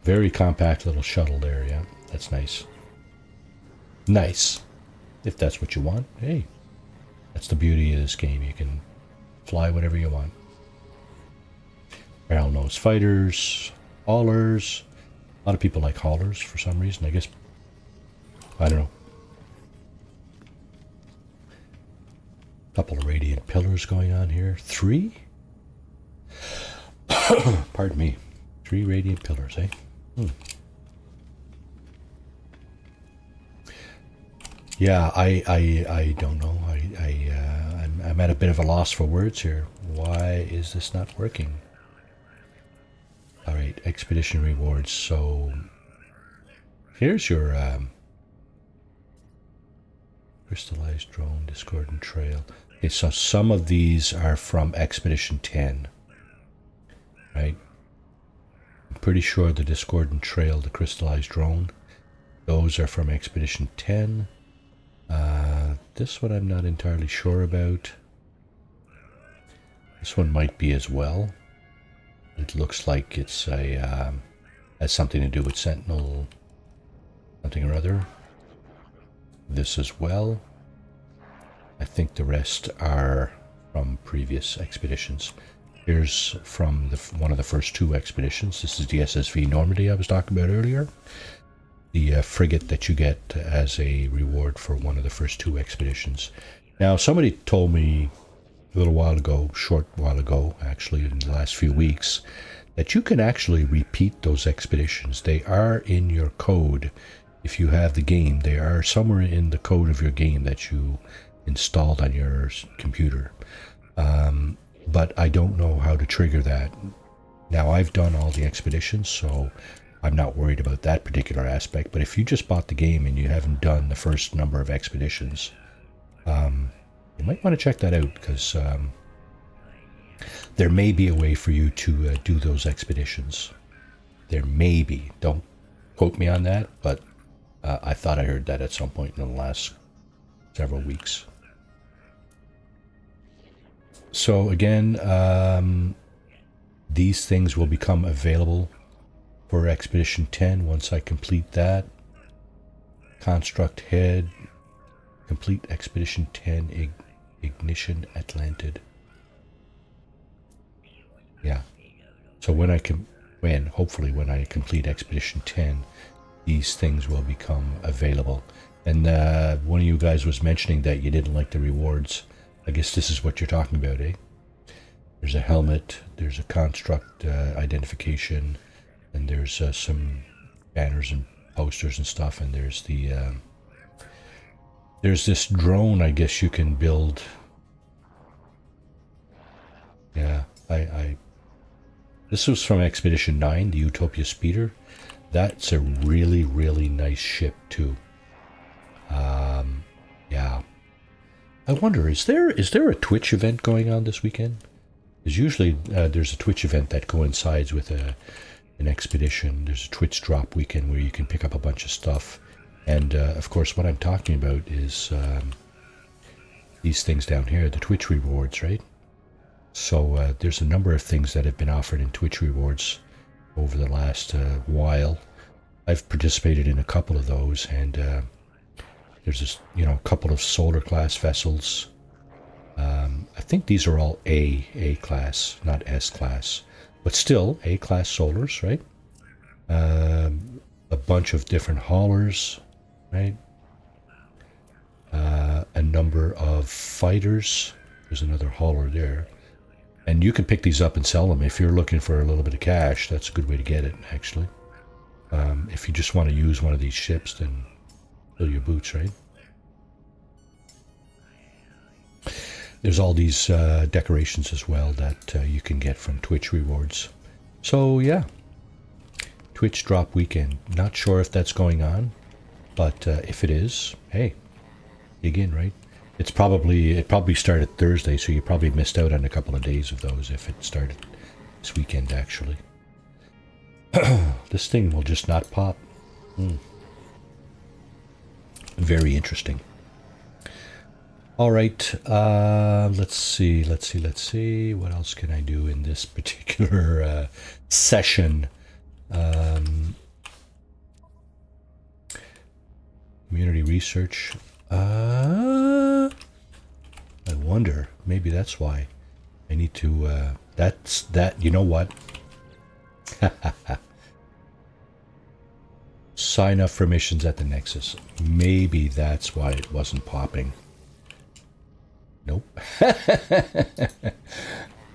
Very compact little shuttle there, yeah. That's nice. Nice. If that's what you want, hey. That's the beauty of this game. You can fly whatever you want. Barrel nose fighters, haulers. A lot of people like haulers for some reason, I guess. I don't know. Couple of radiant pillars going on here. 3? Pardon me. 3 radiant pillars, eh? Yeah, I don't know. I'm at a bit of a loss for words here. Why is this not working? All right, expedition rewards. So here's your crystallized drone, discordant trail. Okay, so some of these are from Expedition 10, right? I'm pretty sure the discordant trail, the crystallized drone, those are from Expedition 10. This one I'm not entirely sure about. This one might be as well. It looks like it's a has something to do with Sentinel something or other. This as well. I think the rest are from previous expeditions. Here's from one of the first 2 expeditions. This is the SSV Normandy I was talking about earlier. The frigate that you get as a reward for one of the first 2 expeditions. Now, somebody told me a little while ago, short while ago, actually, in the last few weeks, that you can actually repeat those expeditions. They are in your code. If you have the game, they are somewhere in the code of your game that you installed on your computer. But I don't know how to trigger that. Now, I've done all the expeditions, so I'm not worried about that particular aspect. But if you just bought the game and you haven't done the first number of expeditions, you might want to check that out, because there may be a way for you to do those expeditions. There may be. Don't quote me on that, but I thought I heard that at some point in the last several weeks. So again, these things will become available for Expedition 10 once I complete that. Construct head, complete Expedition 10 ignition Atlantid. Yeah. So hopefully when I complete Expedition 10, these things will become available. And one of you guys was mentioning that you didn't like the rewards. I guess this is what you're talking about, eh? There's a helmet, there's a construct identification, and there's some banners and posters and stuff, and there's this drone I guess you can build. Yeah, this was from Expedition 9, the Utopia Speeder. That's a really, really nice ship too. Yeah. I wonder, is there a Twitch event going on this weekend? Because usually there's a Twitch event that coincides with an expedition. There's a Twitch drop weekend where you can pick up a bunch of stuff. And of course what I'm talking about is these things down here, the Twitch rewards, right? So there's a number of things that have been offered in Twitch rewards over the last while. I've participated in a couple of those, and there's this, a couple of solar class vessels. I think these are all A class, not S class, but still A class solars, right? A bunch of different haulers, right? A number of fighters. There's another hauler there. And you can pick these up and sell them if you're looking for a little bit of cash. That's a good way to get it, actually. If you just want to use one of these ships, then fill your boots, right? There's all these decorations as well that you can get from Twitch rewards. So yeah, Twitch drop weekend. Not sure if that's going on, but if it is, hey, dig in, right? It probably started Thursday, so you probably missed out on a couple of days of those if it started this weekend, actually. This thing will just not pop. Very interesting. All right, let's see. What else can I do in this particular session? Community research. I wonder, maybe that's why I need to, you know what? Sign up for missions at the Nexus. Maybe that's why it wasn't popping. Nope.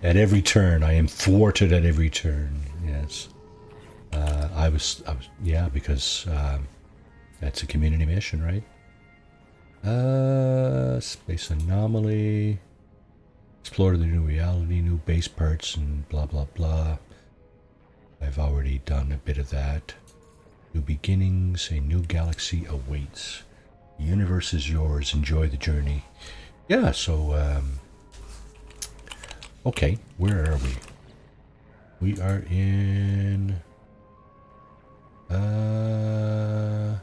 At every turn, I am thwarted at every turn. Yes. I was, yeah, because that's a community mission, right? Space anomaly. Explore the new reality, new base parts, and blah, blah, blah. I've already done a bit of that. New beginnings, a new galaxy awaits. The universe is yours, enjoy the journey. Yeah, so, okay, where are we? We are in, where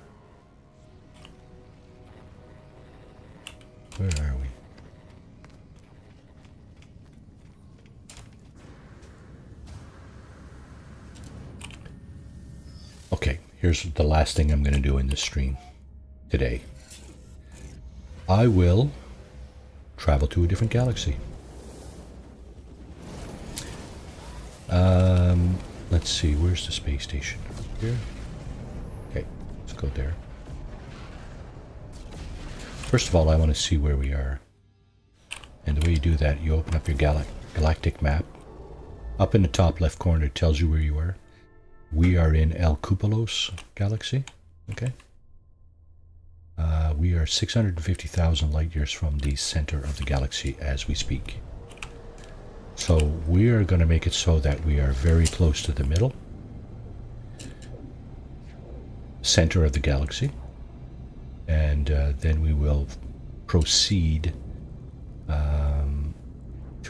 are we? Okay, here's the last thing I'm going to do in this stream today. I will travel to a different galaxy. Let's see, where's the space station? Here? Okay, let's go there. First of all, I want to see where we are. And the way you do that, you open up your galactic map. Up in the top left corner, it tells you where you are. We are in El Cupolos galaxy. Okay. We are 650,000 light years from the center of the galaxy as we speak. So we are going to make it so that we are very close to the middle, center of the galaxy, and then we will proceed to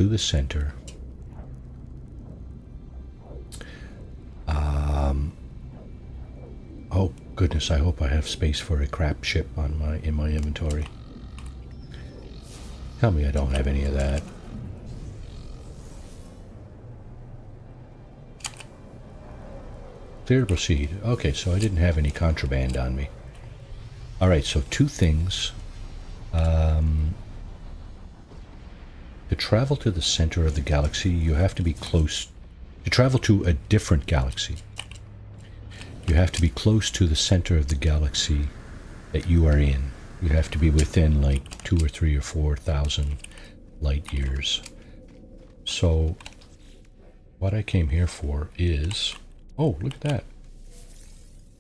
the center. Oh goodness, I hope I have space for a crap ship on in my inventory. Tell me I don't have any of that. Clear to proceed. Okay, so I didn't have any contraband on me. Alright, so two things. To travel to the center of the galaxy, you have to be close. To travel to a different galaxy, you have to be close to the center of the galaxy that you are in. You have to be within like 2 or 3 or 4,000 light years. So what I came here for is... Oh, look at that.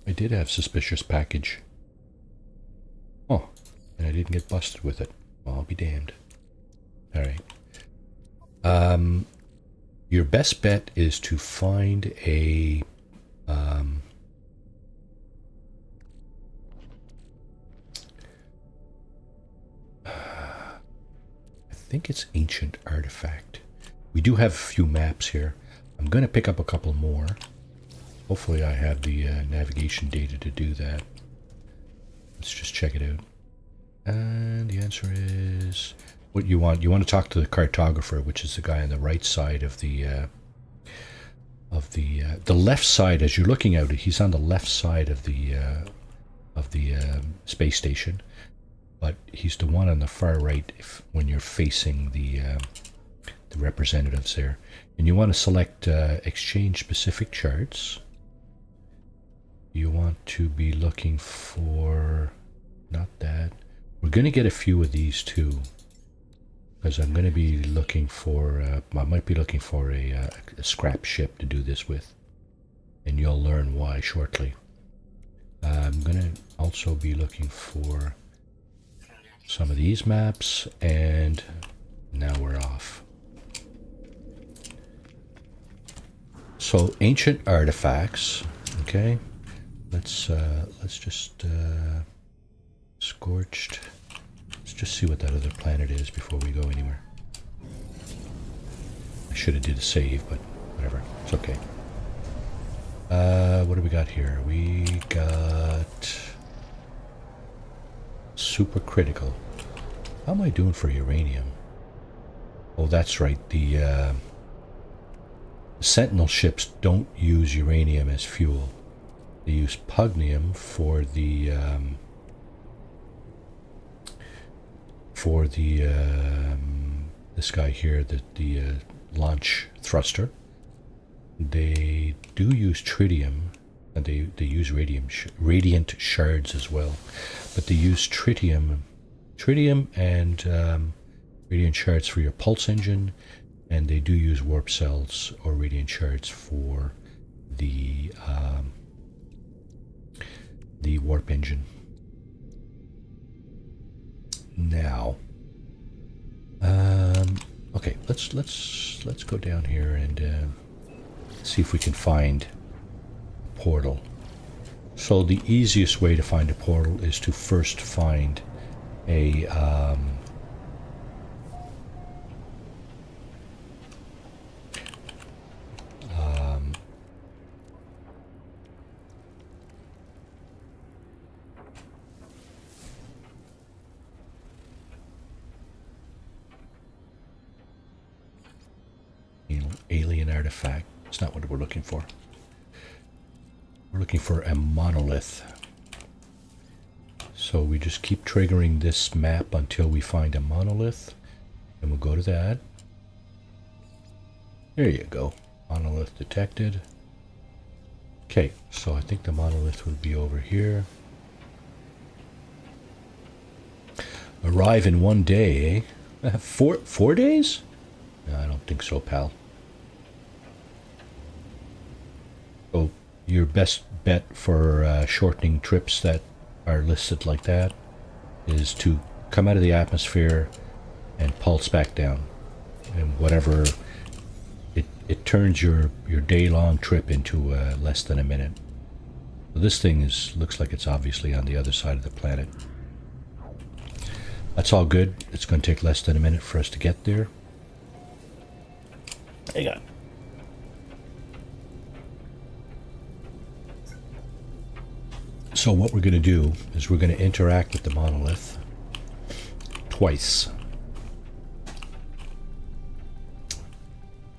I did have suspicious package. Oh, and I didn't get busted with it. Well, I'll be damned. Alright. Your best bet is to find a... I think it's ancient artifact. We do have a few maps here. I'm going to pick up a couple more. Hopefully I have the navigation data to do that. Let's just check it out. And the answer is... What you want? You want to talk to the cartographer, which is the guy on the right side of the left side. As you're looking out, he's on the left side of the space station, but he's the one on the far right when you're facing the representatives there. And you want to select exchange specific charts. You want to be looking for, not that. We're going to get a few of these too. Because I'm going to be looking for, I might be looking for a scrap ship to do this with. And you'll learn why shortly. I'm going to also be looking for some of these maps, and now we're off. So, ancient artifacts, okay. Let's just, scorched. Let's just see what that other planet is before we go anywhere. I should have did a save, but whatever. It's okay. What do we got here? We got supercritical. How am I doing for uranium? Oh, that's right. The Sentinel ships don't use uranium as fuel. They use pugnium for the this guy here, the launch thruster. They do use tritium, and they use radiant shards as well, but they use tritium and radiant shards for your pulse engine, and they do use warp cells or radiant shards for the warp engine. Now, okay, let's go down here and see if we can find a portal. So the easiest way to find a portal is to first find a alien artifact. It's not what we're looking for. We're looking for a monolith. So we just keep triggering this map until we find a monolith, and we'll go to that. There you go. Monolith detected. Okay, so I think the monolith would be over here. Arrive in 1 day, eh? 4 days? No, I don't think so, pal. So your best bet for shortening trips that are listed like that is to come out of the atmosphere and pulse back down, and whatever it turns your day-long trip into less than a minute. So this thing looks like it's obviously on the other side of the planet. That's all good. It's going to take less than a minute for us to get there. Hang on. So what we're going to do is we're going to interact with the monolith twice.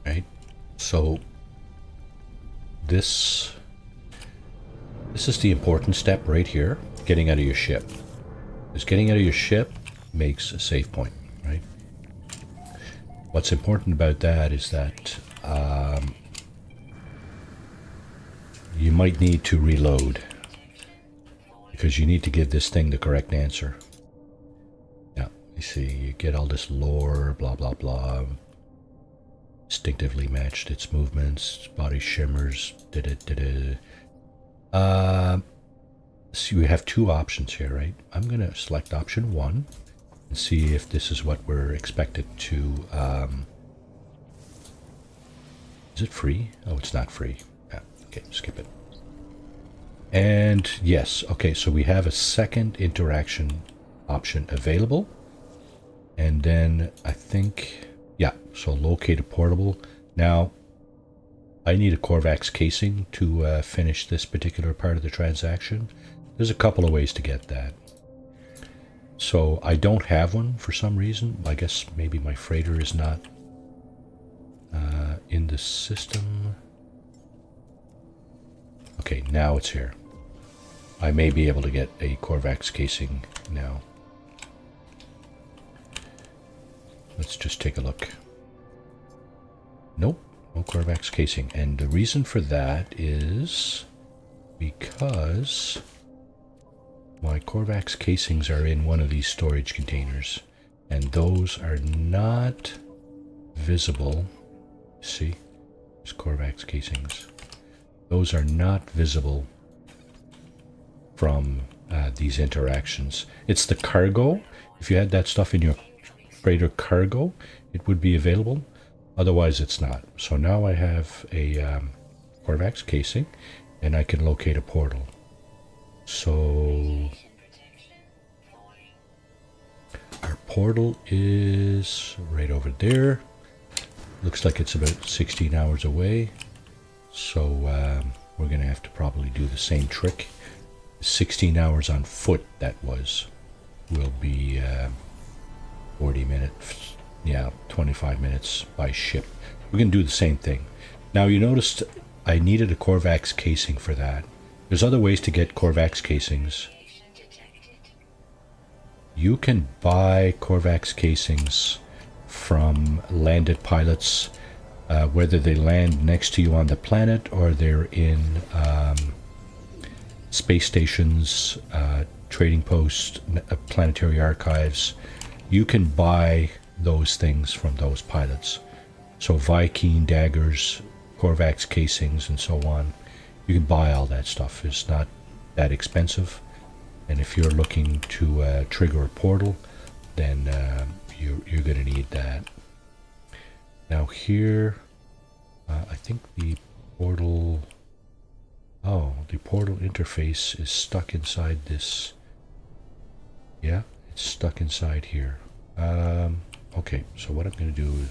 Right? So this is the important step right here, getting out of your ship. Because getting out of your ship makes a save point, right? What's important about that is that you might need to reload, because you need to give this thing the correct answer. Yeah, you see, you get all this lore, blah blah blah. Instinctively matched its movements, body shimmers, so we have two options here, right? I'm going to select option 1 and see if this is what we're expected to... is it free? Oh, it's not free. Yeah, okay, skip it. And yes, okay, so we have a second interaction option available. And then I think, yeah, so locate a portable. Now, I need a Korvax casing to finish this particular part of the transaction. There's a couple of ways to get that. So I don't have one for some reason. I guess maybe my freighter is not in the system. Okay, now it's here. I may be able to get a Korvax casing now. Let's just take a look. Nope, no Korvax casing. And the reason for that is because my Korvax casings are in one of these storage containers, and those are not visible. See, there's Korvax casings. Those are not visible from these interactions. It's the cargo. If you had that stuff in your freighter cargo, it would be available. Otherwise, it's not. So now I have a Korvax casing, and I can locate a portal. So our portal is right over there. Looks like it's about 16 hours away. So we're going to have to probably do the same trick. 16 hours on foot, that will be 40 minutes. Yeah, 25 minutes by ship. We're going to do the same thing. Now you noticed I needed a Korvax casing for that. There's other ways to get Korvax casings. You can buy Korvax casings from landed pilots, whether they land next to you on the planet or they're in space stations, trading posts, planetary archives. You can buy those things from those pilots. So Viking daggers, Korvax casings, and so on. You can buy all that stuff. It's not that expensive. And if you're looking to trigger a portal, then you're going to need that. Now here, I think the portal... Oh, the portal interface is stuck inside this. Yeah, it's stuck inside here. Okay, so what I'm going to do is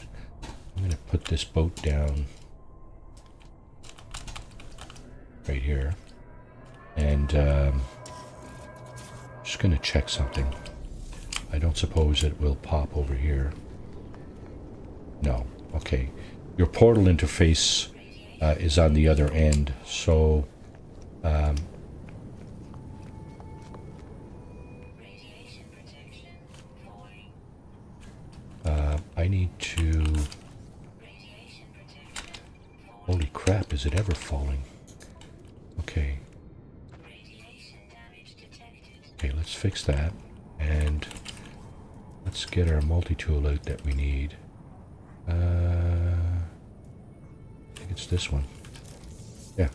I'm going to put this boat down right here, and just going to check something. I don't suppose it will pop over here. No. Okay. Your portal interface is on the other end, so I need to... Holy crap, is it ever falling? Okay. Okay, let's fix that, and let's get our multi-tool out that we need. I think it's this one. Yeah.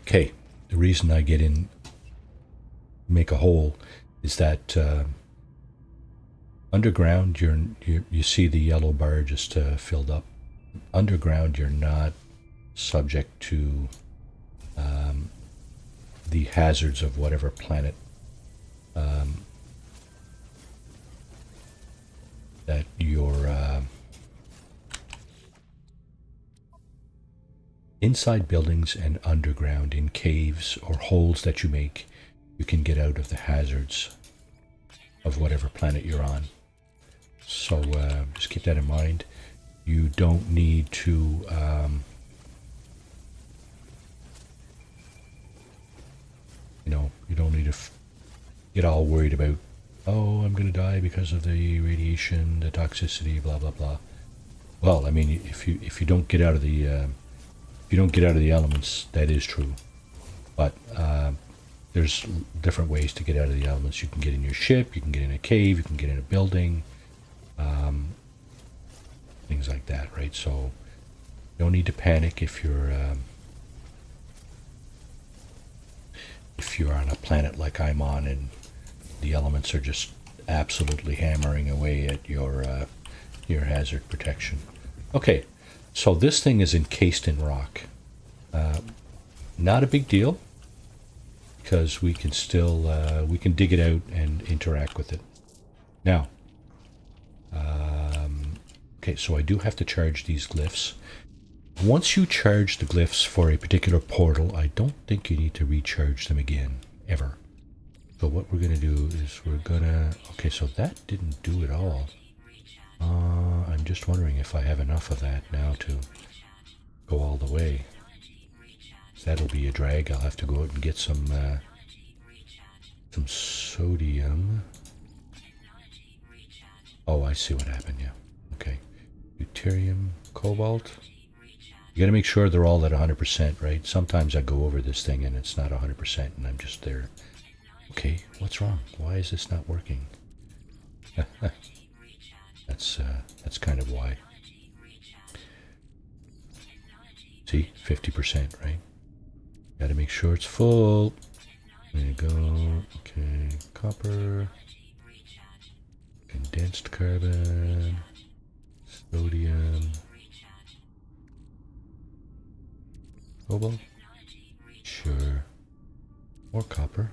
Okay, the reason I get in, make a hole, is that underground, you see the yellow bar just filled up. Underground, you're not subject to the hazards of whatever planet that you're inside buildings and underground in caves or holes that you make. You can get out of the hazards of whatever planet you're on. So just keep that in mind. You don't need to you don't need to get all worried about, oh, I'm going to die because of the radiation, the toxicity, blah, blah, blah. Well, I mean, if you don't get out of the if you don't get out of the elements, that is true. But there's different ways to get out of the elements. You can get in your ship, you can get in a cave, you can get in a building, things like that, right? So you don't need to panic if you're on a planet like I'm on and the elements are just absolutely hammering away at your hazard protection. Okay, so this thing is encased in rock. Not a big deal, because we can still we can dig it out and interact with it. Now, okay, so I do have to charge these glyphs. Once you charge the glyphs for a particular portal, I don't think you need to recharge them again, ever. So what we're going to do is we're going to... Okay, so that didn't do it all. I'm just wondering if I have enough of that now to go all the way. That'll be a drag. I'll have to go out and get some sodium. Oh, I see what happened, yeah. Okay. Deuterium, cobalt. You gotta make sure they're all at 100%, right? Sometimes I go over this thing and it's not 100% and I'm just there. Okay, what's wrong? Why is this not working? That's kind of why. See, 50%, right? Gotta make sure it's full. There you go. Okay, copper. Condensed carbon. Sodium. Cobalt. Sure. More copper.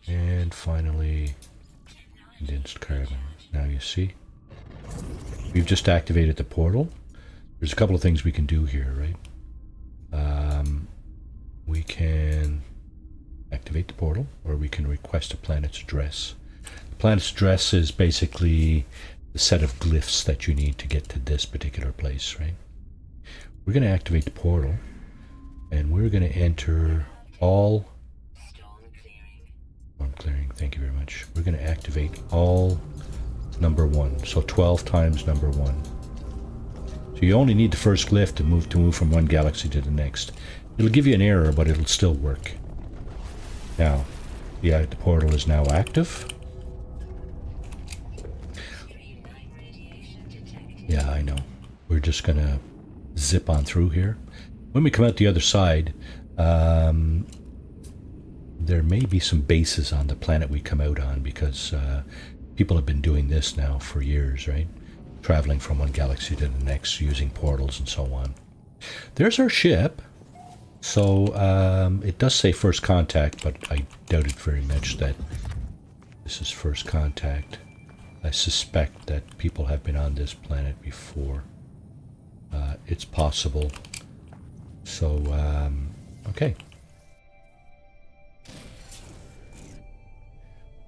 And finally, condensed carbon. Now you see, we've just activated the portal. There's a couple of things we can do here, right? We can activate the portal, or we can request a planet's address. The planet's address is basically the set of glyphs that you need to get to this particular place, right? We're going to activate the portal, and we're going to enter all... Storm clearing, thank you very much. We're going to activate all number 1, so 12 times number 1. So you only need the first glyph to move from one galaxy to the next. It'll give you an error, but it'll still work. Now, the portal is now active. Yeah, I know. We're just gonna zip on through here. When we come out the other side, there may be some bases on the planet we come out on, because people have been doing this now for years, right? Traveling from one galaxy to the next using portals and so on. There's our ship. So it does say first contact, but I doubt it very much that this is first contact. I suspect that people have been on this planet before. It's possible. So, okay.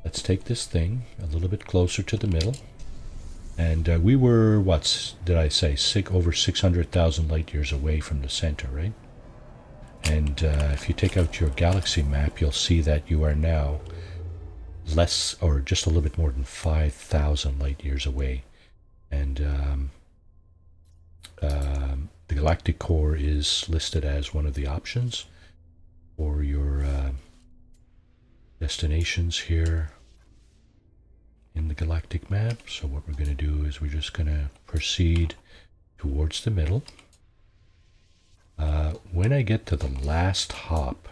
Let's take this thing a little bit closer to the middle. And we were, what did I say, over 600,000 light years away from the center, right? And if you take out your galaxy map, you'll see that you are now less, or just a little bit more than 5,000 light years away. And the galactic core is listed as one of the options for your destinations here in the galactic map. So what we're going to do is we're just going to proceed towards the middle. When I get to the last hop,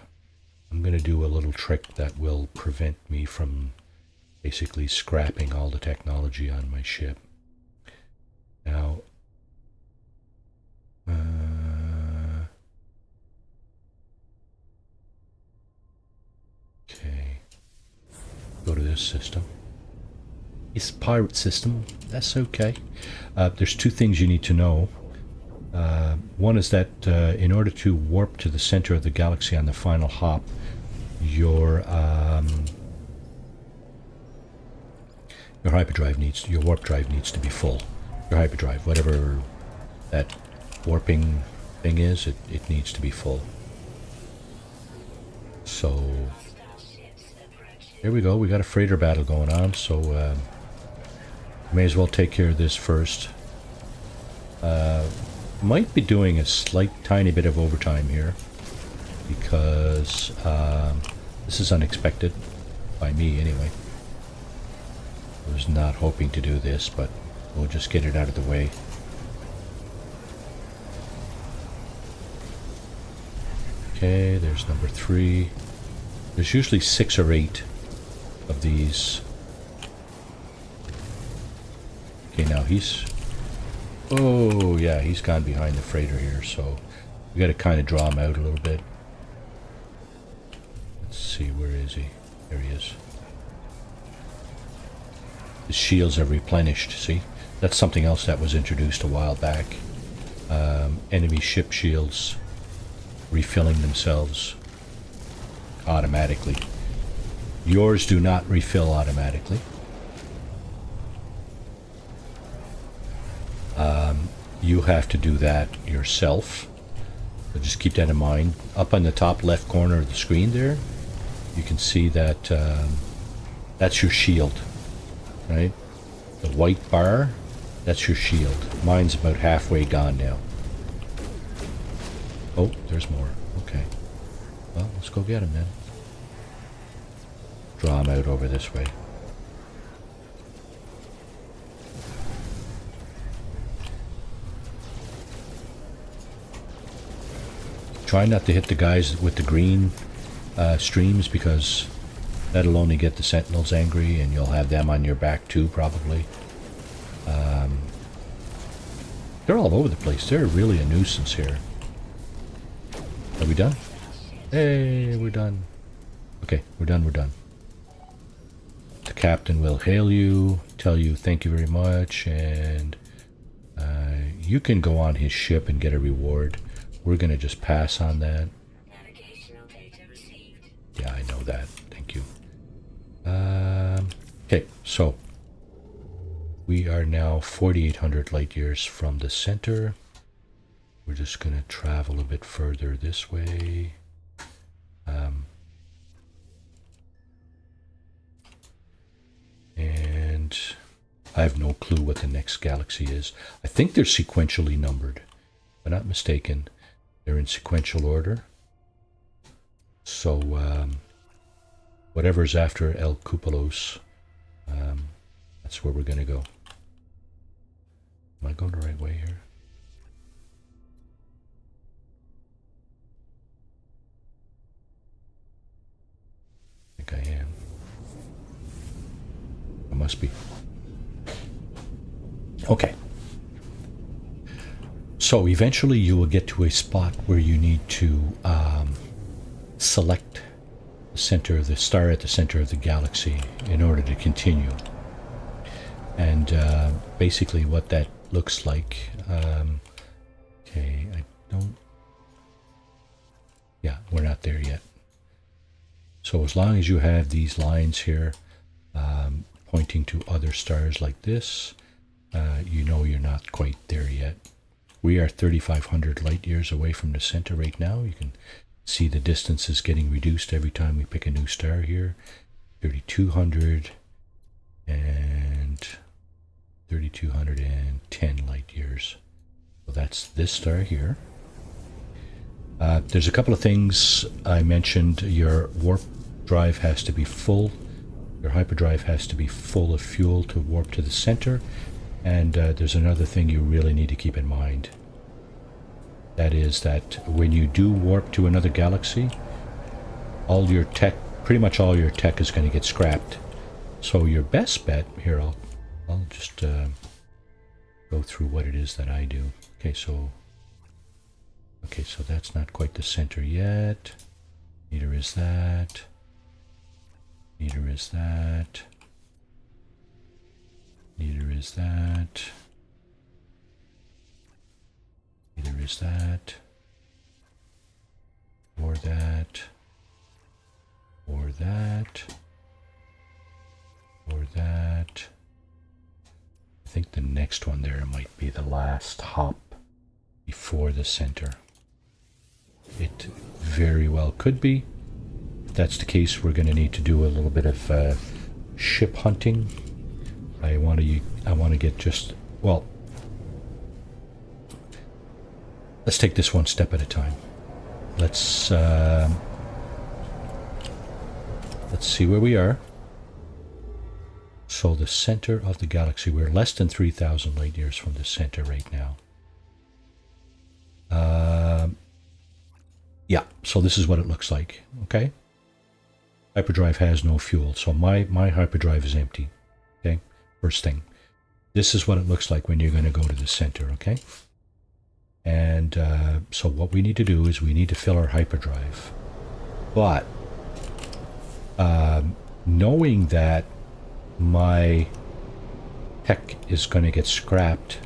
I'm going to do a little trick that will prevent me from basically scrapping all the technology on my ship. Now, okay, go to this system. It's a pirate system, that's okay. There's two things you need to know. One is that in order to warp to the center of the galaxy on the final hop, your hyperdrive needs, your warp drive needs to be full. Your hyperdrive, whatever that warping thing is, it needs to be full. So here we go. We got a freighter battle going on, so may as well take care of this first. Might be doing a slight tiny bit of overtime here because this is unexpected by me anyway. I was not hoping to do this, but we'll just get it out of the way. Okay, there's number 3. There's usually 6 or 8 of these. Okay, now he's... Oh, yeah, he's gone behind the freighter here, so we got to kind of draw him out a little bit. Let's see, where is he? There he is. His shields are replenished, see? That's something else that was introduced a while back. Enemy ship shields refilling themselves automatically. Yours do not refill automatically. You have to do that yourself. So just keep that in mind. Up on the top left corner of the screen there, you can see that that's your shield, right? The white bar, that's your shield. Mine's about halfway gone now. Oh, there's more. Okay. Well, let's go get him then. Draw him out over this way. Try not to hit the guys with the green streams, because that'll only get the sentinels angry and you'll have them on your back too, probably. They're all over the place. They're really a nuisance here. Are we done? Hey, we're done. Okay, we're done. The captain will hail you, tell you thank you very much, and you can go on his ship and get a reward. We're going to just pass on that. Navigational data received. Yeah, I know that. Thank you. Okay, so we are now 4,800 light years from the center. We're just going to travel a bit further this way. And I have no clue what the next galaxy is. I think they're sequentially numbered. If I'm not mistaken, they're in sequential order. So whatever's after El Cupolos, that's where we're going to go. Am I going the right way here? I think I am. I must be. Okay. So eventually you will get to a spot where you need to select the center of the star at the center of the galaxy in order to continue. And basically what that looks like, okay, I don't, yeah, we're not there yet. So as long as you have these lines here pointing to other stars like this, you know you're not quite there yet. We are 3,500 light years away from the center right now. You can see the distance is getting reduced every time we pick a new star here. 3,200 and 3,210 light years. So that's this star here. There's a couple of things I mentioned. Your warp drive has to be full. Your hyperdrive has to be full of fuel to warp to the center. And there's another thing you really need to keep in mind. That is that when you do warp to another galaxy, all your tech, pretty much all your tech is going to get scrapped. So your best bet, here I'll just go through what it is that I do. Okay, so that's not quite the center yet. Neither is that. Neither is that. Neither is that. Neither is that. Or that. Or that. Or that. I think the next one there might be the last hop before the center. It very well could be. If that's the case, we're going to need to do a little bit of ship hunting. I want to get just, well, let's take this one step at a time. Let's see where we are. So the center of the galaxy, we're less than 3,000 light years from the center right now. Yeah, so this is what it looks like, okay? Hyperdrive has no fuel, so my hyperdrive is empty, okay? First thing. This is what it looks like when you're going to go to the center, okay? And so what we need to do is we need to fill our hyperdrive. But knowing that my tech is going to get scrapped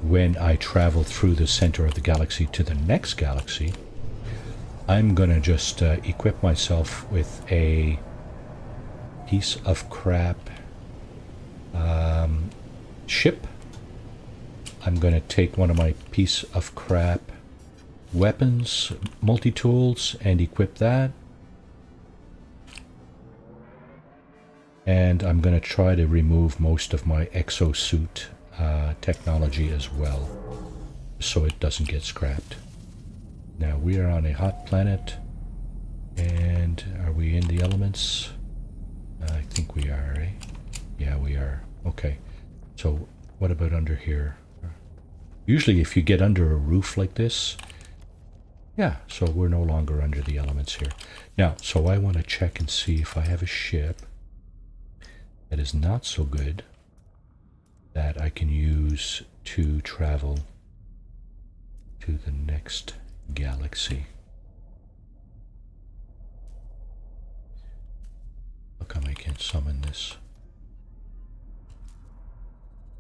when I travel through the center of the galaxy to the next galaxy, I'm going to just equip myself with a piece of crap ship. I'm going to take one of my piece of crap weapons, multi-tools, and equip that. And I'm going to try to remove most of my exosuit technology as well, so it doesn't get scrapped. Now we are on a hot planet, and are we in the elements? I think we are, eh? Yeah, we are. Okay, so what about under here? Usually if you get under a roof like this, yeah, so we're no longer under the elements here. Now, so I want to check and see if I have a ship that is not so good that I can use to travel to the next galaxy. How come I can't summon this?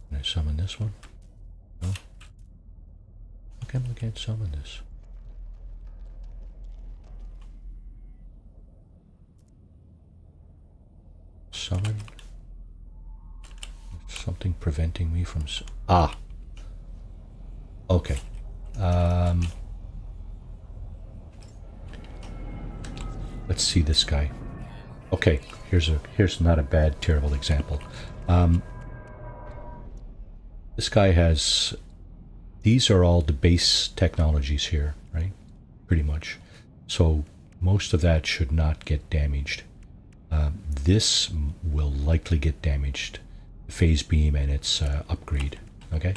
Can I summon this one? No? How come I can't summon this? Summon? Something preventing me from... Okay. Let's see this guy. Okay, here's not a bad, terrible example. This guy has... These are all the base technologies here, right? Pretty much. So most of that should not get damaged. This will likely get damaged. Phase beam and its upgrade. Okay.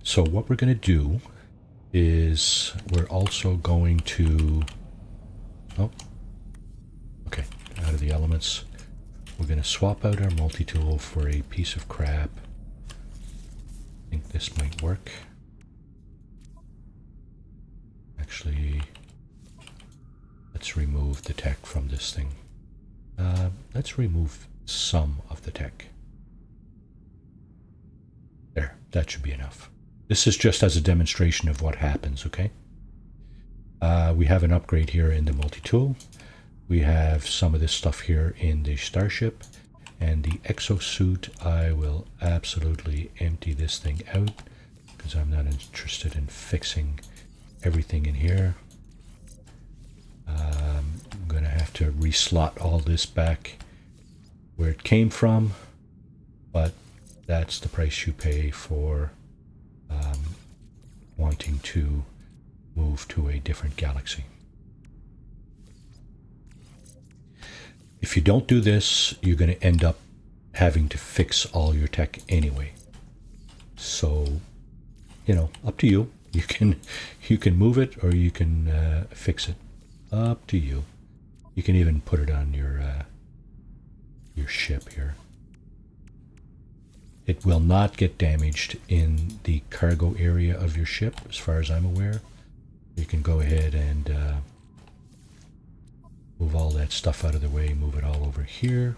So what we're going to do is we're also going to... Oh. Okay. Out of the elements. We're going to swap out our multi-tool for a piece of crap. I think this might work. Actually, let's remove the tech from this thing. Let's remove some of the tech. There, that should be enough. This is just as a demonstration of what happens, okay? We have an upgrade here in the multi-tool. We have some of this stuff here in the starship. And the exosuit, I will absolutely empty this thing out because I'm not interested in fixing everything in here. I'm going to have to reslot all this back where it came from, but that's the price you pay for wanting to move to a different galaxy. If you don't do this, you're going to end up having to fix all your tech anyway. So, you know, up to you. You can move it or you can fix it. Up to you. You can even put it on your ship here. It will not get damaged in the cargo area of your ship, as far as I'm aware. You can go ahead and move all that stuff out of the way, move it all over here.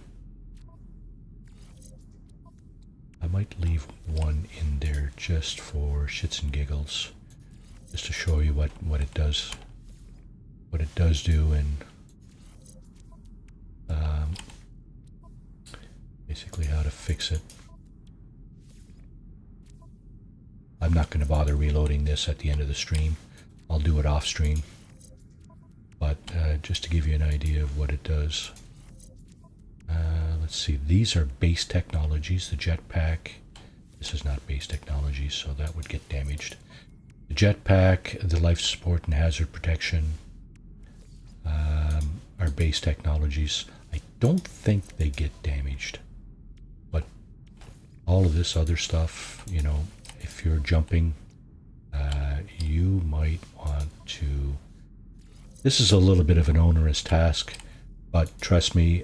I might leave one in there just for shits and giggles, just to show you what it does do, and basically how to fix it. I'm not going to bother reloading this at the end of the stream. I'll do it off stream. But just to give you an idea of what it does. Let's see, these are base technologies. The jetpack, this is not base base technologies, so that would get damaged. The jetpack, the life support and hazard protection are base technologies. I don't think they get damaged, but all of this other stuff, you know, if you're jumping, you might want to. This is a little bit of an onerous task, but trust me,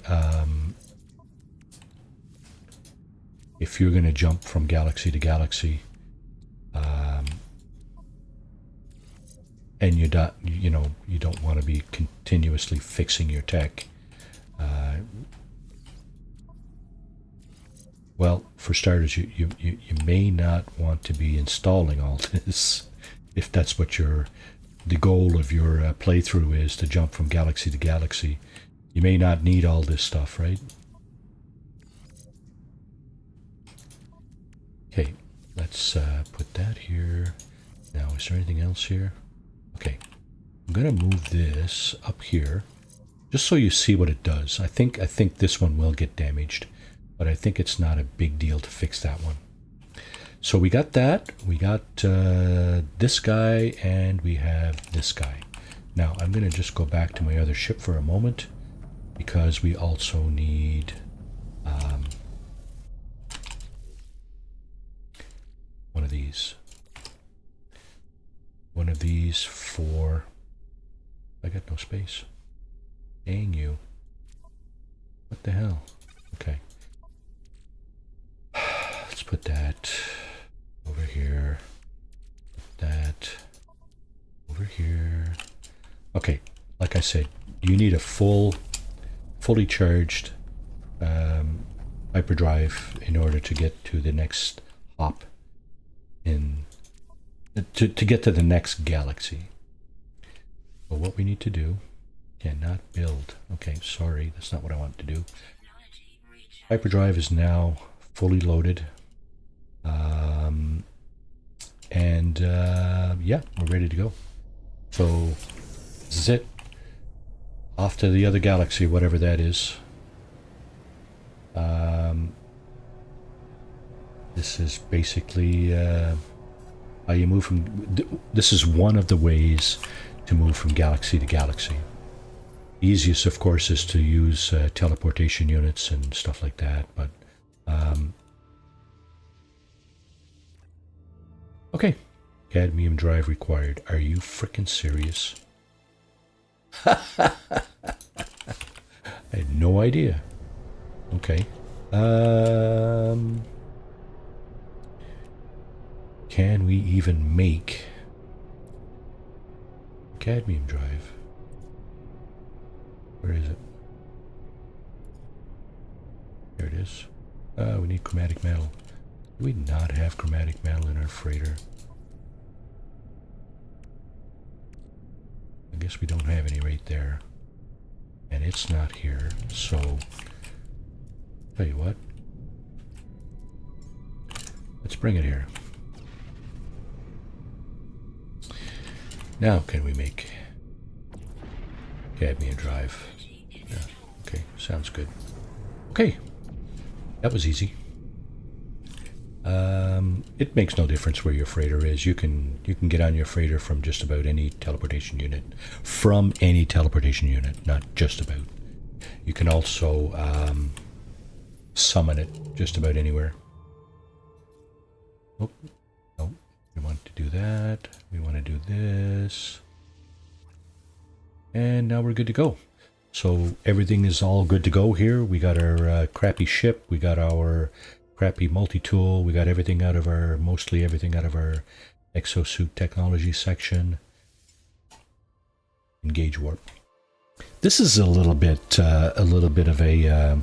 if you're going to jump from galaxy to galaxy, and you don't want to be continuously fixing your tech. Well, for starters, you may not want to be installing all this if that's what the goal of your playthrough is, to jump from galaxy to galaxy. You may not need all this stuff, right? Okay, let's put that here. Now, is there anything else here? Okay, I'm gonna move this up here, just so you see what it does. I think this one will get damaged, but I think it's not a big deal to fix that one. So we got that. We got this guy, and we have this guy. Now I'm gonna just go back to my other ship for a moment, because we also need one of these. One of these for... I got no space. Dang you. What the hell? Okay. Let's put that over here. Put that over here. Okay, like I said, you need a fully charged hyperdrive in order to get to the next hop in... To get to the next galaxy. But what we need to do, cannot build. Okay, sorry, that's not what I want to do. Hyperdrive is now fully loaded. Yeah, we're ready to go. So, this is it. Off to the other galaxy, whatever that is. This is basically... how you move from... This is one of the ways to move from galaxy to galaxy. The easiest, of course, is to use teleportation units and stuff like that, but... okay. Cadmium drive required. Are you frickin' serious? I had no idea. Okay. Can we even make cadmium drive? Where is it? There it is. We need chromatic metal. Do we not have chromatic metal in our freighter? I guess we don't have any right there. And it's not here, so... Tell you what. Let's bring it here. Now can we make cadmium drive? Yeah, okay, sounds good. Okay, that was easy. It makes no difference where your freighter is. You can get on your freighter from just about any teleportation unit. From any teleportation unit, not just about. You can also summon it just about anywhere. Oh, no. We want to do that. We want to do this. And now we're good to go. So everything is all good to go here. We got our crappy ship. We got our crappy multi-tool. We got everything out of our, mostly everything out of our exosuit technology section. Engage warp. This is a little bit of a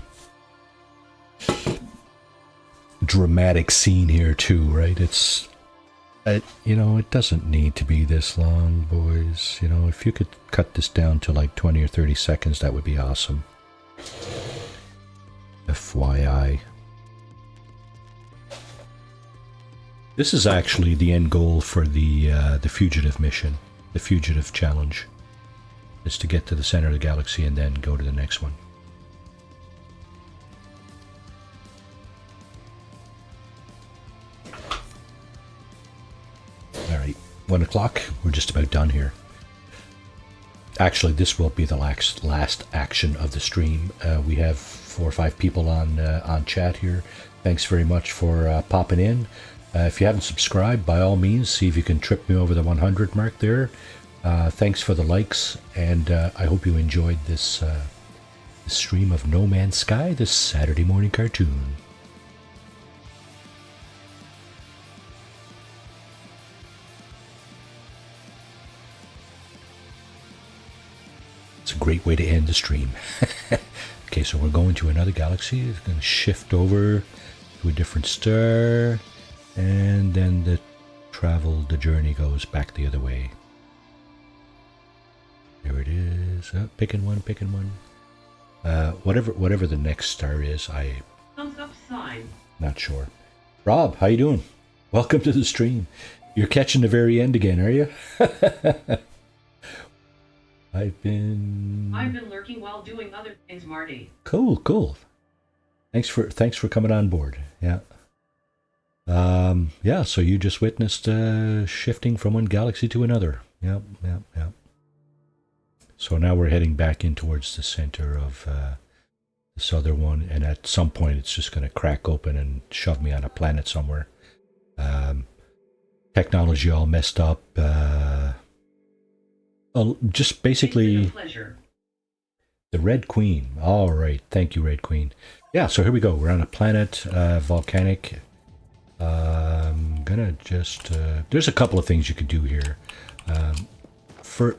dramatic scene here too, right? It's, you know, it doesn't need to be this long, boys. You know, if you could cut this down to like 20 or 30 seconds, that would be awesome. FYI. This is actually the end goal for the fugitive mission, the fugitive challenge, is to get to the center of the galaxy and then go to the next one. 1 o'clock. We're just about done here. Actually, this will be the last action of the stream. We have 4 or 5 people on chat here. Thanks very much for popping in. If you haven't subscribed, by all means, see if you can trip me over the 100 mark there. Thanks for the likes, and I hope you enjoyed this stream of No Man's Sky, this Saturday morning cartoon. It's a great way to end the stream. Okay, so we're going to another galaxy. It's going to shift over to a different star, and then the journey goes back the other way. There it is. Oh, picking one. Whatever the next star is, Thumbs up sign. Not sure. Rob, how you doing? Welcome to the stream. You're catching the very end again, are you? I've been lurking while doing other things, Marty. Cool. Thanks for coming on board. Yeah. Yeah, so you just witnessed shifting from one galaxy to another. Yep. So now we're heading back in towards the center of this other one, and at some point it's just going to crack open and shove me on a planet somewhere. Technology all messed up. Just basically the Red Queen. All right, thank you, Red Queen. Yeah, so here we go. We're on a planet, volcanic. Gonna just there's a couple of things you could do here.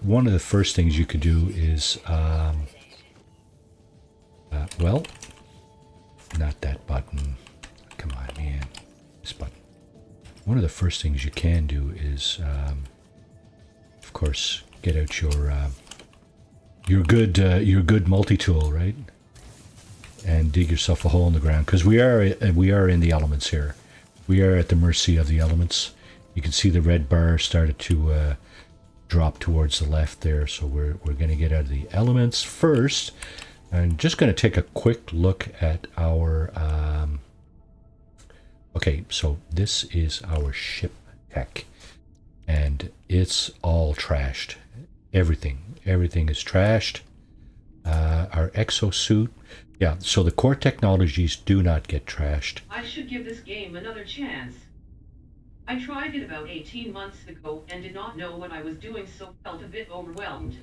One of the first things you could do is well, not that button. Come on, man. This button. One of the first things you can do is, of course, get out your good multi-tool, right? And dig yourself a hole in the ground, because we are in the elements here. We are at the mercy of the elements. You can see the red bar started to drop towards the left there, so we're going to get out of the elements first. I'm just going to take a quick look at our okay, so this is our ship tech, and it's all trashed. Everything is trashed. Our exosuit, yeah, so the core technologies do not get trashed. I should give this game another chance. I tried it about 18 months ago and did not know what I was doing, so felt a bit overwhelmed.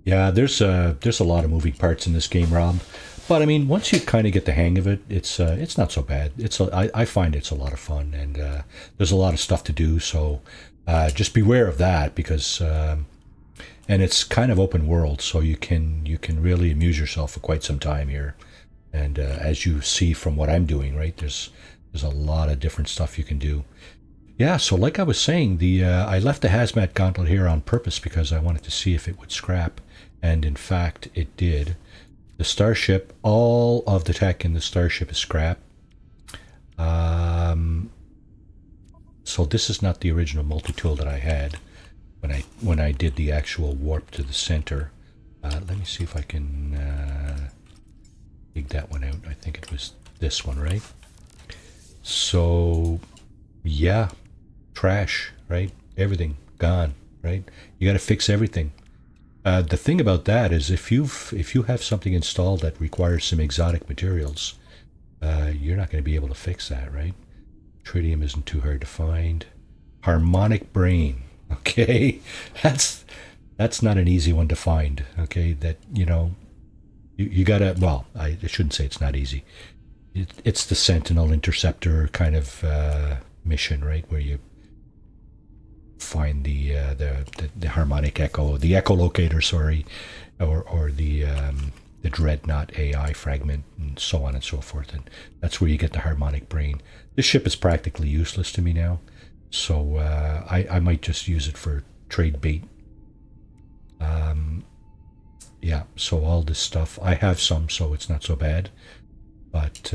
Yeah, there's a lot of moving parts in this game, Rob. But I mean, once you kind of get the hang of it, it's not so bad. I find it's a lot of fun, and there's a lot of stuff to do. So just beware of that, because and it's kind of open world, so you can really amuse yourself for quite some time here. And as you see from what I'm doing, right, there's a lot of different stuff you can do. Yeah, so like I was saying, I left the hazmat gauntlet here on purpose because I wanted to see if it would scrap, and in fact it did. The starship, all of the tech in the starship is scrap. So this is not the original multi-tool that I had when I did the actual warp to the center. Let me see if I can dig that one out. I think it was this one, right? So yeah, trash, right? Everything gone, right? You got to fix everything. The thing about that is if you have something installed that requires some exotic materials, you're not going to be able to fix that, right? Tritium isn't too hard to find. Harmonic brain, okay? That's not an easy one to find, okay? That, you gotta, well, I shouldn't say it's not easy. It's the Sentinel Interceptor kind of mission, right? Where you find the harmonic echo, the echolocator, sorry, or the dreadnought AI fragment, and so on and so forth. And that's where you get the harmonic brain. This ship is practically useless to me now, so I might just use it for trade bait. Yeah, so all this stuff, I have some, so it's not so bad. But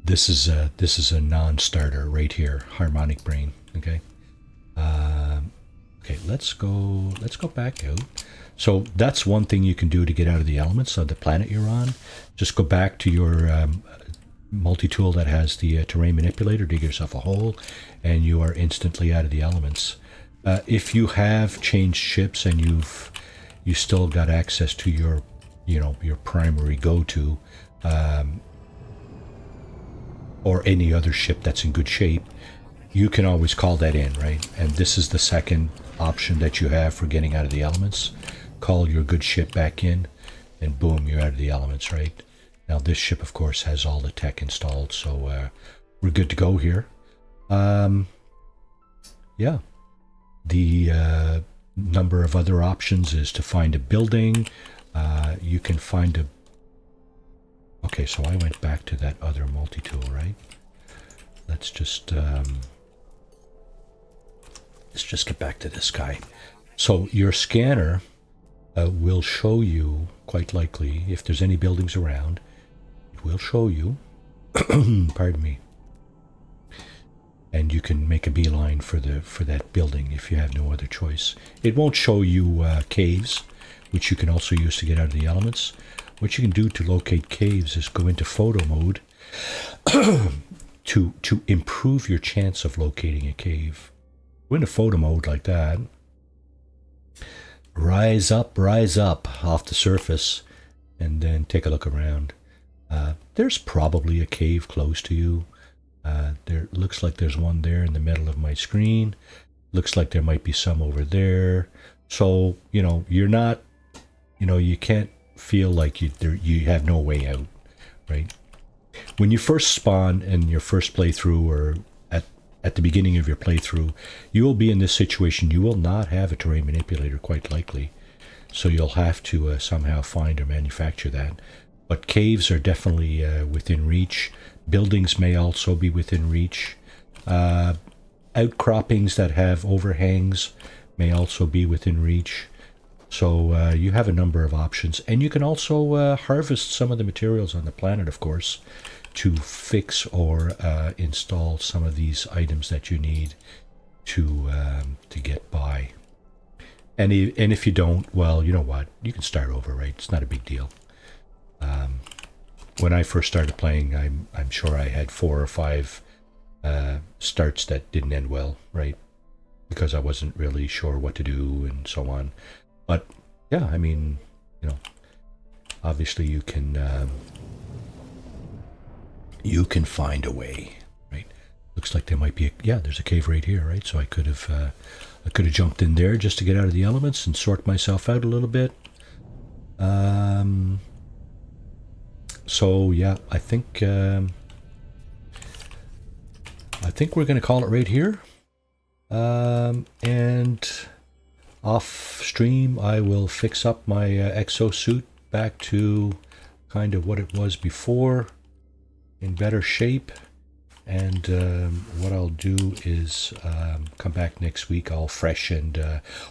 this is a non-starter right here, harmonic brain. Okay. Okay, let's go back out. So that's one thing you can do to get out of the elements of the planet you're on. Just go back to your multi-tool that has the terrain manipulator, dig yourself a hole, and you are instantly out of the elements. If you have changed ships and you still got access to your, your primary go-to, or any other ship that's in good shape, you can always call that in, right? And this is the second option that you have for getting out of the elements. Call your good ship back in, and boom, you're out of the elements, right? Now this ship, of course, has all the tech installed, so we're good to go here. Yeah. The number of other options is to find a building. You can find a... Okay, so I went back to that other multi-tool, right? Let's just get back to this guy. So your scanner will show you, quite likely, if there's any buildings around, it will show you, pardon me, and you can make a beeline for that building if you have no other choice. It won't show you caves, which you can also use to get out of the elements. What you can do to locate caves is go into photo mode to improve your chance of locating a cave. Go into photo mode like that. Rise up off the surface, and then take a look around. There's probably a cave close to you. There looks like there's one there in the middle of my screen. Looks like there might be some over there. So, you're not, you can't feel like you have no way out, right? When you first spawn in your first playthrough, or at the beginning of your playthrough, you will be in this situation. You will not have a terrain manipulator, quite likely. So you'll have to somehow find or manufacture that. But caves are definitely within reach. Buildings may also be within reach. Outcroppings that have overhangs may also be within reach. So you have a number of options. And you can also harvest some of the materials on the planet, of course, to fix or install some of these items that you need to get by. And if you don't, well, you know what? You can start over, right? It's not a big deal. When I first started playing, I'm sure I had 4 or 5 starts that didn't end well, right? Because I wasn't really sure what to do and so on. But yeah, I mean, obviously you can find a way, right? Looks like there might be there's a cave right here, right? So I could have jumped in there just to get out of the elements and sort myself out a little bit. So yeah, I think we're going to call it right here. And off stream, I will fix up my exosuit back to kind of what it was before, in better shape. And what I'll do is come back next week all fresh, and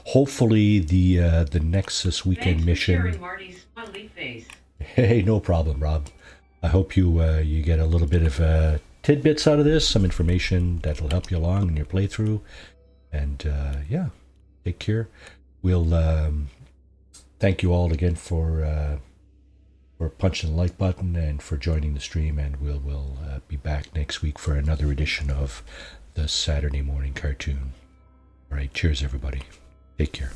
hopefully the Nexus weekend mission. Thanks for sharing Marty's smiley face. Hey, no problem, Rob. I hope you get a little bit of tidbits out of this, some information that'll help you along in your playthrough. And yeah, take care. We'll thank you all again for punching the like button and for joining the stream. And we'll be back next week for another edition of the Saturday morning cartoon. All right, cheers, everybody. Take care.